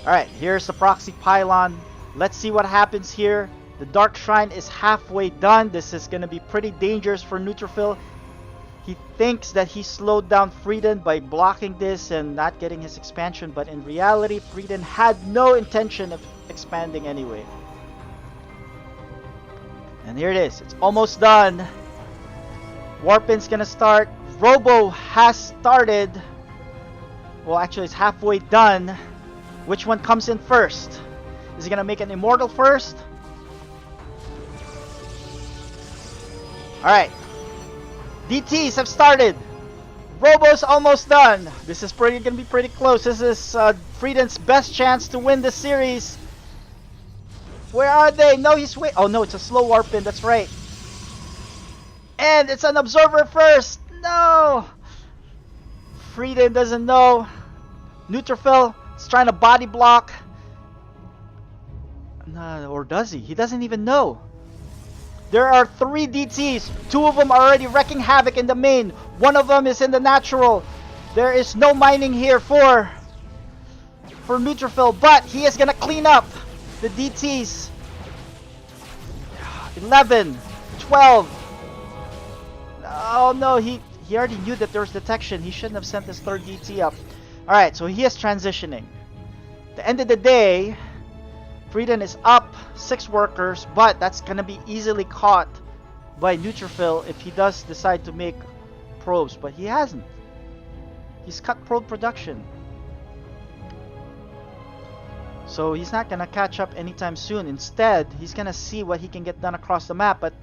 Alright, here's the proxy pylon. Let's see what happens here. The Dark Shrine is halfway done. This is going to be pretty dangerous for Neutrophil. He thinks that he slowed down Frieden by blocking this and not getting his expansion, but in reality, Frieden had no intention of expanding anyway. And here it is. It's almost done. Warpin's gonna start. Robo has started. Well, actually, it's halfway done. Which one comes in first? Is he gonna make an Immortal first? Alright. DTs have started. Robo's almost done. This is gonna be pretty close. This is Frieden's best chance to win the series. Where are they? No, he's wait. Oh no, it's a slow Warpin. That's right. And it's an Observer first. No. Frieden doesn't know. Neutrophil is trying to body block. No, or does he? He doesn't even know. There are 3 DTs. 2 of them are already wrecking havoc in the main. 1 of them is in the natural. There is no mining here for Neutrophil, but he is gonna clean up the DTs. 11, 12. Oh no, he already knew that there was detection. He shouldn't have sent his 3rd DT up. Alright, so he is transitioning. At the end of the day, Frieden is up 6 workers, but that's gonna be easily caught by Neutrophil if he does decide to make probes, but he hasn't. He's cut probe production. So he's not gonna catch up anytime soon. Instead, he's gonna see what he can get done across the map, but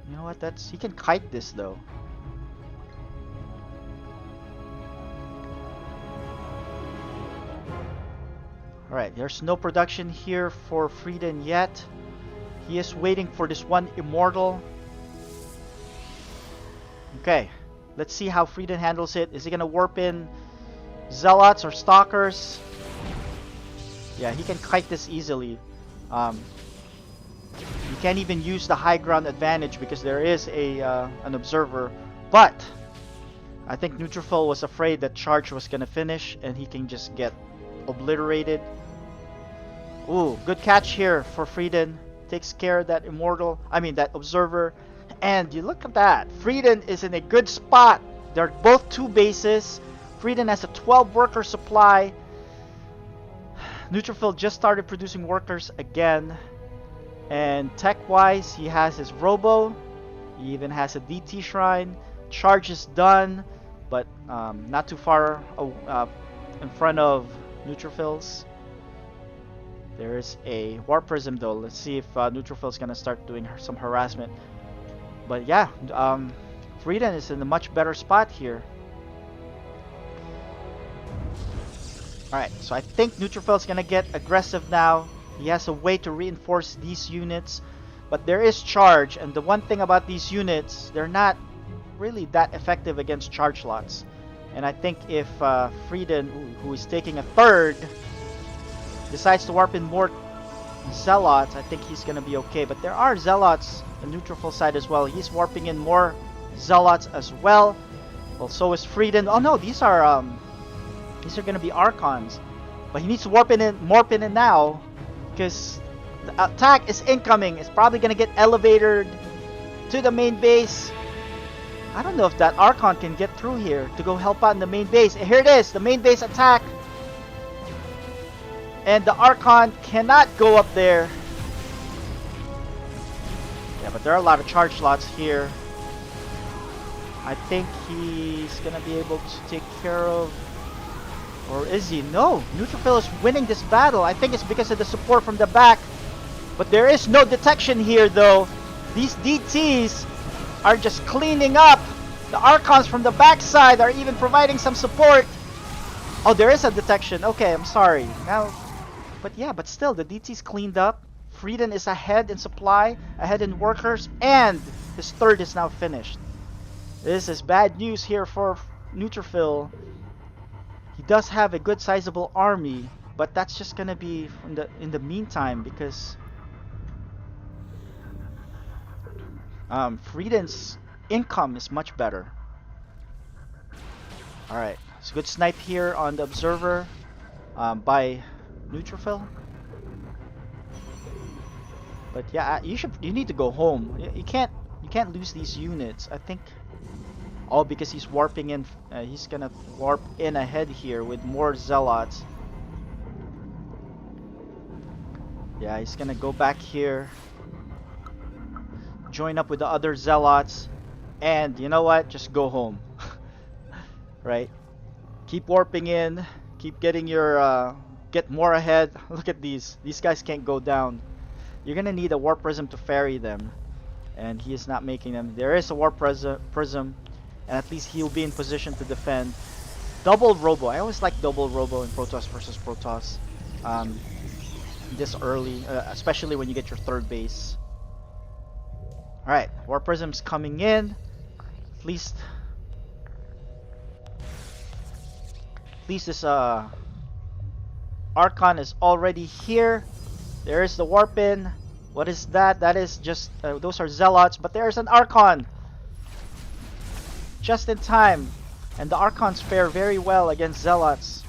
you know what, he can kite this though. Alright, there's no production here for Frieden yet. He is waiting for this one Immortal. Okay, let's see how Frieden handles it. Is he gonna warp in Zealots or Stalkers? Yeah, he can kite this easily. You can't even use the high ground advantage because there is an observer. But I think Neutrophil was afraid that charge was gonna finish and he can just get obliterated. Ooh, good catch here for Frieden. Takes care of that Immortal. I mean that observer. And you look at that. Frieden is in a good spot. They're both 2 bases. Frieden has a 12 worker supply. Neutrophil just started producing workers again. And tech-wise, he has his Robo. He even has a DT Shrine. Charge is done, but not too far in front of Neutrophil's. There is a Warp Prism though. Let's see if Neutrophil's gonna start doing some harassment. But yeah, Frieden is in a much better spot here. Alright, so I think Neutrophil's gonna get aggressive now. He has a way to reinforce these units, but there is charge, and the one thing about these units, they're not really that effective against charge lots. And I think if Frieden, who is taking a third, decides to warp in more Zealots, I think he's gonna be okay. But there are Zealots on the Neutrophil side as well. He's warping in more Zealots as well. Well, so is Frieden. Oh no, these are gonna be Archons. But he needs to warp in now, because the attack is incoming. It's probably gonna get elevated to the main base. I don't know if that Archon can get through here to go help out in the main base. And here it is, the main base attack. And the Archon cannot go up there. Yeah, but there are a lot of charge slots here. I think he's gonna be able to take care of... Or is he? No! Neutrophil is winning this battle. I think it's because of the support from the back. But there is no detection here though. These DTs are just cleaning up. The Archons from the backside are even providing some support. Oh, there is a detection. Okay, I'm sorry. Now, but yeah, but still, the DT's cleaned up. Frieden is ahead in supply, ahead in workers, and his third is now finished. This is bad news here for Neutrophil. He does have a good sizable army, but that's just gonna be in the meantime, because Frieden's income is much better. Alright, it's a good snipe here on the observer by Neutrophil. But yeah, you need to go home. You can't lose these units. I think all because he's warping in. He's gonna warp in ahead here with more Zealots. Yeah, he's gonna go back here, join up with the other Zealots, and you know what? Just go home. Right? Keep warping in. Keep getting your get more ahead. Look at these. These guys can't go down. You're gonna need a Warp Prism to ferry them, and he is not making them. There is a Warp Prism, and at least he'll be in position to defend. Double Robo. I always like double Robo in Protoss versus Protoss. This early, especially when you get your third base. Alright, Warp Prism's coming in. At least this Archon is already here. There is the warp in. What is that? That is just those are Zealots, but there's an Archon just in time, and the Archons fare very well against Zealots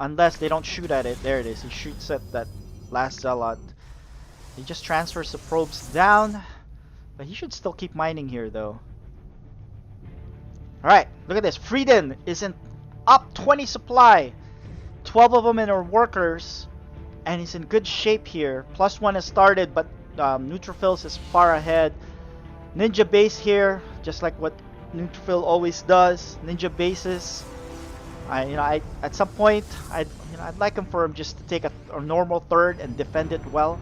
unless they don't shoot at it. There it is. He shoots at that last Zealot. He just transfers the probes down, but he should still keep mining here though. Alright, look at this. Frieden is in up 20 supply. 12 of them in our workers, and he's in good shape here. +1 has started, but Neutrophils is far ahead. Ninja base here, just like what Neutrophil always does. Ninja bases. At some point, I'd like him for him just to take a normal third and defend it well.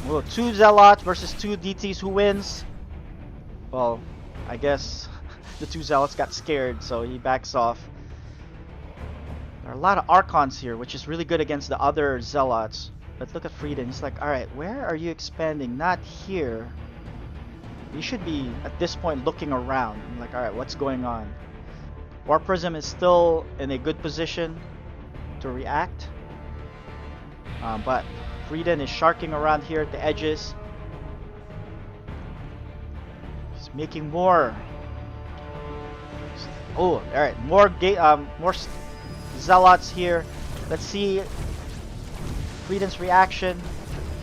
Well, 2 Zealots versus 2 DTs. Who wins? Well, I guess the 2 Zealots got scared, so he backs off. There are a lot of Archons here, which is really good against the other Zealots. But look at Frieden. He's like, alright, where are you expanding? Not here. You should be, at this point, looking around. I'm like, alright, what's going on? War Prism is still in a good position to react. But Frieden is sharking around here at the edges. He's making more. Oh, alright, more Zealots here. Let's see Frieden's reaction.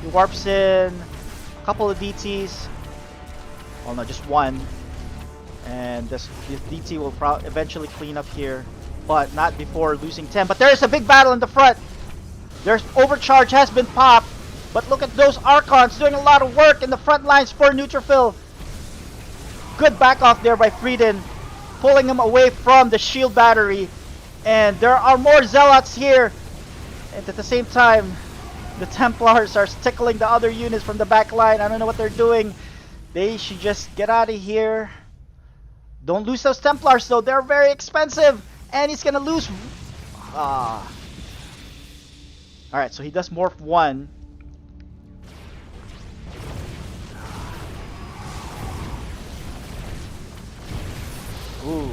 He warps in a couple of DTs. Well, no, just one. And this DT will eventually clean up here, but not before losing 10. But there's a big battle in the front. There's overcharge has been popped, but look at those Archons doing a lot of work in the front lines for Neutrophil. Good back off there by Frieden, pulling him away from the shield battery. And there are more Zealots here. And at the same time, the Templars are tickling the other units from the back line. I don't know what they're doing. They should just get out of here. Don't lose those Templars though. They're very expensive. And he's gonna lose. Alright, so he does morph 1. Ooh.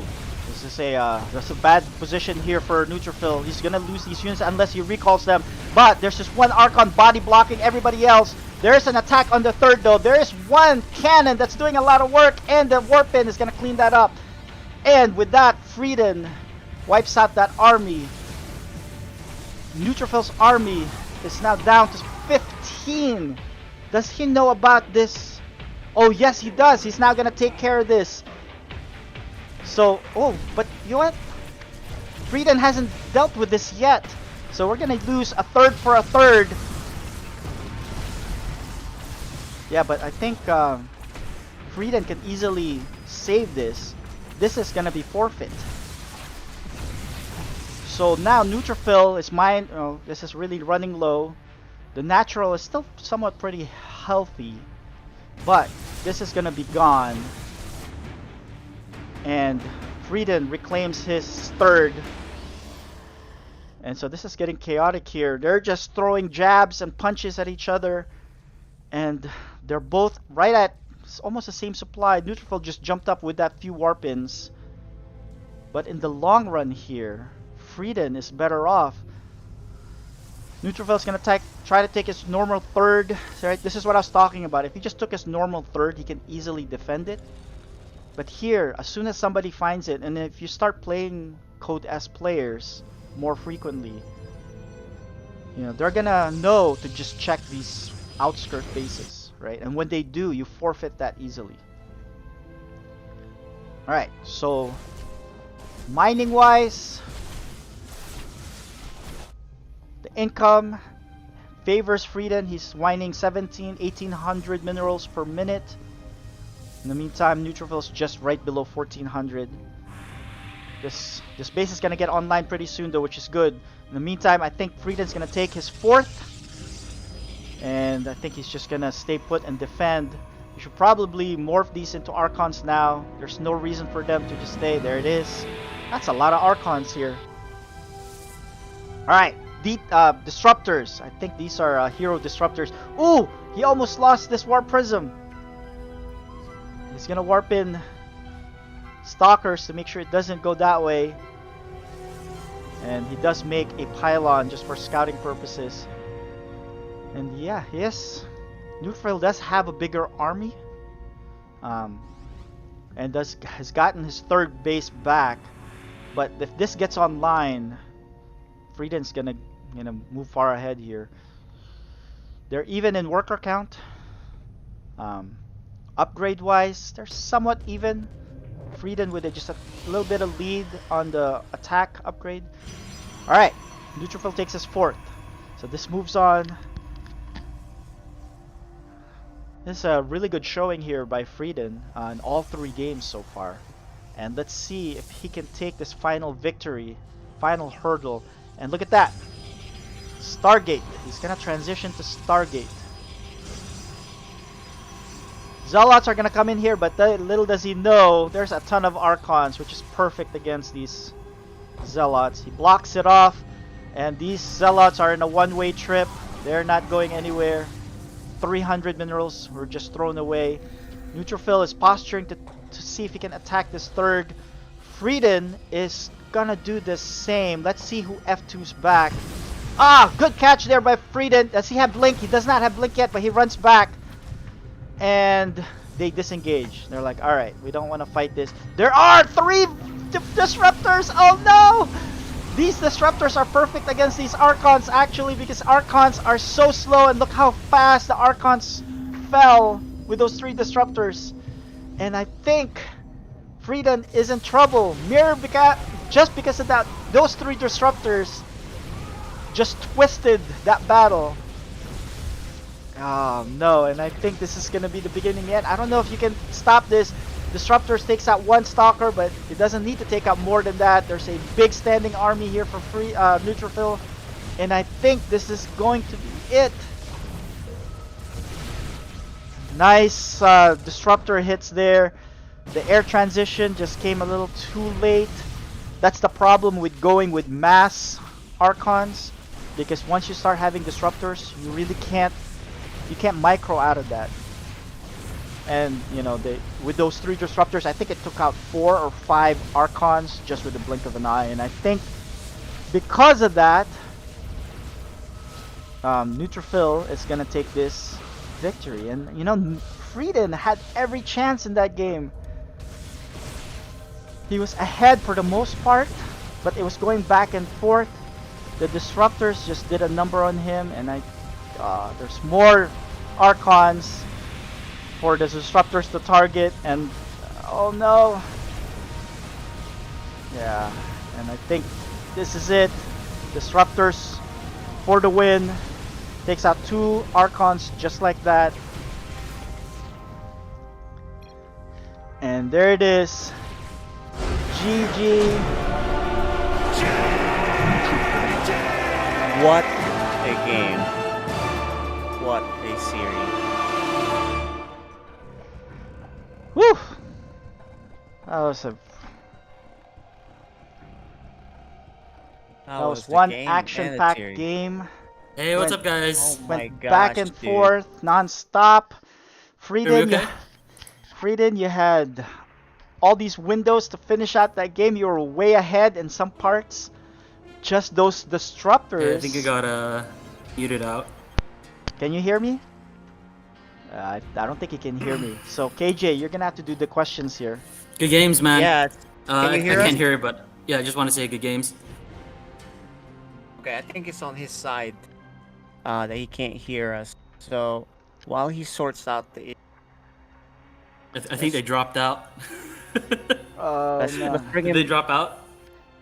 That's a bad position here for Neutrophil. He's gonna lose these units unless he recalls them. But there's just one Archon body blocking everybody else. There's an attack on the third though. There is one cannon that's doing a lot of work, and the Warpin is gonna clean that up. And with that, Frieden wipes out that army. Neutrophil's army is now down to 15. Does he know about this? Oh yes, he does. He's now gonna take care of this. So, oh, but you know what? Frieden hasn't dealt with this yet. So we're gonna lose a third for a third. Yeah, but I think Frieden can easily save this. This is gonna be forfeit. So now Neutrophil is mine. Oh, this is really running low. The natural is still somewhat pretty healthy, but this is gonna be gone. And Frieden reclaims his third. And so this is getting chaotic here. They're just throwing jabs and punches at each other. And they're both right at almost the same supply. Neutrophil just jumped up with that few Warpins. But in the long run here, Frieden is better off. Neutrophil is going to try to take his normal third. Right? This is what I was talking about. If he just took his normal third, he can easily defend it. But here, as soon as somebody finds it, and if you start playing Code S players more frequently, you know, they're gonna know to just check these outskirt bases, right? And when they do, you forfeit that easily. Alright, so mining wise, the income favors Frieden. He's mining 1800 minerals per minute. In the meantime, Neutrophil's just right below 1400. This base is gonna get online pretty soon though, which is good. In the meantime, I think Frieden's gonna take his fourth. And I think he's just gonna stay put and defend. You should probably morph these into Archons now. There's no reason for them to just stay. There it is. That's a lot of Archons here. Alright, Disruptors. I think these are hero Disruptors. Ooh! He almost lost this Warp Prism. He's gonna warp in Stalkers to make sure it doesn't go that way. And he does make a pylon just for scouting purposes. And yeah, yes, Neutrophil does have a bigger army. And has gotten his third base back. But if this gets online, Frieden's gonna move far ahead here. They're even in worker count. Upgrade wise, they're somewhat even. Frieden with just a little bit of lead on the attack upgrade. Alright, Neutrophil takes his fourth. So this moves on. This is a really good showing here by Frieden in all 3 games so far. And let's see if he can take this final victory, final hurdle. And look at that. Stargate. He's gonna transition to Stargate. Zealots are gonna come in here, but little does he know, there's a ton of Archons, which is perfect against these Zealots. He blocks it off, and these Zealots are in a one-way trip. They're not going anywhere. 300 minerals were just thrown away. Neutrophil is posturing to see if he can attack this third. Frieden is gonna do the same. Let's see who F2's back. Ah, good catch there by Frieden. Does he have Blink? He does not have Blink yet, but he runs back. And they disengage. They're like, alright, we don't want to fight this. There are 3 disruptors! Oh no! These disruptors are perfect against these Archons actually, because Archons are so slow, and look how fast the Archons fell with those 3 disruptors. And I think Frieden is in trouble. Just because of that, those 3 disruptors just twisted that battle. Oh no, and I think this is gonna be the beginning yet. I don't know if you can stop this. Disruptors takes out 1 Stalker, but it doesn't need to take out more than that. There's a big standing army here for Neutrophil, and I think this is going to be it. Nice disruptor hits there. The air transition just came a little too late. That's the problem with going with mass Archons, because once you start having disruptors, you really can't micro out of that. And you know, with those 3 disruptors, I think it took out 4 or 5 Archons just with the blink of an eye. And I think because of that, Neutrophil is gonna take this victory. And you know, Frieden had every chance in that game. He was ahead for the most part, but it was going back and forth. The disruptors just did a number on him, and there's more Archons for the disruptors to target, and oh no. Yeah, and I think this is it. Disruptors for the win. Takes out 2 Archons just like that. And there it is. GG. What a game. What a series. Woo! That was the one game and action-packed series. game. Hey, what's Went- up, guys? Oh my Went gosh, back and dude. forth, non-stop. Are we Frieden, okay? Frieden, you had all these windows to finish out that game. You were way ahead in some parts. Just those disruptors. Yeah, I think you got muted out. Can you hear me? I don't think you can hear me. So KJ, you're gonna have to do the questions here. Good games, man. Yeah. I you hear can't us? hear it, but yeah, I just want to say good games. Okay, I think it's on his side that he can't hear us. So while he sorts out the I think they dropped out. let's No. bring Did they him. drop out?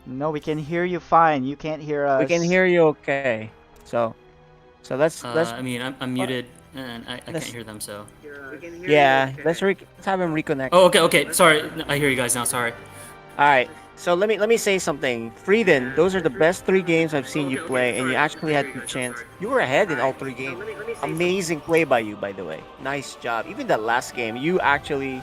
No, we can hear you fine. You can't hear us. We can hear you okay. So let's I mean, I'm muted and I can't let's- hear them. So. yeah, let's have him reconnect. Oh, okay. Sorry, I hear you guys now. Sorry. All right. So let me say something. Frieden, those are the best 3 games I've seen you play, and you actually had the chance. You were ahead in all 3 games. Amazing play by you, by the way. Nice job. Even that last game, you actually,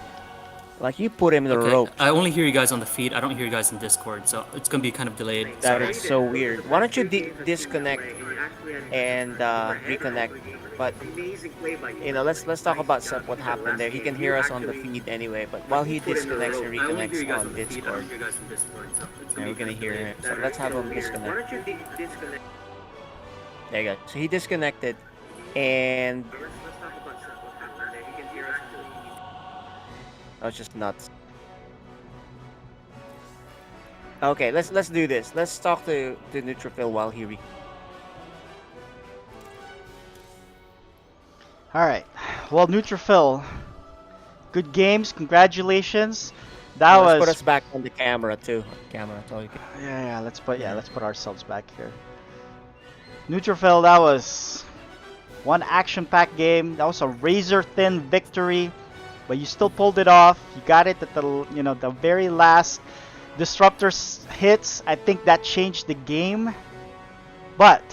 like, you put him in the Okay. rope. I only hear you guys on the feed. I don't hear you guys in Discord, so it's gonna be kind of delayed. That Sorry. is so weird. Why don't you disconnect and reconnect? But you know, let's talk about what happened there. He can hear us on the feed anyway, but while he disconnects and reconnects on Discord, yeah, we're gonna hear him. So let's have him disconnect. There you go. So he disconnected, and that was just nuts. Okay, let's do this. Let's talk to Neutrophil while he Alright. Well, Neutrophil, good games. Congratulations. That let's was put us back on the camera too. Camera, so you can. yeah, let's put ourselves back here. Neutrophil, that was one action-packed game. That was a razor-thin victory, but you still pulled it off. You got it at the very last disruptors hits. I think that changed the game. But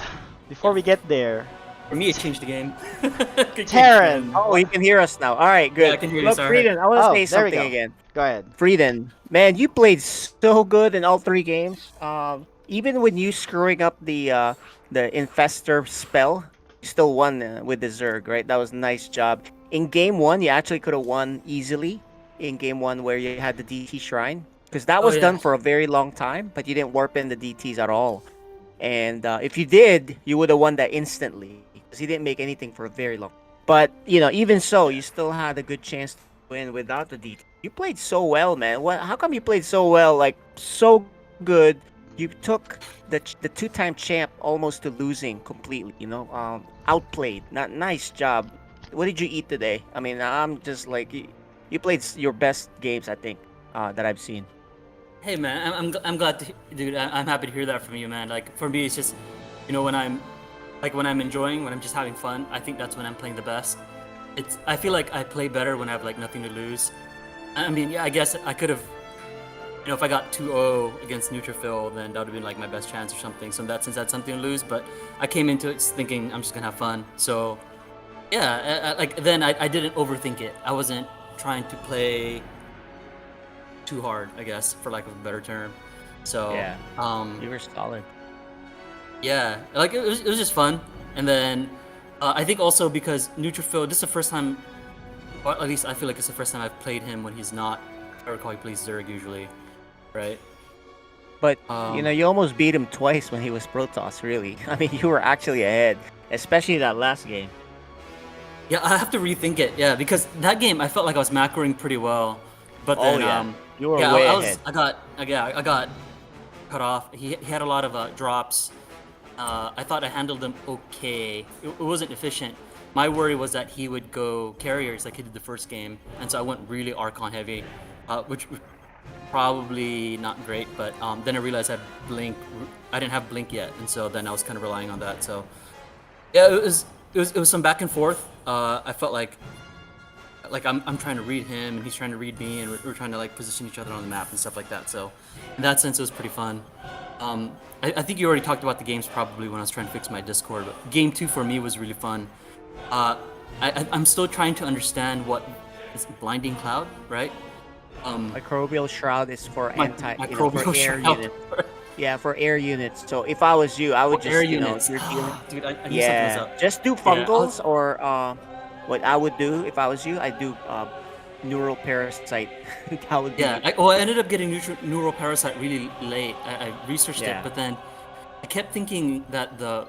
before we get there, For me, it changed the game. Good game, Terran. man. Oh, you can hear us now. All right, good. Yeah, I can hear you, Look, sorry. Frieden, I want to Oh, say there we something go. again. Go ahead. Frieden, man, you played so good in all 3 games. Even when you screwing up the infestor spell, you still won with the Zerg, right? That was a nice job. In game 1, you actually could have won easily. In game 1, where you had the DT shrine, because that Oh, was yeah. done for a very long time, but you didn't warp in the DTs at all. And if you did, you would have won that instantly, because he didn't make anything for a very long. But even so, you still had a good chance to win without the DT. You played so well, man. What? How come you played so well? Like so good. You took the 2-time champ almost to losing completely. Outplayed. Not nice job. What did you eat today? I mean, I'm just like you played your best games, I think, that I've seen. Hey man, I'm glad to, dude. I'm happy to hear that from you, man. Like for me, it's just, when I'm enjoying, when I'm just having fun. I think that's when I'm playing the best. I feel like I play better when I have like nothing to lose. I mean, yeah, I guess I could have, if I got 2-0 against Neutrophil, then that would have been like my best chance or something. So in that sense, I had something to lose. But I came into it thinking I'm just gonna have fun. So yeah, I didn't overthink it. I wasn't trying to play too hard, I guess, for lack of a better term. So Yeah. You were solid. yeah, like it was just fun. And then I think also because Neutrophil, this is the first time, or at least I feel like it's the first time I've played him when he's not. I recall he plays Zerg usually, right? But Um, you almost beat him twice when he was Protoss. Really, I mean, you were actually ahead, especially that last game. Yeah, I have to rethink it. Yeah, because that game I felt like I was macroing pretty well, but Oh, then yeah. You were yeah, way I was ahead. I got cut off. He had a lot of drops. I thought I handled them okay. It wasn't efficient. My worry was that he would go carriers like he did the first game, and so I went really Archon heavy, which was probably not great. But then I realized I didn't have blink yet, and so then I was kind of relying on that. So yeah, it was some back and forth. I felt like I'm trying to read him and he's trying to read me, and we're trying to like position each other on the map and stuff like that. So in that sense, it was pretty fun. I think you already talked about the games probably when I was trying to fix my Discord, but game 2 for me was really fun. I'm still trying to understand what is blinding cloud, right? Microbial shroud is for Microbial for air shroud. units. Yeah, for air units. So if I was you, I would just Air units. you're dealing. Dude, I knew something was Yeah, up. just do Yeah, I was- fungals or what I would do if I was you, I'd do neural parasite. That would be Yeah, I ended up getting neural parasite really late. I researched Yeah. it, but then I kept thinking that the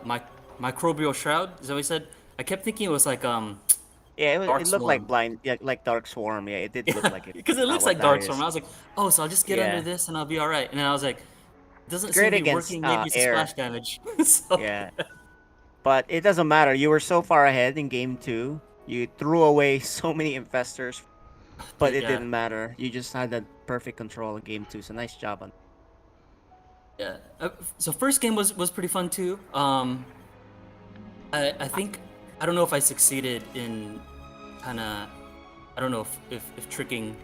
microbial shroud, is that what I said? I kept thinking it was like yeah, Dark it looked like Swarm. blind, yeah, like dark swarm. Yeah, it did look like it. because it looks What like that Dark is. Storm. I was like, oh, so I'll just get under Yeah. this and I'll be all right. And then I was like, it doesn't Great seem to be against, working. Maybe it's a air. splash damage. So, Yeah, but it doesn't matter. You were so far ahead in game 2. You threw away so many infestors, but it yeah. didn't matter. You just had that perfect control in game 2. So nice job on. Yeah. So first game was pretty fun too. I think I don't know if I succeeded in kind of, I don't know if tricking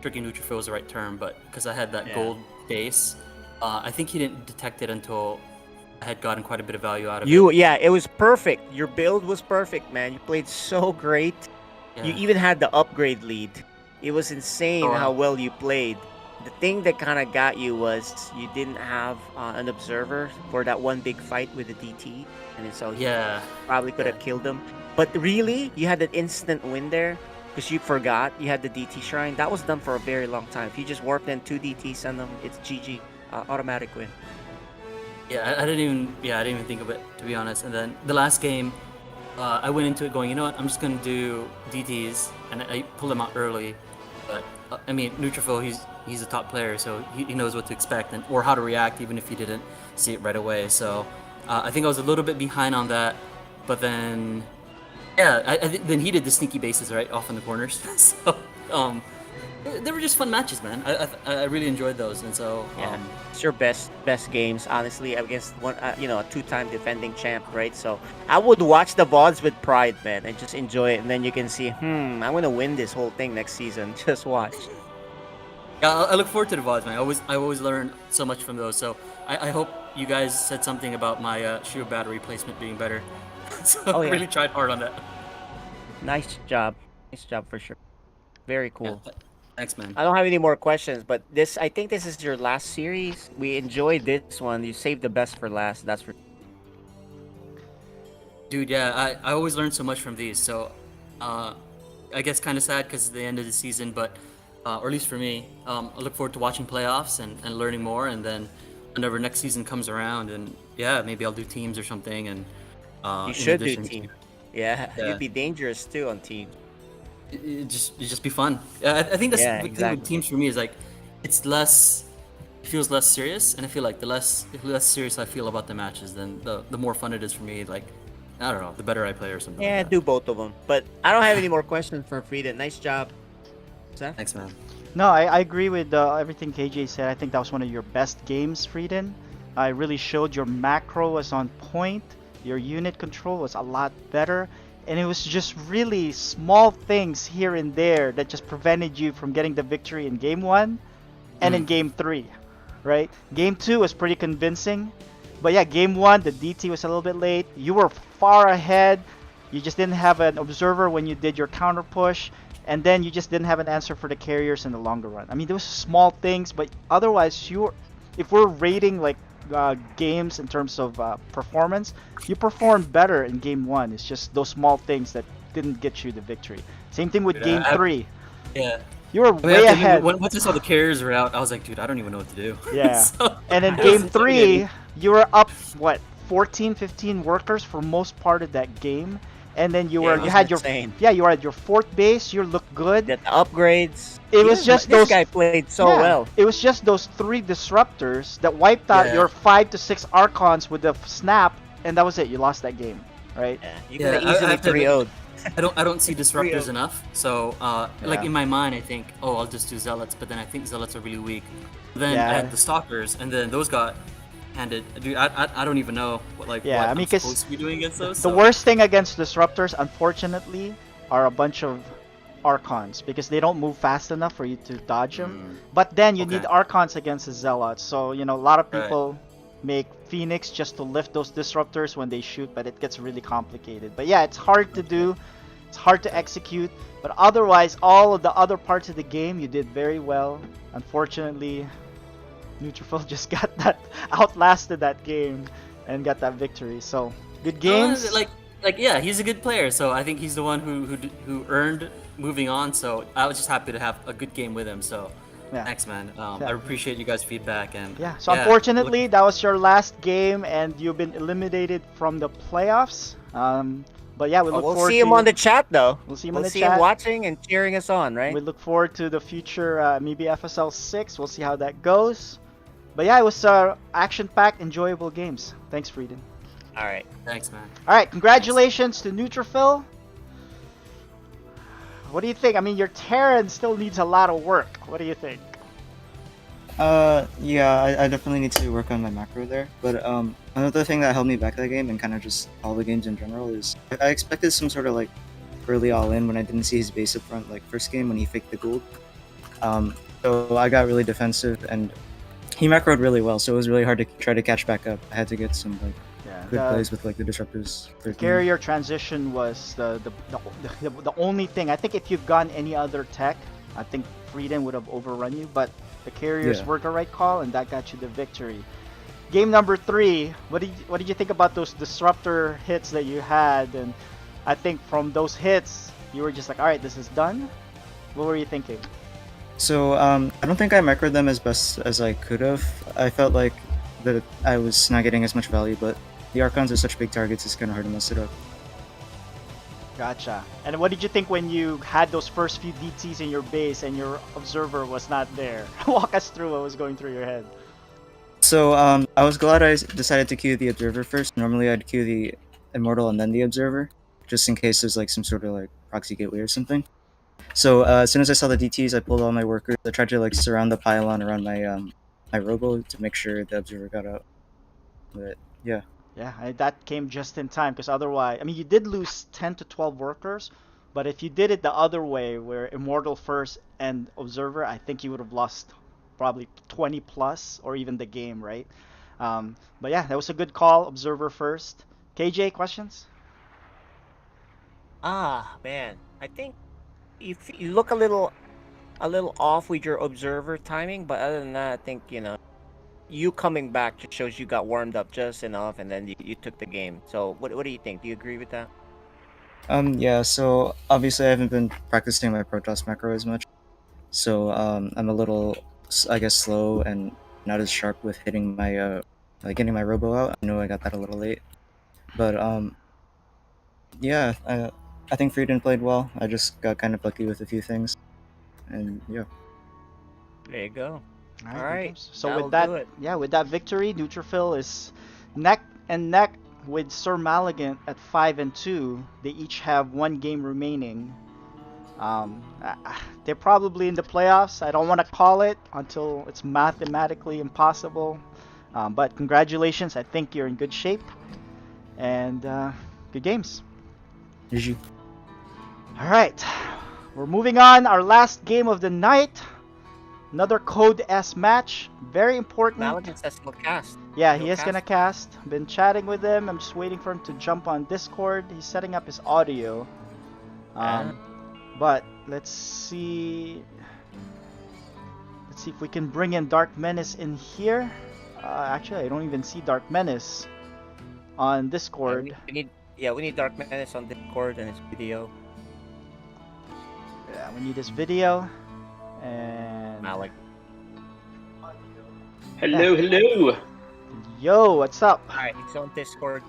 Neutrophil was the right term, but because I had that Yeah. gold base, I think he didn't detect it until I had gotten quite a bit of value out of You it. yeah, it was perfect. Your build was perfect, man. You played so great. You Yeah. even had the upgrade lead. It was insane Oh, how wow. well you played. The thing that kind of got you was you didn't have an observer for that one big fight with the DT, and so he Yeah. probably could have Yeah. killed him. But really, you had an instant win there because you forgot you had the DT shrine. That was done for a very long time. If you just warped in 2 DT, send them, it's GG, automatic win. Yeah, I didn't even think of it, to be honest. And then the last game, I went into it going, you know what, I'm just gonna do DTs, and I pulled them out early. But I mean, Neutrophil, he's a top player, so he knows what to expect or how to react, even if he didn't see it right away. So I think I was a little bit behind on that, but then yeah, then he did the sneaky bases right off in the corners. So they were just fun matches, man. I really enjoyed those, and so Yeah, it's your best games, honestly, against one, a 2-time defending champ, right? So I would watch the VODs with pride, man, and just enjoy it, and then you can see, I'm gonna win this whole thing next season. Just watch. Yeah, I look forward to the VODs, man. I always learn so much from those. So I hope you guys said something about my shield battery placement being better. so Oh, I yeah. really tried hard on that. Nice job. Nice job for sure. Very Yeah, cool. thanks, man. I don't have any more questions, but I think this is your last series. We enjoyed this one. You saved the best for last. That's for Dude, yeah, I always learn so much from these. So, uh, I guess kind of sad because it's the end of the season, but or at least for me, I look forward to watching playoffs and learning more. And then whenever next season comes around, and yeah, maybe I'll do teams or something. And You in should do addition to team. Yeah, yeah, you'd be dangerous too on teams. it just be fun. I think that's Yeah, the thing with exactly. teams for me is like it's less. It feels less serious, and I feel like the less serious I feel about the matches, then the more fun it is for me. Like I don't know, the better I play or something like Yeah, that. do both of them. But I don't have any more questions for Frida. Nice job, Seth. Thanks, man. No, I agree with everything KJ said. I think that was one of your best games, Frieden. I really showed your macro was on point. Your unit control was a lot better. And it was just really small things here and there that just prevented you from getting the victory in game 1 and in game 3, right? Game 2 was pretty convincing. But yeah, game 1, the DT was a little bit late. You were far ahead. You just didn't have an observer when you did your counter push. And then you just didn't have an answer for the carriers in the longer run. I mean, those small things, but otherwise, if we're rating like games in terms of performance, you performed better in game 1. It's just those small things that didn't get you the victory. Same thing with Dude, game 3. Yeah. You were I mean, way after- ahead. Once I saw the carriers were out, I was like, dude, I don't even know what to do. Yeah. So, And in it was game intimidating. 3, you were up what 14, 15 workers for most part of that game. And then you Yeah, were it you was had your insane. you were at your 4th base. You looked good. That upgrades. It was just this those guy played so yeah, well. It was just those 3 disruptors that wiped out Yeah. your 5 to 6 Archons with the snap, and that was it. You lost that game, right? Yeah, you Yeah, could have easily have to admit, 3-0'd. I don't see disruptors 3-0. enough. So like Yeah. in my mind, I think, oh, I'll just do zealots, but then I think zealots are really weak. Then Yeah. I had the stalkers, and then those got handed. Dude, I don't even know what Yeah, I I'm mean, 'cause supposed to be doing against those. The so- worst thing against disruptors, unfortunately, are a bunch of Archons because they don't move fast enough for you to dodge them. But then you need Okay. Archons against the Zealots. So, a lot of Right. people make Phoenix just to lift those disruptors when they shoot, but it gets really complicated. But yeah, it's hard to do. It's hard to execute. But otherwise, all of the other parts of the game, you did very well. Unfortunately, Neutrophil just got outlasted that game and got that victory. So, good games. Like yeah, he's a good player. So I think he's the one who earned moving on. So I was just happy to have a good game with him. So Yeah. thanks, man. Yeah. I appreciate you guys' feedback and Yeah, so unfortunately, that was your last game, and you've been eliminated from the playoffs. But yeah, we look We'll forward see to him on the chat though. We'll see him We'll on the see chat. him watching and cheering us on, right? We look forward to the future, maybe FSL 6. We'll see how that goes. But yeah, it was action-packed, enjoyable games. Thanks, Frieden. All right. thanks, man. All right, congratulations to Neutrophil. What do you think? I mean, your Terran still needs a lot of work. What do you think? Yeah, I definitely need to work on my macro there. But another thing that held me back that game and kind of just all the games in general is I expected some sort of like early all in when I didn't see his base up front like first game when he faked the gold. So I got really defensive and he macroed really well. So it was really hard to try to catch back up. I had to get some like Yeah, good plays with like the disruptors. the carrier transition was the only thing. I think if you've gone any other tech, I think Frieden would have overrun you, but the carriers Yeah. were the right call, and that got you the victory. Game number 3. What did you think about those disruptor hits that you had? And I think from those hits, you were just like, all right, this is done. What were you thinking? So I don't think I macroed them as best as I could have. I felt like that I was not getting as much value, but the Archons are such big targets, it's kind of hard to mess it up. Gotcha. And what did you think when you had those first few DTs in your base and your observer was not there? Walk us through what was going through your head. So I was glad I decided to queue the Observer first. Normally I'd queue the Immortal and then the Observer, just in case there's like some sort of like proxy gateway or something. So as soon as I saw the DTs, I pulled all my workers. I tried to like surround the pylon around my my Robo to make sure the Observer got out. But yeah. Yeah, that came just in time because otherwise, I mean, you did lose 10 to 12 workers, but if you did it the other way, where Immortal first and Observer, I think you would have lost probably 20 plus or even the game, right? But yeah, that was a good call. Observer first. KJ, questions? Man, I think you look a little off with your observer timing, but other than that, I think you coming back just shows you got warmed up just enough, and then you took the game. So what do you think? Do you agree with that? Yeah. So obviously, I haven't been practicing my Protoss macro as much. So I'm a little, I guess, slow and not as sharp with hitting my like getting my robo out. I know I got that a little late, but yeah, I think Frieden played well. I just got kind of lucky with a few things, and yeah. There you go. All All right, right, Victims. So that'll with that, do it. yeah, with that victory, Neutrophil is neck and neck with Sir Malignant at 5-2. They each have one game remaining. They're probably in the playoffs. I don't want to call it until it's mathematically impossible. But congratulations. I think you're in good shape. And good games. GG. All right. We're moving on. Our last game of the night. Another Code S match. Very important. Malignant says he'll cast. Yeah, He'll he is gonna cast. Been chatting with him. I'm just waiting for him to jump on Discord. He's setting up his audio. Ah. But let's see. Let's see if we can bring in Dark Menace in here. Actually, I don't even see Dark Menace on Yeah, Discord. we need Dark Menace on Discord and his video. Yeah, we need his video. And Malik. Hello, hello. yo, what's up? All right, he's on Discord.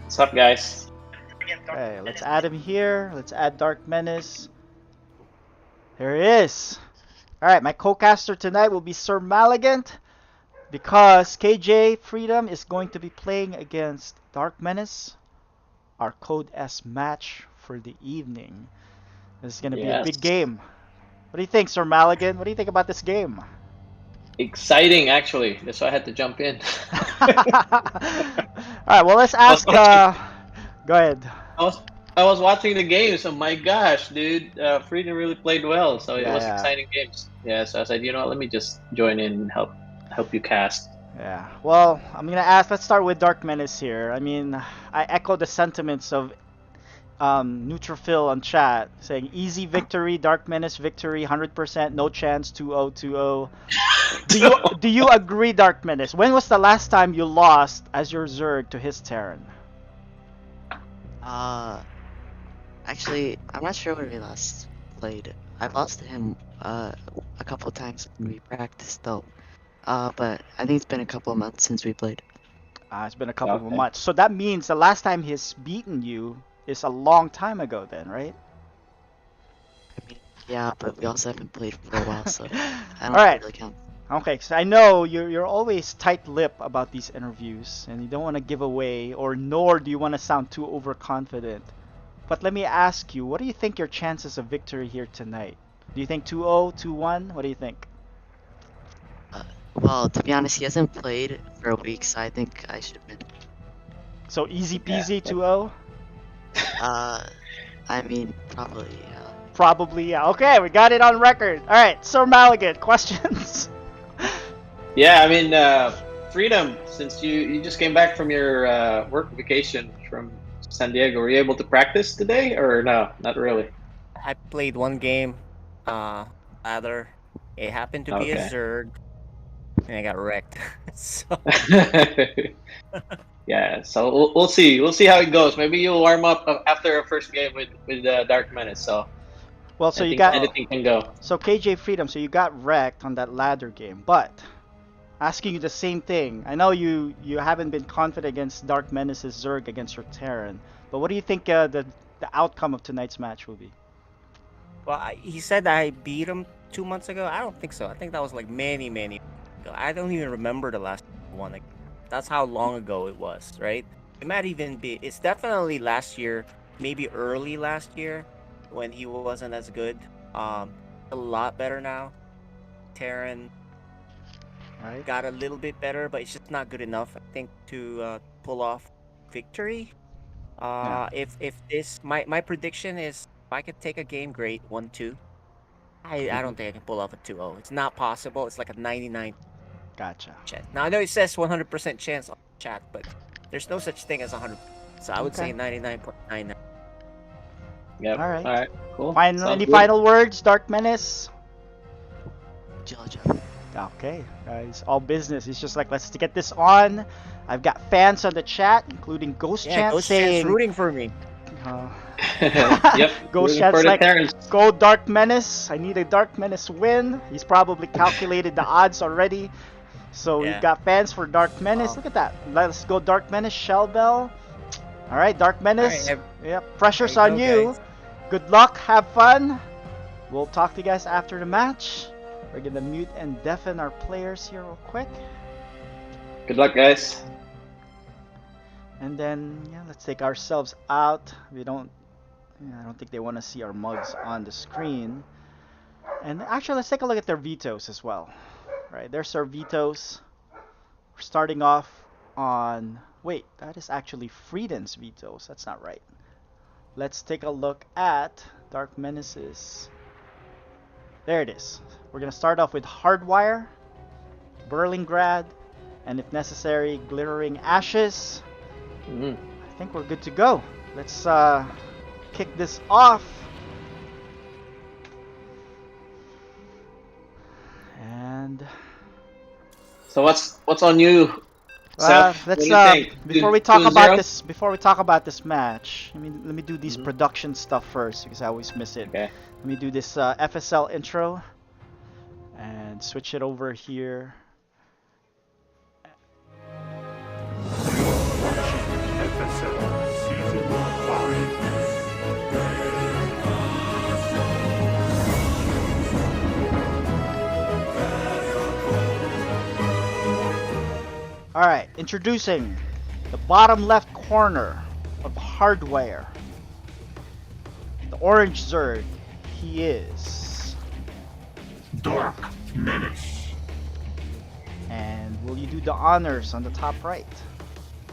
What's up, guys? Okay, let's add him here. Let's add Dark Menace. There he is. Alright, my co-caster tonight will be Sir Malignant because KJ Freedom is going to be playing against Dark Menace, our Code S match for the evening. This is going to be a big game. What do you think, Sir Malignant? What do you think about this game? Exciting, actually. That's why I had to jump in. Alright, well, let's ask. Go ahead. I was watching the game, so my gosh, dude, Frieden really played well. So it was exciting games. Yeah, so I said, you know what, let me just join in and help you cast. Yeah, well, I'm gonna ask. Let's start with Dark Menace here. I mean, I echo the sentiments of Neutrophil on chat saying easy victory, Dark Menace victory, 100%, no chance, 2-0, 2-0. Do you agree, Dark Menace? When was the last time you lost as your Zerg to his Terran? Actually, I'm not sure when we last played. I've lost to him a couple of times when we practiced though. But I think it's been a couple of months since we played. It's been a couple of months. So that means the last time he's beaten you is a long time ago then, right? I mean, yeah, but we also haven't played for a while, so I don't really count. Okay, so I know you're always tight-lipped about these interviews, and you don't want to give away, or nor do you want to sound too overconfident. But let me ask you, what do you think your chances of victory here tonight? Do you think 2-0, 2-1? What do you think? Well, to be honest, he hasn't played for a week, so I think I should win. So easy peasy 2-0? I mean, probably, yeah. Probably, yeah. Okay, we got it on record. All right, Sir Malignant, questions? Yeah, I mean, Freedom, since you just came back from your work vacation from San Diego, were you able to practice today, or no? Not really. I played one game, ladder. It happened to be a Zerg, and I got wrecked. So yeah, so we'll see. We'll see how it goes. Maybe you'll warm up after a first game with Dark Menace. So well, so anything can go. So KJ Freedom, so you got wrecked on that ladder game, but asking you the same thing. I know you haven't been confident against Dark Menace's Zerg against your Terran, but what do you think the outcome of tonight's match will be? Well, he said I beat him 2 months ago. I don't think so. I think that was like many ago. I don't even remember the last one. Like, that's how long ago it was, right? It might even be. It's definitely last year, maybe early last year, when he wasn't as good. A lot better now. Terran got a little bit better, but it's just not good enough, I think, to pull off victory. If this my prediction is if I could take a game, great, 1-2. I don't think I can pull off a 2-0. It's not possible. It's like a 99. Gotcha. Chance. Now I know it says 100% chance on chat, but there's no such thing as 100. So I would say 99.99. Yep. All right. All right. Cool. Final, Sounds any good. final words, Dark Menace? Jojo. Okay, guys, all business. It's just like, let's get this on. I've got fans on the chat, including Ghost Yeah, Chant Ghost Chant's saying, rooting for me. uh, Yep. Ghost Rooting Chant's for the like, Terrans. go Dark Menace. I need a Dark Menace win. He's probably calculated the odds already. So we've Yeah. got fans for Dark Menace. Wow. Look at that. Let's go Dark Menace, Shellbell. All right, Dark Menace. Alright, Yep, pressure's there you on go, you. guys. Good luck. Have fun. We'll talk to you guys after the match. We're gonna mute and deafen our players here real quick. Good luck, guys. And then, yeah, let's take ourselves out. I don't think they want to see our mugs on the screen. And actually, let's take a look at their vetoes as well. Right, there's our vetoes. We're starting off on... Wait, that is actually Freedom's vetoes. That's not right. Let's take a look at Dark Menaces. There it is. We're going to start off with Hardwire, Berlingrad, and if necessary, Glittering Ashes. Mhm. I think we're good to go. Let's kick this off. And So what's on you, Seth? What let's do you think? before Two- we talk 2-0? about this match, let me do these Mhm. production stuff first because I always miss it. Okay. Let me do this FSL intro and switch it over here. FSL Season 5. Alright, introducing the bottom left corner of Hardware. The orange Zerg, he is. Dark Menace. And will you do the honors on the top right?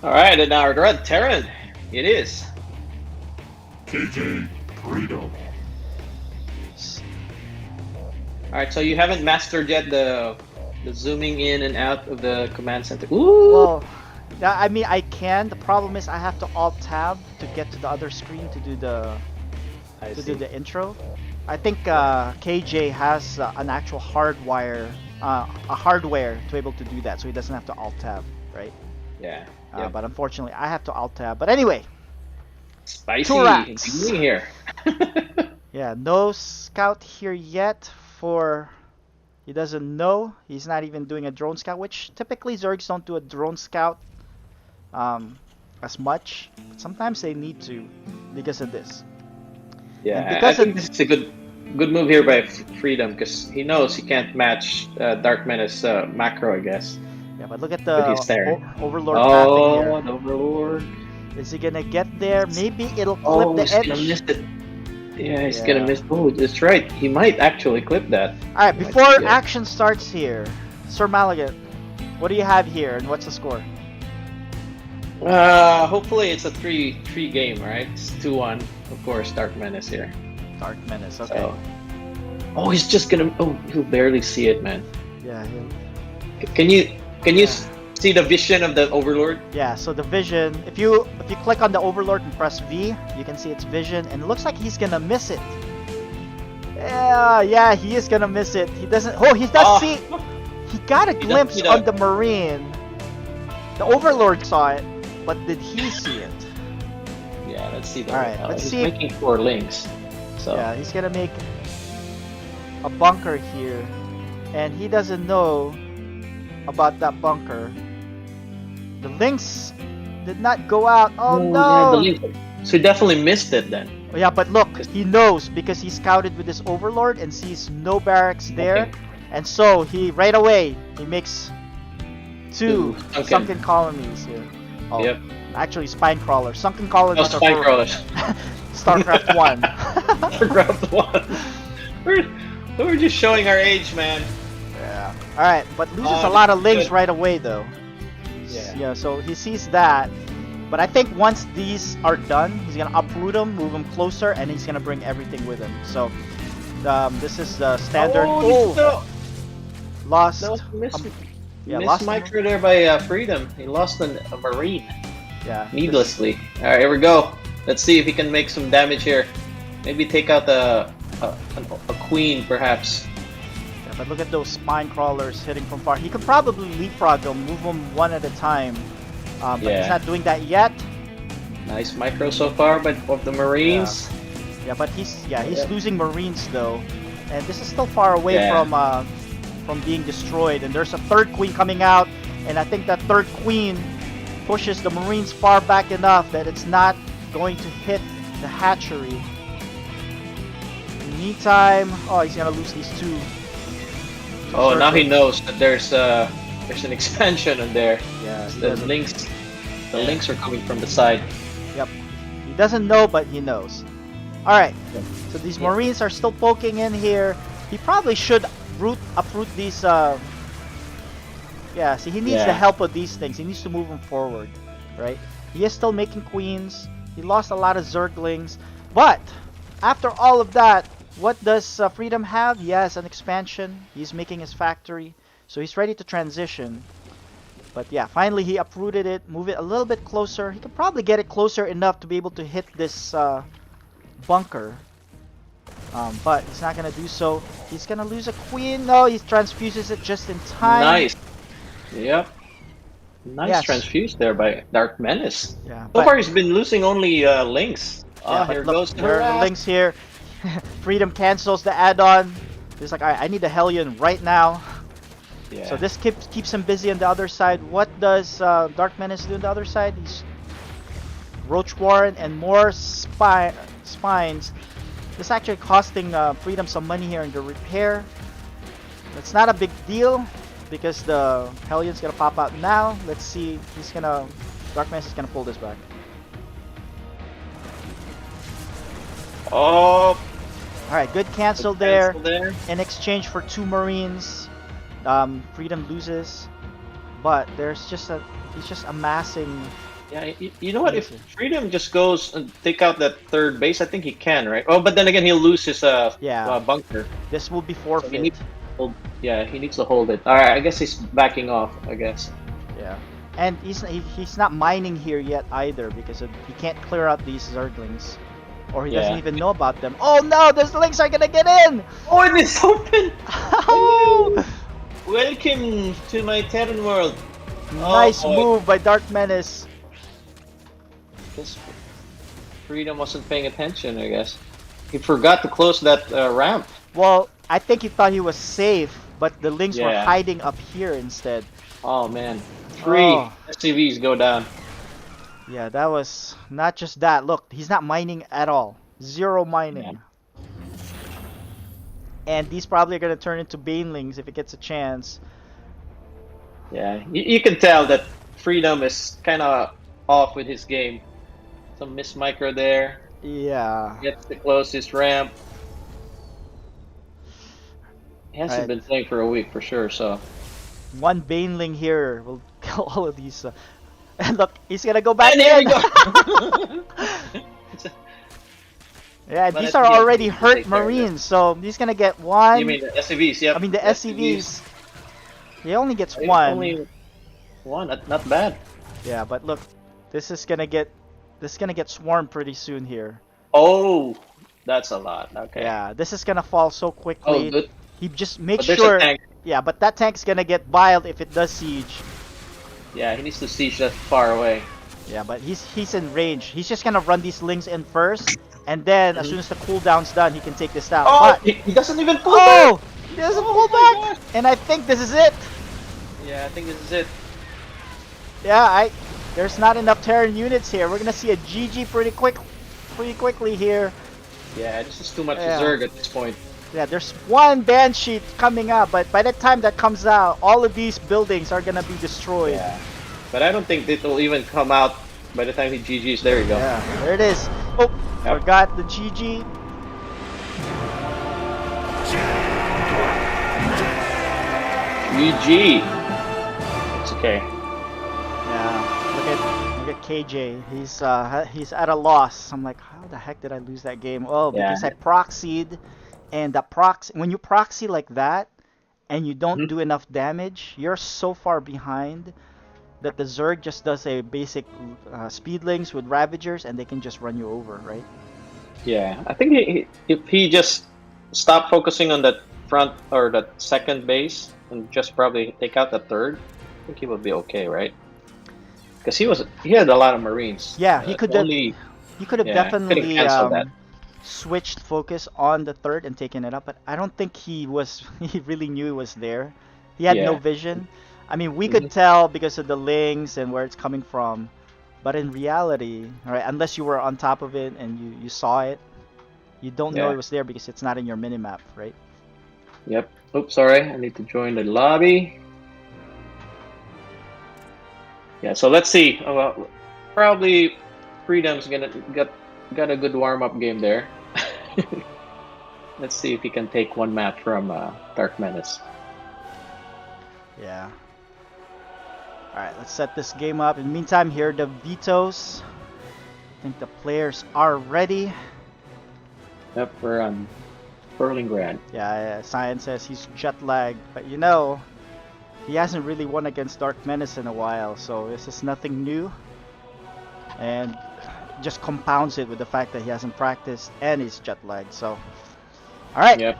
All right, and our red Terran, it is. KJ Freedom. All right, so you haven't mastered yet the zooming in and out of the command center. Ooh. Well, yeah, I mean I can. The problem is I have to alt tab to get to the other screen to do the intro. I think KJ has an actual hardware to be able to do that, so he doesn't have to alt tab, right? Yeah. Yep. But unfortunately, I have to alt tab. But anyway, Spicy Turats. beginning here. yeah, no scout here yet. For he doesn't know, he's not even doing a drone scout, which typically Zergs don't do a drone scout as much. But sometimes they need to because of this. Yeah, And because I think of- this is a good move here by Freedom because he knows he can't match Dark Menace macro, I guess. Yeah, but look at But the he's there. Overlord pathing Oh, here. an Overlord. Is he gonna get there? Maybe it'll clip Oh, the he's edge. gonna miss it. Yeah, he's Yeah. gonna miss. Oh, that's right. He might actually clip that. Alright, Might before be good. action starts here, Sir Malagat, what do you have here and what's the score? Hopefully it's a 3 game, right? It's 2-1. Of course, Dark Menace here. Dark Menace, okay. So. Oh, he's just gonna. Oh, he'll barely see it, man. Yeah, Can you see the vision of the Overlord? yeah, so the vision, if you click on the Overlord and press V, you can see its vision, and it looks like he's gonna miss it. Yeah, he is gonna miss it. He doesn't. Oh, he does Oh. see. He got a He does glimpse see the- on the Marine. The Overlord saw it, but did he see it? Yeah, let's see. All right, let's he's see if- making 4 links. So Yeah, he's gonna make a bunker here, and he doesn't know about that bunker. The links did not go out. Oh yeah, no! the link. So he definitely missed it then. Oh, yeah, but look, he knows because he scouted with his Overlord and sees no barracks there, Okay. and so he right away he makes two Sunken. sunken colonies here. Oh, Yep. actually spine crawlers. Sunken colonies No are spine for crawlers. StarCraft 1. Starcraft 1. We're just showing our age, man. Yeah. All right, but loses a Oh, lot of links good. right away though. Yeah. So he sees that, but I think once these are done, he's gonna uproot them, move them closer, and he's gonna bring everything with him. So this is the standard. Oh, no, Lost. no, missed, yeah, missed lost. micro there by Freedom. He lost a Marine Yeah. needlessly. All right, here we go. Let's see if he can make some damage here. Maybe take out a queen, perhaps. Yeah, but look at those spine crawlers hitting from far. He could probably leapfrog them, move them one at a time. But he's Yeah. not doing that yet. Nice micro so far, but of the Marines. Yeah, but he's Yeah. losing Marines though, and this is still far away Yeah. from being destroyed. And there's a third queen coming out, and I think that third queen pushes the Marines far back enough that it's not going to hit the hatchery. In the meantime, oh, he's gonna lose these two. Oh, now he circles. knows that there's an expansion in there. Yeah, he The doesn't- links, the links are coming from the side. Yep. He doesn't know, but he knows. Alright. Yeah. So these Yeah. Marines are still poking in here. He probably should uproot these yeah, see, he needs the Yeah. help of these things. He needs to move them forward, right? He is still making queens. He lost a lot of Zerglings. But after all of that, what does Freedom have? He has an expansion. He's making his factory. So he's ready to transition. But yeah, finally he uprooted it, move it a little bit closer. He could probably get it closer enough to be able to hit this bunker. But he's not going to do so. He's going to lose a queen. No, he transfuses it just in time. Nice. Yep. Nice Yes. transfuse there by Dark Menace. Yeah, So but, far he's been losing only links. yeah, Here but look, goes the there are the harass. links here. Freedom cancels the add-on. He's like, alright, I need a Hellion right now. Yeah. So this keeps him busy on the other side. What does Dark Menace do on the other side? He's Roach Warren and more spines. This actually costing Freedom some money here in the repair. It's not a big deal because the Hellion's gonna pop out now. Let's see. Dark Menace is gonna pull this back. Oh, Alright, good cancel cancel there. there. In exchange for 2 Marines. Freedom loses. But he's just amassing. Yeah, you know what? If Freedom just goes and take out that third base, I think he can, right? Oh, but then again, he'll lose his bunker. This will be So forfeit. he needs to hold, yeah, he needs to hold it. All right, I guess he's backing off. I guess. Yeah, and he's not mining here yet either because he can't clear out these Zerglings, or he doesn't Yeah. even know about them. Oh no, those links are gonna get in! Oh, it is open! Oh! Welcome to my Terran world. Nice boy. move by Dark Menace. Guess Freedom wasn't paying attention. I guess he forgot to close that ramp. Well, I think he thought he was safe, but the links were Yeah. hiding up here instead. Oh man, 3 Oh. SCVs go down. Yeah, that was not just that. Look, he's not mining at all. Zero mining. And these probably are gonna turn into banelings if it gets a chance. Yeah, you can tell that Freedom is kind of off with his game. Some miss micro there. Yeah. Gets to close his ramp. He hasn't Right. been playing for a week for sure, so. One baneling here will kill all of these. And look, he's gonna go back And here we in. go! Yeah, But these I are think already he's gonna hurt take care of it. Marines, so he's gonna get one. You mean the SCVs? Yep. I mean the SCVs. He only gets It's one. Only one, not bad. Yeah, but look, this is gonna get swarmed pretty soon here. Oh, that's a lot. Okay. Yeah, this is gonna fall so Oh, quickly. good. He just make But there's sure. a tank. Yeah, but that tank's gonna get biled if it does siege. Yeah, he needs to siege that far away. Yeah, but he's in range. He's just gonna run these links in first, and then as soon as the cooldown's done, he can take this down. Oh, But he doesn't even pull back! oh, he doesn't Oh pull my back, and I think this is it. Yeah, I think this is it. Yeah, there's not enough Terran units here. We're gonna see a GG pretty quickly here. Yeah, this is too much Yeah. Zerg at this point. Yeah, there's one ban sheet coming out, but by the time that comes out, all of these buildings are gonna be destroyed. Yeah. But I don't think it will even come out by the time he GG's. There you go. Yeah, there it is. Oh, Yep. forgot the GG. GG. It's okay. Yeah, look at KJ. He's at a loss. I'm like, how the heck did I lose that game? Oh, because Yeah. I proxied, and when you proxy like that, and you don't do enough damage, you're so far behind that the Zerg just does a basic speedlings with Ravagers, and they can just run you over, right? Yeah, I think if he just stopped focusing on that front or that second base and just probably take out the third, I think he would be okay, right? Because he had a lot of Marines. Yeah, he could The have only couldn't definitely cancel that. switched focus on the third and taken it up, but I don't think he was he really knew it was there. He had no Yeah. vision. I mean, we Mhm. could tell because of the links and where it's coming from, but in reality, right, unless you were on top of it and you saw it, you don't know Yeah. it was there because it's not in your minimap, right? Yep. Oops, sorry. I need to join the lobby. Yeah. So let's see. Well, probably Freedom's gonna got a good warm up game there. Let's see if he can take one map from Dark Menace. Yeah. All right, let's set this game up. In the meantime, here are the vetoes. I think the players are ready. Yep, we're on Berlingrad. Yeah, Science says he's jet lagged, but you know, he hasn't really won against Dark Menace in a while, so this is nothing new. And just compounds it with the fact that he hasn't practiced and he's jet lagged. So, all right, Yep.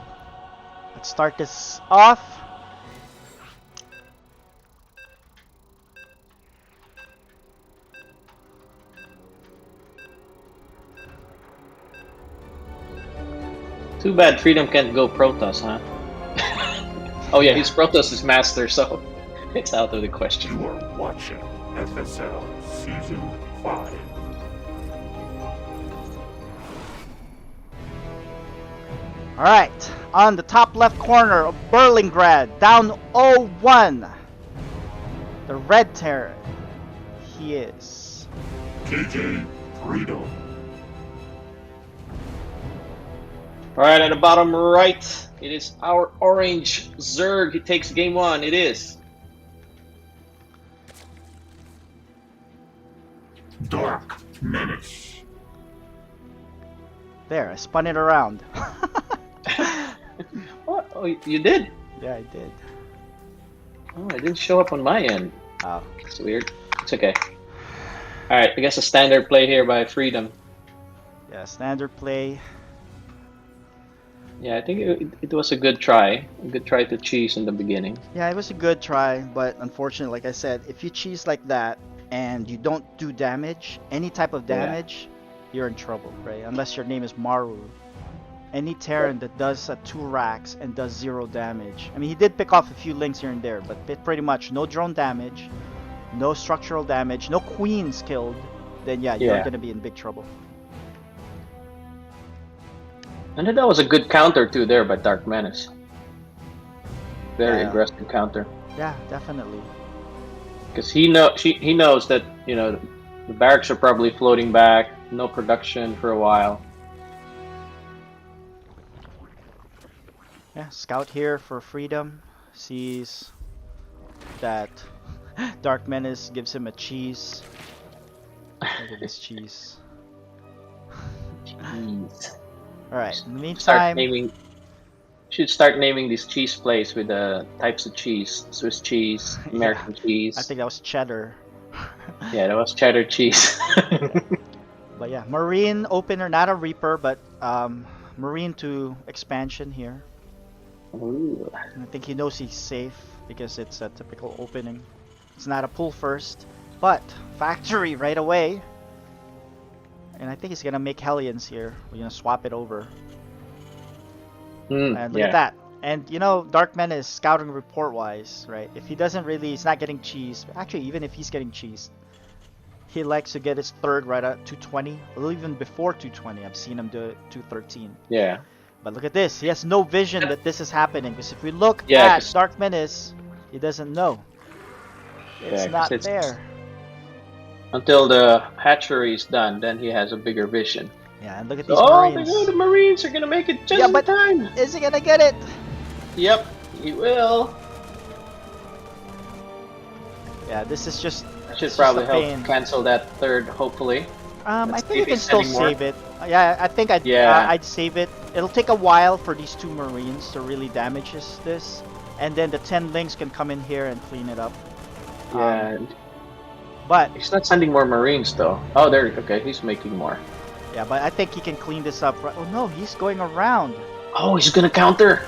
let's start this off. Too bad Freedom can't go Protoss, huh? Oh yeah, he's Protoss' master, so it's out of the question. You are watching FSL Season 5. All right, on the top left corner of Berlingrad, down 0-1. The red Terran. He is. KJ Freedom. Alright, at the bottom right, it is our orange Zerg. He takes game 1. It is. Dark Menace. There, I spun it around. What? Oh, you did? Yeah, I did. Oh, it didn't show up on my end. Oh. It's weird. It's okay. Alright, I guess a standard play here by Freedom. Yeah, standard play. Yeah, I think it was a good try. A good try to cheese in the beginning. Yeah, it was a good try, but unfortunately, like I said, if you cheese like that and you don't do damage, any type of Yeah. damage, you're in trouble, right? Unless your name is Maru. Any Terran that does 2 racks and does 0 damage. I mean, he did pick off a few links here and there, but pretty much no drone damage, no structural damage, no queens killed, then yeah, you're Yeah. gonna be in big trouble. And then that was a good counter too there by Dark Menace. Very Yeah. aggressive counter. Yeah, definitely. Because he knows that, you know, the barracks are probably floating back, no production for a while. Yeah, scout here for freedom. Sees that Dark Menace gives him a cheese. Look at this cheese. Jeez. Alright, in the Start meantime, naming. Should start naming these cheese plays with the types of cheese: Swiss cheese, American cheese. I think that was cheddar. Yeah, that was cheddar cheese. But yeah, Marine opener, not a Reaper, but Marine to expansion here. Ooh. And I think he knows he's safe because it's a typical opening. It's not a pull first, but factory right away. And I think he's gonna make Hellions here. We're gonna swap it over. And look Yeah. at that. And you know, Dark Men is scouting report wise, right? If he doesn't really, he's not getting cheese. Actually, even if he's getting cheese, he likes to get his third right at 220. Or even before 220, I've seen him do it 213. Yeah. But look at this. He has no vision that this is happening. Because if we look Yeah, at 'cause- Dark Menace, he doesn't know. It's Yeah, 'cause not it's- there. Until the hatchery is done, then he has a bigger vision. Yeah, and look at these Oh, Marines. the Marines are gonna make it just Yeah, in but- time. Is he gonna get it? Yep, he will. Yeah, this is just. I should it's probably just a help pain. cancel that third, hopefully. I Let's think see you if can he's still sending more. save it. Yeah, I think Yeah. I'd save it. It'll take a while for these 2 Marines to really damage this, and then the 10 links can come in here and clean it up. Yeah, But he's not sending more Marines though. Oh, there. Okay, he's making more. Yeah, but I think he can clean this up. Oh no, he's going around. Oh, he's gonna counter.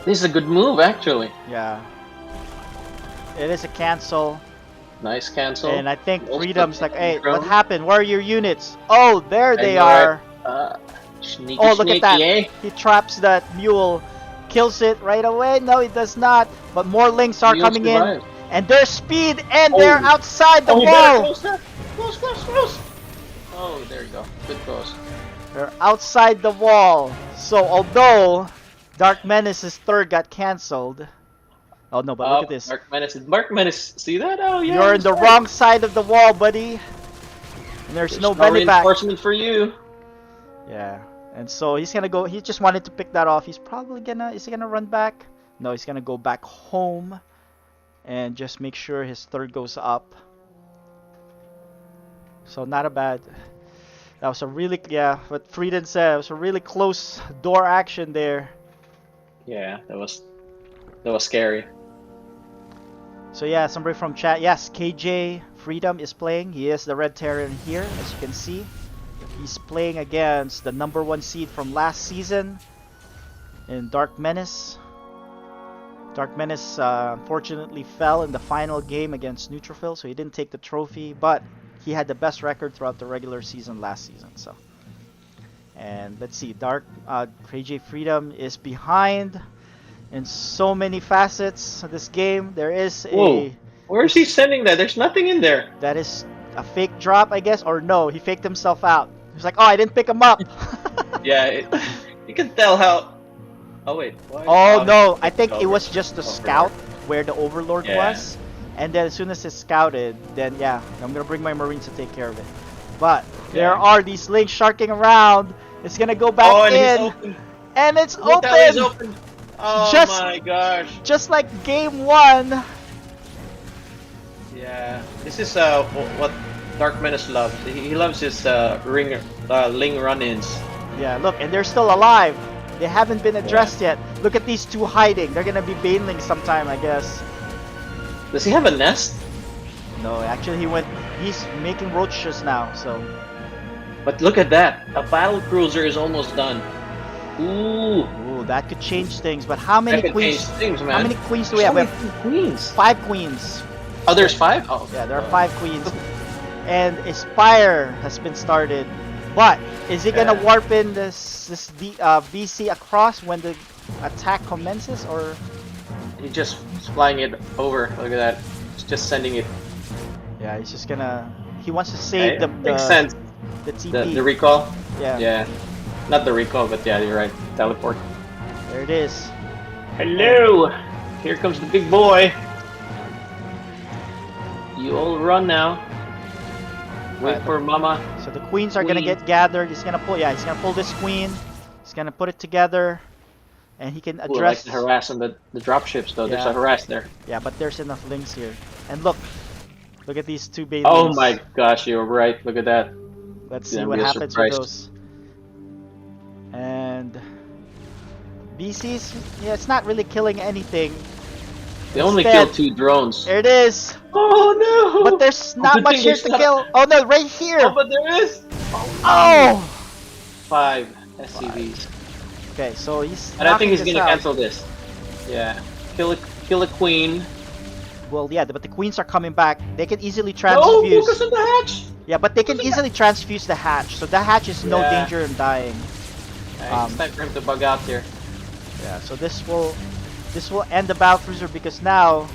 This is a good move, actually. Yeah. It is a cancel. Nice cancel. And I think Also Freedom's like, hey, drone. what happened? Where are your units? Oh, there I they know, are. right? Sneaky, Oh, look at that. eh? He traps that mule. Kills it right away. No, he does not. But more links are Mule coming survived. in. And there's speed. And they're Oh. outside the Oh, he better wall. close that. Close. Oh, there you go. Good close. They're outside the wall. So although Dark Menace's third got cancelled. Oh no, but look at this. Mark Menace, see that? Oh, yeah. You're in the wrong side of the wall, buddy. And there's no belly back. reinforcement for you. Yeah. And so he's gonna go. He just wanted to pick that off. He's probably gonna. Is he gonna run back? No, he's gonna go back home, and just make sure his third goes up. So not a bad. That was a really what Frieden said. It was a really close door action there. Yeah, that was scary. So yeah, somebody from chat. Yes, KJ Freedom is playing. He is the Red Terran here, as you can see. He's playing against the #1 seed from last season in Dark Menace. Dark Menace unfortunately fell in the final game against Neutrophil, so he didn't take the trophy, but he had the best record throughout the regular season last season. So, and let's see, KJ Freedom is behind in so many facets of this game. There is Whoa. Where is he sending that? There's nothing in there. that is a fake drop, I guess, or no, he faked himself out. He's like, oh, I didn't pick him up. Yeah, you can tell how. Oh wait. Why? Oh no, I think it Over. was just the scout where the Overlord Yeah. was. And then as soon as it's scouted, then yeah, I'm gonna bring my Marines to take care of it. But there Yeah. are these links sharking around. It's gonna go back Oh, and he's in. open. And it's Look how he's open! open. Oh Just- my gosh. Just like game 1. Yeah. This is what Dark Menace loves. He loves his Ling run-ins. Yeah, look, and they're still alive. They haven't been addressed yet. Look at these two hiding. They're gonna be banelings sometime, I guess. Does he have a nest? No, actually he's making roaches now, so. But look at that. A battle cruiser is almost done. Ooh. Ooh, that could change things, but how many That could change queens? things, man. How many queens do we have? We have queens? 5 queens. Oh, there's 5? Oh. Yeah, there are 5 queens. And Aspire has been started. But is he gonna Yeah. warp in this VC across when the attack commences, or? He's just flying it over. Look at that. He's just sending it. Yeah, he's just gonna. He wants to save the Makes sense. the TP. The recall? Yeah. Yeah. Not the recall, but yeah, you're right. Teleport. There it is. Hello! Here comes the big boy. You all run now. Wait Right, for mama. So the queens are gonna Queen. get gathered. He's gonna pull. Yeah, he's gonna pull this queen. He's gonna put it together, and he can Ooh, I like address. to harass on the dropships though. There's Yeah. a harass there. Yeah, but there's enough links here. And look at these 2 banelings. Oh my gosh, you're right. Look at that. Let's see Yeah, what be happens with surprised. those. And BC's, yeah, it's not really killing anything. They only Instead- killed 2 drones. There it is. Oh no! But there's not Good much thing here there's to not- kill. Oh no, right here. Oh, but there is. Oh. 5 SCVs. Okay, so he's. And I think knocking he's this gonna out. cancel this. Yeah. Kill a queen. Well, yeah, but the queens are coming back. They can easily No, transfuse. focus on the hatch. Yeah, but they can easily transfuse the hatch. So the hatch is no Yeah. danger in dying. It's time for him to bug out here. Yeah, so this will end the battle cruiser because now.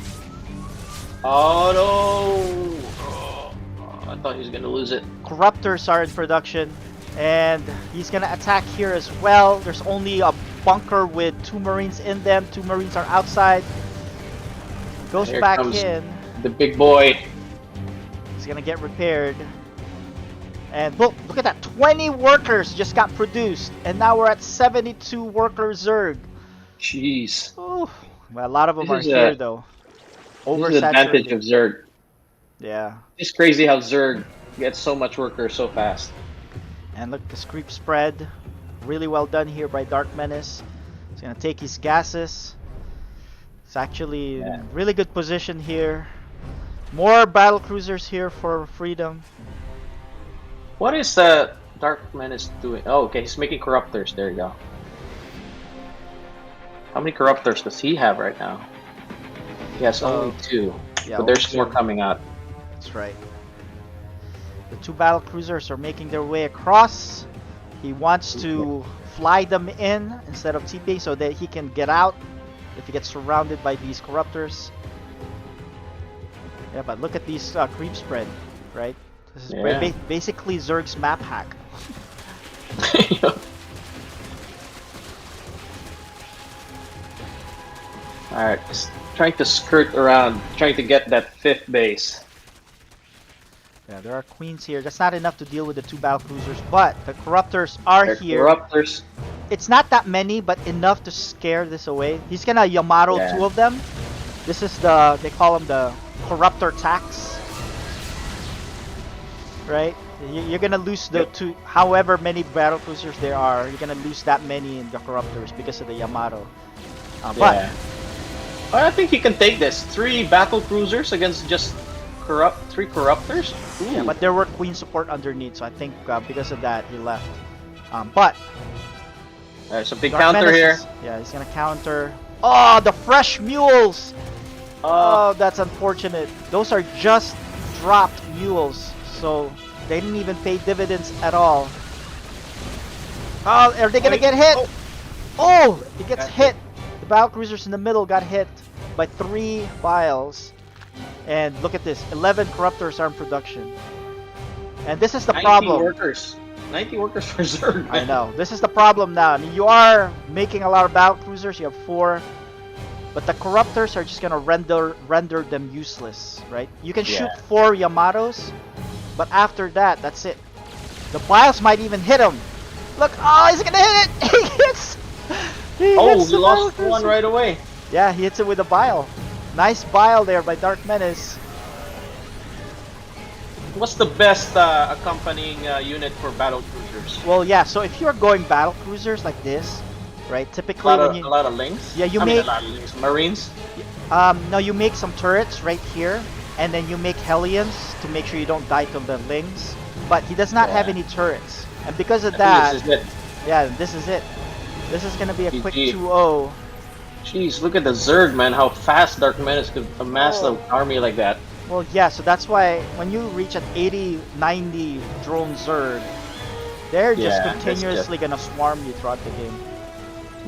Oh no! Oh, I thought he was gonna lose it. Corruptors are in production, and he's gonna attack here as well. There's only a bunker with 2 Marines in them. 2 Marines are outside. Goes Here back comes in. the big boy. He's gonna get repaired. And look at that. 20 workers just got produced, and now we're at 72 worker Zerg. Jeez. Ooh. Well, a lot of them This are is here though. This is the advantage Oversaturated. of Zerg. Yeah. It's crazy how Zerg gets so much worker so fast. And look, the creep spread. Really well done here by Dark Menace. He's gonna take his gases. It's actually Yeah. in really good position here. More battle cruisers here for Freedom. What is Darkman is doing? Oh, okay, he's making corruptors. There you go. How many corruptors does he have right now? He has only 2, Yeah, but there's only more 2. coming out. That's right. The 2 battle cruisers are making their way across. He wants to fly them in instead of TPing so that he can get out if he gets surrounded by these corruptors. Yeah, but look at these creep spread, right? This is Yeah. basically Zerg's map hack. Alright, just trying to skirt around, trying to get that 5th base. Yeah, there are queens here. That's not enough to deal with the 2 battle cruisers, but the corruptors are They're here. corruptors. It's not that many, but enough to scare this away. He's gonna Yamato Yeah. 2 of them. This is the, they call them the corruptor tax. Right? You're gonna lose the 2, however many battle cruisers there are, you're gonna lose that many in the corruptors because of the Yamato. But Yeah. I think he can take this. 3 battle cruisers against just 3 corruptors? Ooh. yeah, but there were queen support underneath, so I think because of that he left. But Alright, so big Dark counter Menace here. yeah, he's gonna counter. Oh, the fresh mules! Oh, Oh, that's unfortunate. Those are just dropped mules, so they didn't even pay dividends at all. Oh, are they gonna get hit? Oh, he gets hit. The battle cruisers in the middle got hit by 3 vials. And look at this, 11 corruptors are in production. And this is the 90 problem. workers. 90 workers for Zerg. I know. This is the problem now. I mean, you are making a lot of battle cruisers. You have 4. But the corruptors are just gonna render them useless, right? You can shoot Yeah. 4 Yamatos, but after that, that's it. The Biles might even hit him. Look, oh, he's gonna hit it! He hits! He Oh, hits he the lost battle one cruiser. right away. Yeah, he hits it with a bile. Nice bile there by Dark Menace. What's the best accompanying unit for battle cruisers? Well, yeah. So if you're going battle cruisers like this, right? A Typically, lot, when of, you a lot of links? Yeah, you I mean, make- a lot of links. Marines? no, you make some turrets right here, and then you make Hellions to make sure you don't die to the Lings. But he does not have Yeah. any turrets, and because of I that, think this is it. yeah, this is it. This is gonna be a quick GG. 2-0. Jeez, look at the Zerg, man. How fast Dark Menace could amass Oh. an army like that. Well, yeah, so that's why when you reach an 80, 90 drone Zerg, they're just Yeah, that's continuously gonna swarm you throughout the game.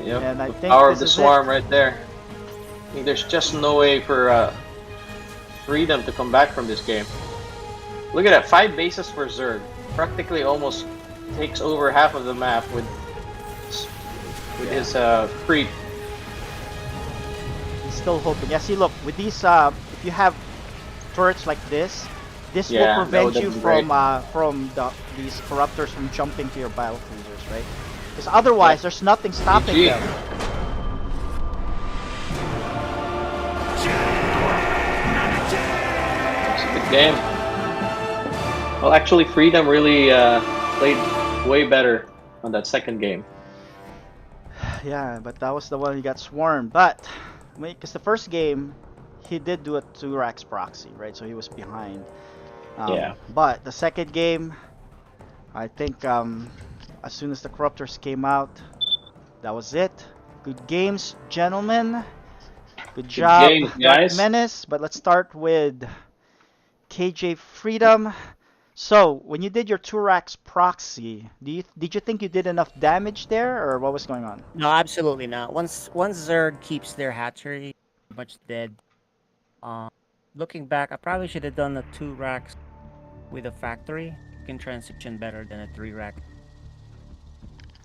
Yep. And I the think power of this the is it. swarm right there. I think there's just no way for Freedom to come back from this game. Look at that, 5 bases for Zerg. Practically almost takes over half of the map with his creep. He's still hoping. Yeah, see, look, with these, if you have turrets like this Yeah, will that prevent would you be from these corruptors from jumping to your battle cruisers, right? Because otherwise, there's nothing stopping GG. them. It's a good game. Well, actually, Freedom really played way better on that second game. Yeah, but that was the one he got swarmed. But, because the first game, he did do a 2-Rax proxy, right? So he was behind. Yeah. But the second game, I think as soon as the corruptors came out, that was it. Good games, gentlemen. Good job, games, Dark guys. Menace. But let's start with KJ Freedom. So, when you did your 2-Rax proxy, did you think you did enough damage there, or what was going on? No, absolutely not. Once Zerg keeps their hatchery pretty much dead. Looking back, I probably should have done the 2 racks with a factory. You can transition better than a 3 rack.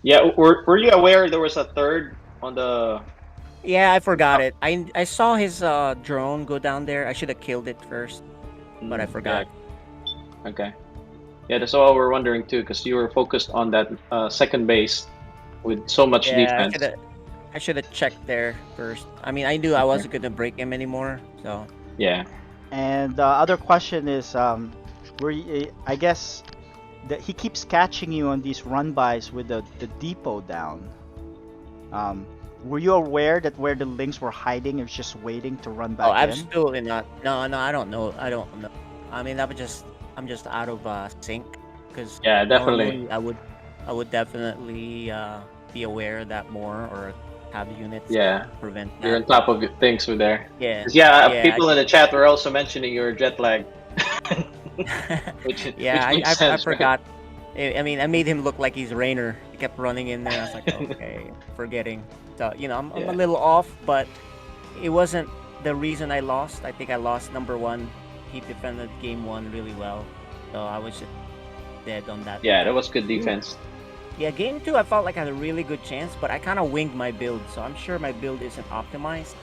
Yeah, were you aware there was a third on the... Yeah, I forgot it. I saw his drone go down there. I should have killed it first, but I forgot. Yeah. Okay. Yeah, that's all we're wondering too, because you were focused on that second base with so much Yeah, defense. I should have checked there first. I mean, I knew I wasn't gonna break him anymore, so. Yeah. And the other question is, I guess that he keeps catching you on these run-bys with the depot down. Were you aware that where the links were hiding, it was just waiting to run back Oh, in? absolutely not. No, I don't know. I don't know. I mean, I'm just out of sync. because Yeah, definitely. normally I would definitely be aware of that more or have units Yeah, prevent you're that. on top of things with there. Yeah, 'Cause, yeah, yeah, people in the chat were also mentioning your jet lag, yeah. which makes I sense, right? forgot. I mean, I made him look like he's Rainer. He kept running in there. I was like, okay, forgetting. So I'm a Yeah. little off, but it wasn't the reason I lost. I think I lost number one. He defended game one really well, so I was just dead on that Yeah, that map. was good defense. Yeah, game two I felt like I had a really good chance, but I kind of winged my build, so I'm sure my build isn't optimized.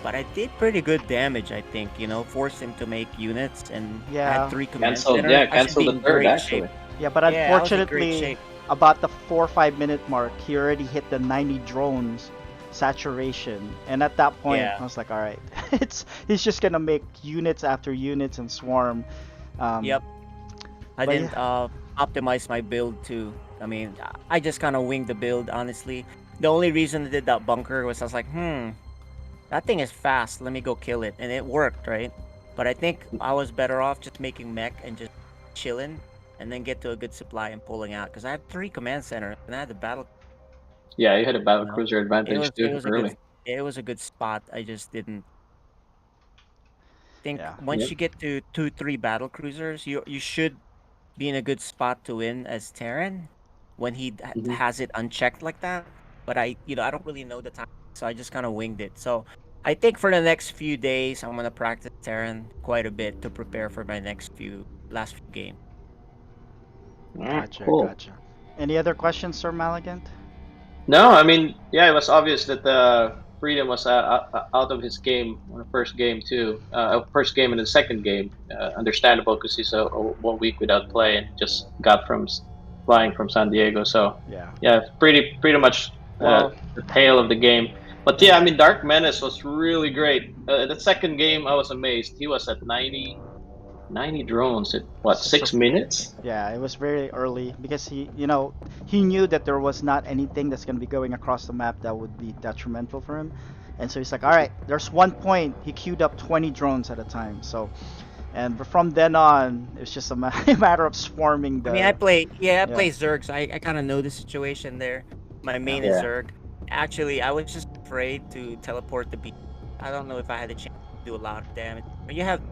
But I did pretty good damage, I think. Forced him to make units, and I had Yeah, 3 command Cancelled, centers. yeah, I should cancelled be the in third great shape. actually. yeah, but Yeah, I was in great unfortunately, shape. about the 4 or 5 minute mark, he already hit the 90 drones saturation, and at that point, Yeah. I was like, all right, he's just gonna make units after units and swarm. Um, Yep. I but didn't yeah, optimize my build too. I mean, I just kind of winged the build, honestly. The only reason I did that bunker was I was like, that thing is fast. Let me go kill it, and it worked, right? But I think I was better off just making mech and just chilling, and then get to a good supply and pulling out because I had 3 command centers and I had the battle. Yeah, you had a You battle know, cruiser advantage it too was a good early. it was a good spot. I just didn't think yeah, once Yep. you get to 2 3 battle cruisers, you should be in a good spot to win as Terran when he Hmm. has it unchecked like that. But I don't really know the time, so I just kind of winged it. So I think for the next few days, I'm gonna practice Terran quite a bit to prepare for my last few games. All right, gotcha, cool. gotcha. Any other questions, Sir Maligant? No, I mean, yeah, it was obvious that Freedom was out of his game on the first game too. First game and the second game. Understandable because he's a 1 week without play and just got from flying from San Diego. So Yeah. yeah, pretty much Well, the tail of the game. But yeah, and I mean, Dark Menace was really great. The second game, I was amazed. He was at 90 drones at what, it's six just minutes? yeah, it was very early because he knew that there was not anything that's gonna be going across the map that would be detrimental for him, and so he's like, all right, there's one point. He queued up 20 drones at a time. So, and from then on, it's just a matter of swarming I mean, I the play yeah, I yeah. play Zerg, so I kind of know the situation there. My Yeah. main is Yeah. Zerg. Actually, I was just afraid to teleport the beast. I don't know if I had a chance to do a lot of damage. When you have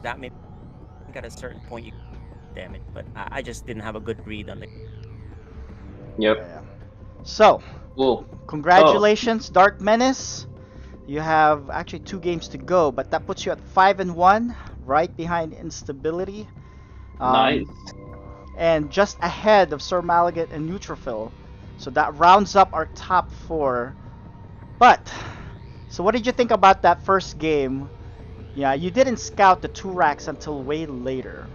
that many, I think at a certain point you can damage, but I just didn't have a good read on the. Yep. Yeah. So, Cool. Oh, congratulations, Dark Menace. You have actually 2 games to go, but that puts you at 5-1, right behind Instability, nice. um, and just ahead of Sir Malagat and Neutrophil. So that rounds up our top 4. But, so what did you think about that first game? Yeah, you didn't scout the 2 racks until way later.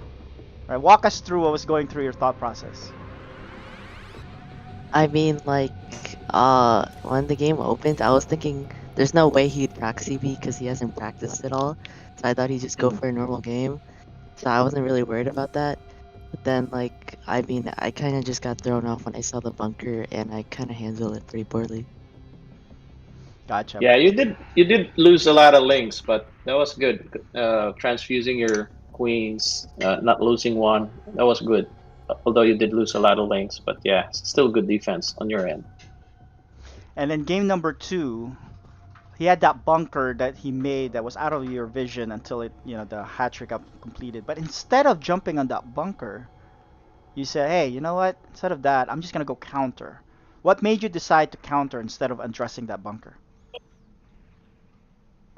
All right, walk us through what was going through your thought process. I mean, like, when the game opened, I was thinking there's no way he'd proxy me because he hasn't practiced at all. So I thought he'd just go Mhm. for a normal game. So I wasn't really worried about that. But then, like, I mean, I kind of just got thrown off when I saw the bunker, and I kind of handled it pretty poorly. Gotcha. Yeah, you did lose a lot of links, but that was good. Transfusing your queens, not losing one, that was good. Although you did lose a lot of links, but yeah, still good defense on your end. And then game number 2, he had that bunker that he made that was out of your vision until the hat trick got completed. But instead of jumping on that bunker, you said, hey, you know what? Instead of that, I'm just gonna go counter. What made you decide to counter instead of addressing that bunker?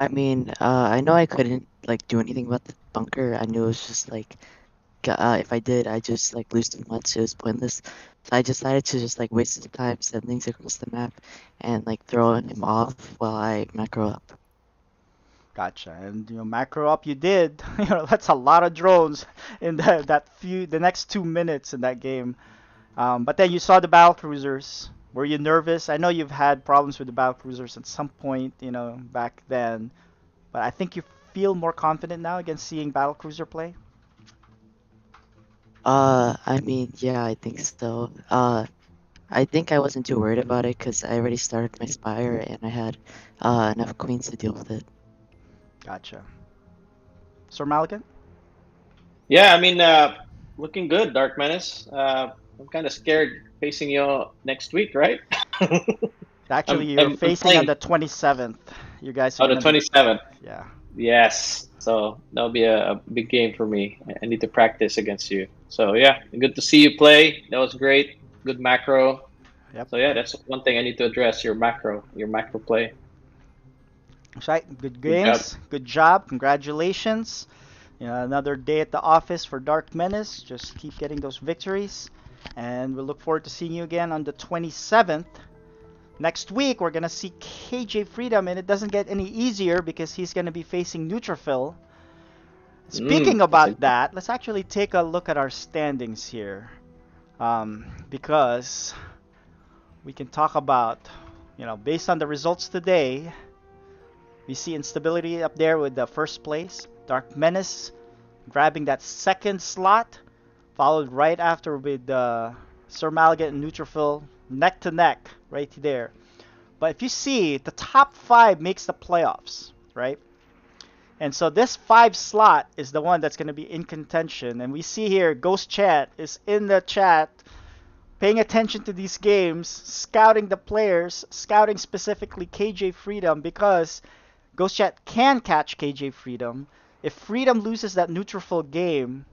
I mean, I know I couldn't, like, do anything about the bunker. I knew it was just, like, if I did, I just, like, lose too much. It was pointless. So I decided to just, like, waste some time, send things across the map, and, like, throw him off while I macro up. Gotcha. And macro up you did. That's a lot of drones in the next 2 minutes in that game. But then you saw the battle cruisers. Were you nervous? I know you've had problems with the battle cruisers at some point, back then. But I think you feel more confident now against seeing battle cruiser play. I mean, yeah, I think so. I think I wasn't too worried about it because I already started my Spire and I had enough queens to deal with it. Gotcha. Sir Malikan? Yeah, I mean, looking good, Dark Menace. I'm kind of scared facing you next week, right? Actually, you're I'm facing on playing the 27th. You guys are on the gonna be, 27th. yeah. Yes, so that'll be a big game for me. I need to practice against you. So yeah, good to see you play. That was great. Good macro. Yep. So yeah, that's one thing I need to address, your macro play. That's right. Good Good job. games. Good job. Congratulations. Another day at the office for Dark Menace. Just keep getting those victories. And we'll look forward to seeing you again on the 27th. Next week, we're going to see KJ Freedom, and it doesn't get any easier because he's going to be facing Neutrophil. Speaking That's about interesting. that, let's actually take a look at our standings here. Because we can talk about, based on the results today, we see instability up there with the first place. Dark Menace grabbing that second slot, followed right after with Sir Maligat and Neutrophil neck to neck right there. But if you see, the top 5 makes the playoffs, right? And so this 5 slot is the one that's going to be in contention. And we see here Ghost Chat is in the chat paying attention to these games, scouting the players, scouting specifically KJ Freedom because Ghost Chat can catch KJ Freedom. If Freedom loses that Neutrophil game,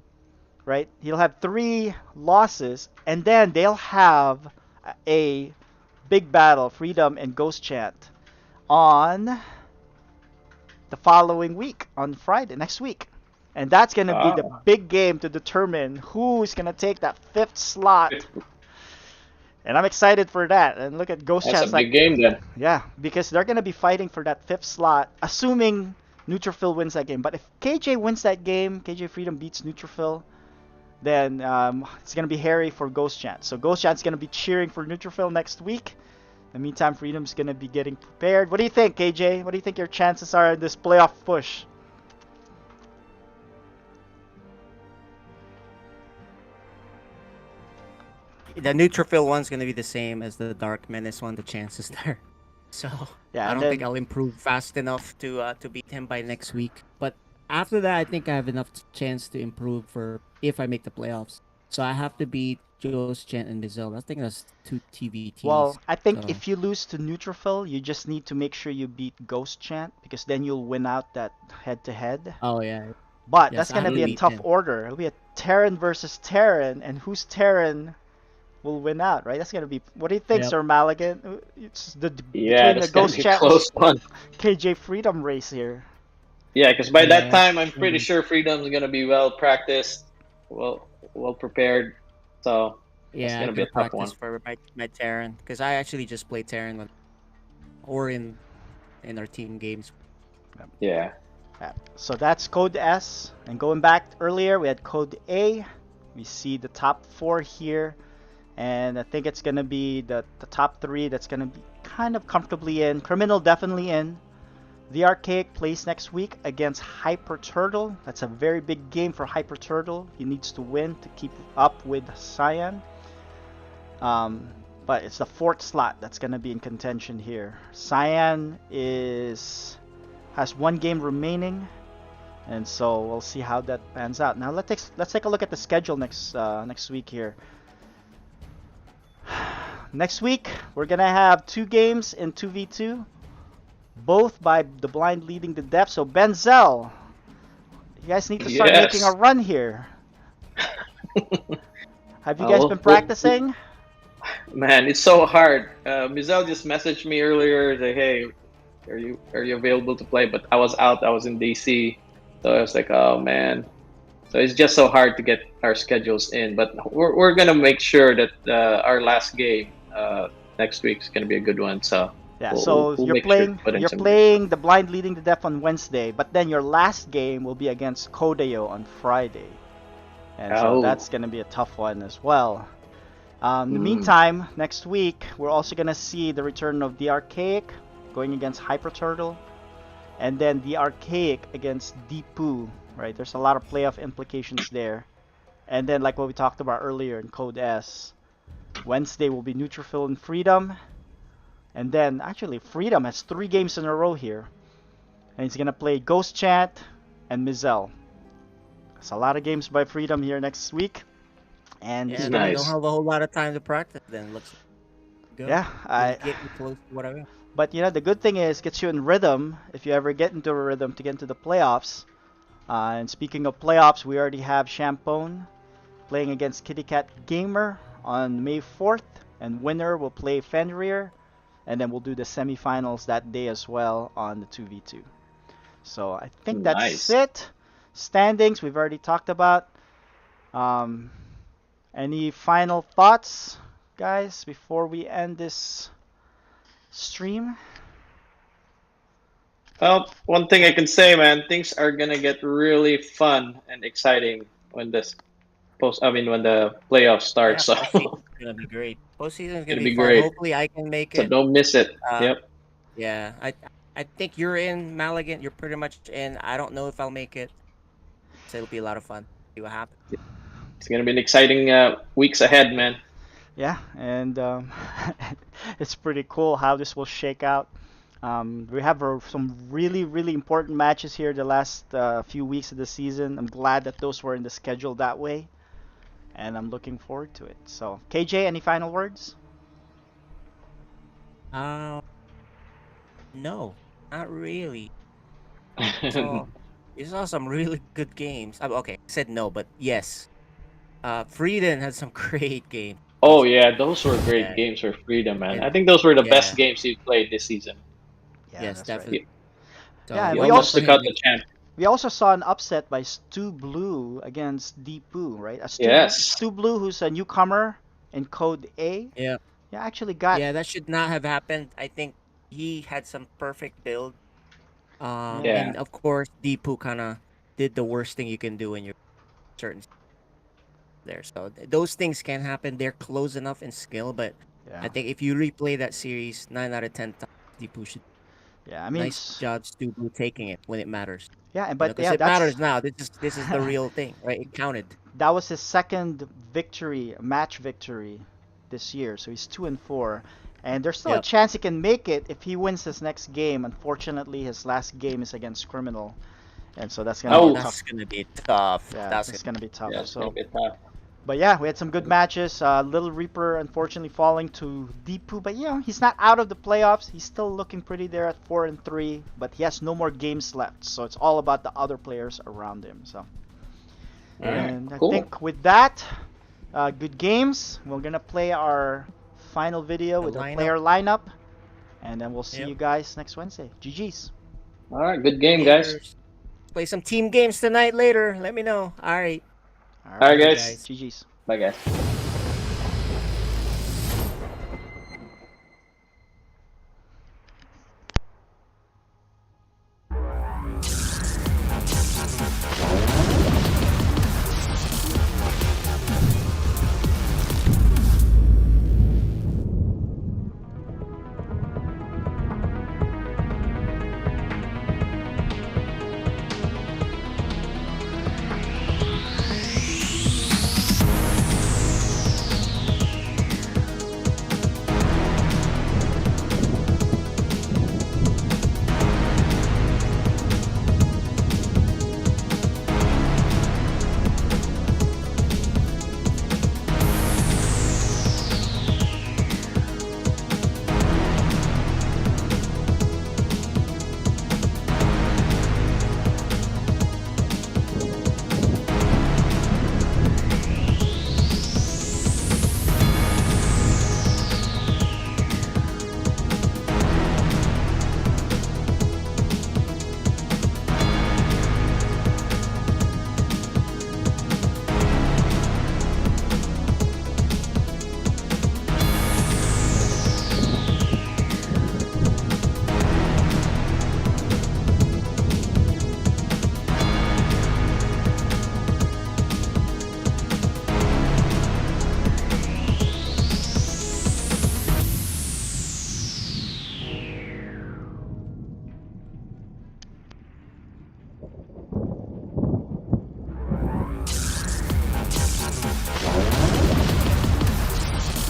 right, he'll have 3 losses, and then they'll have a big battle, Freedom and Ghost Chat, on the following week, on Friday, next week. And that's going to be the Ah, big game to determine who's going to take that 5th slot. And I'm excited for that. And look at Ghost that's a Chat's like, big game then. yeah, because they're going to be fighting for that 5th slot, assuming Neutrophil wins that game. But if KJ wins that game, KJ Freedom beats Neutrophil, then it's going to be hairy for Ghost Chat. So Ghost Chat's going to be cheering for Neutrophil next week. In the meantime, Freedom's going to be getting prepared. What do you think, KJ? What do you think your chances are in this playoff push? The neutrophil one's gonna be the same as the Dark Menace one. The chances there. So Yeah, I and don't think then I'll improve fast enough to beat him by next week. But after that, I think I have enough chance to improve for if I make the playoffs. So I have to beat Joe's Chen and Dizel. I think that's 2 TVTs. well, I think So if you lose to Neutrophil, you just need to make sure you beat Ghost Chant because then you'll win out that head-to-head. oh yeah, But that's yes, I gonna have to be a beat tough him. order. It'll be a Terran versus Terran, and whose Terran will win out, right? That's gonna be. What do you think, Yep. Sir Maligan? It's the Yeah, between the that's gonna Ghost be a Chat and close one. KJ Freedom race here. Yeah, because by that Yeah, time, I'm it's gonna pretty be sure Freedom's gonna be well practiced, well prepared. So that's yeah. I gonna be a gotta tough practice one. for my Terran because I actually just play Terran or in our team games. Yeah. Yeah. So that's code S. And going back earlier, we had code A. We see the top 4 here. And I think it's going to be the top 3 that's going to be kind of comfortably in. Criminal definitely in. The Archaic plays next week against Hyper Turtle. That's a very big game for Hyper Turtle. He needs to win to keep up with Cyan. But it's the 4th slot that's going to be in contention here. Cyan has 1 game remaining, and so we'll see how that pans out. Now let's take a look at the schedule next week here. Next week we're gonna have 2 games in 2v2, both by the blind leading the depth. So Benzel, you guys need to start making a Yes. run here. Have you guys been We'll practicing? man, it's so hard. Mizel just messaged me earlier. Say, hey, are you available to play? But I was out. I was in DC, so I was like, oh man. So it's just so hard to get our schedules in. But we're gonna make sure that our last game next week is gonna be a good one. So Yeah, we'll we'll, so we'll you're make sure to playing put in you're some. playing the blind leading the depth on Wednesday, but then your last game will be against Kodeo on Friday. And so Oh. that's going to be a tough one as well. In the Mm. meantime, next week we're also going to see the return of the Archaic going against Hyper Turtle, and then the Archaic against Deepu, right? There's a lot of playoff implications there. And then like what we talked about earlier in Code S, Wednesday will be Neutrophil and Freedom. And then actually Freedom has 3 games in a row here. And he's going to play Ghost Chat and Mizel. It's a lot of games by Freedom here next week. And Yeah, this then you game, don't Nice. have a whole lot of time to practice. Then looks good. yeah, It'll get you close to whatever. but the good thing is gets you in rhythm if you ever get into a rhythm to get into the playoffs. And speaking of playoffs, we already have Champone playing against Kitty Cat Gamer on May 4th, and winner will play Fenrir, and then we'll do the semifinals that day as well on the 2v2. So I think that's Nice. it. Standings we've already talked about. Um, any final thoughts, guys, before we end this stream? Well, one thing I can say, man, things are gonna get really fun and exciting when this when the playoffs start. Yeah, So postseason's gonna be great. Postseason's gonna it'll be be fun. great. Hopefully, I can make So it. don't miss it. Uh, Yep. yeah, I think you're in Maligan. You're pretty much in. I don't know if I'll make it. So it'll be a lot of fun. See what happens. It's gonna be an exciting weeks ahead, man. Yeah, and it's pretty cool how this will shake out. We have some really, really important matches here the last few weeks of the season. I'm glad that those were in the schedule that way, and I'm looking forward to it. So, KJ, any final words? Uh, no, not really. So you saw some really good games. Okay, I said no, but yes. Frieden had some great games. Oh yeah, those were great Yeah, games for Freedom, man. and I think those were the best yeah, games he played this season. Yeah, yes, that's right. definitely. He, Yeah, So and he we good luck almost also for took him out the next. champ. we also saw an upset by Stu Blue against Deepu, right? Yes. Stu Blue, who's a newcomer in Code A. Yeah, Yeah, actually got yeah, that should not have happened. I think he had some perfect build. yeah, Yeah. And of course, Deepu kind of did the worst thing you can do in your certain there. So those things can happen. They're close enough in skill, but I yeah, think if you replay that series 9 out of 10 times, Deepu should. yeah. I mean, Nice job, Stubu, taking it when it matters. yeah, You know, but because yeah, it that's matters now. This is the real thing, right? It counted. that was his second victory, match victory this year. So he's 2-4, and there's still a Yep. chance he can make it if he wins his next game. Unfortunately, his last game is against Criminal, and so that's gonna be Oh, a Oh, tough. that's gonna be tough. Yeah, That's it's gonna gonna be tough. yeah, it's gonna So, be tough. but yeah, we had some good matches. Little Reaper unfortunately falling to Deepu, but he's not out of the playoffs. He's still looking pretty there at 4-3, but he has no more games left. So it's all about the other players around him. So, All right, and I cool. think with that, good games. We're gonna play our final video The with our lineup. player lineup, and then we'll see Yep. you guys next Wednesday. GG's. All right, good game, guys. Laters. Play some team games tonight later. Let me know. All right. All All right, right, Bye, guys. guys. GG's. Bye, guys.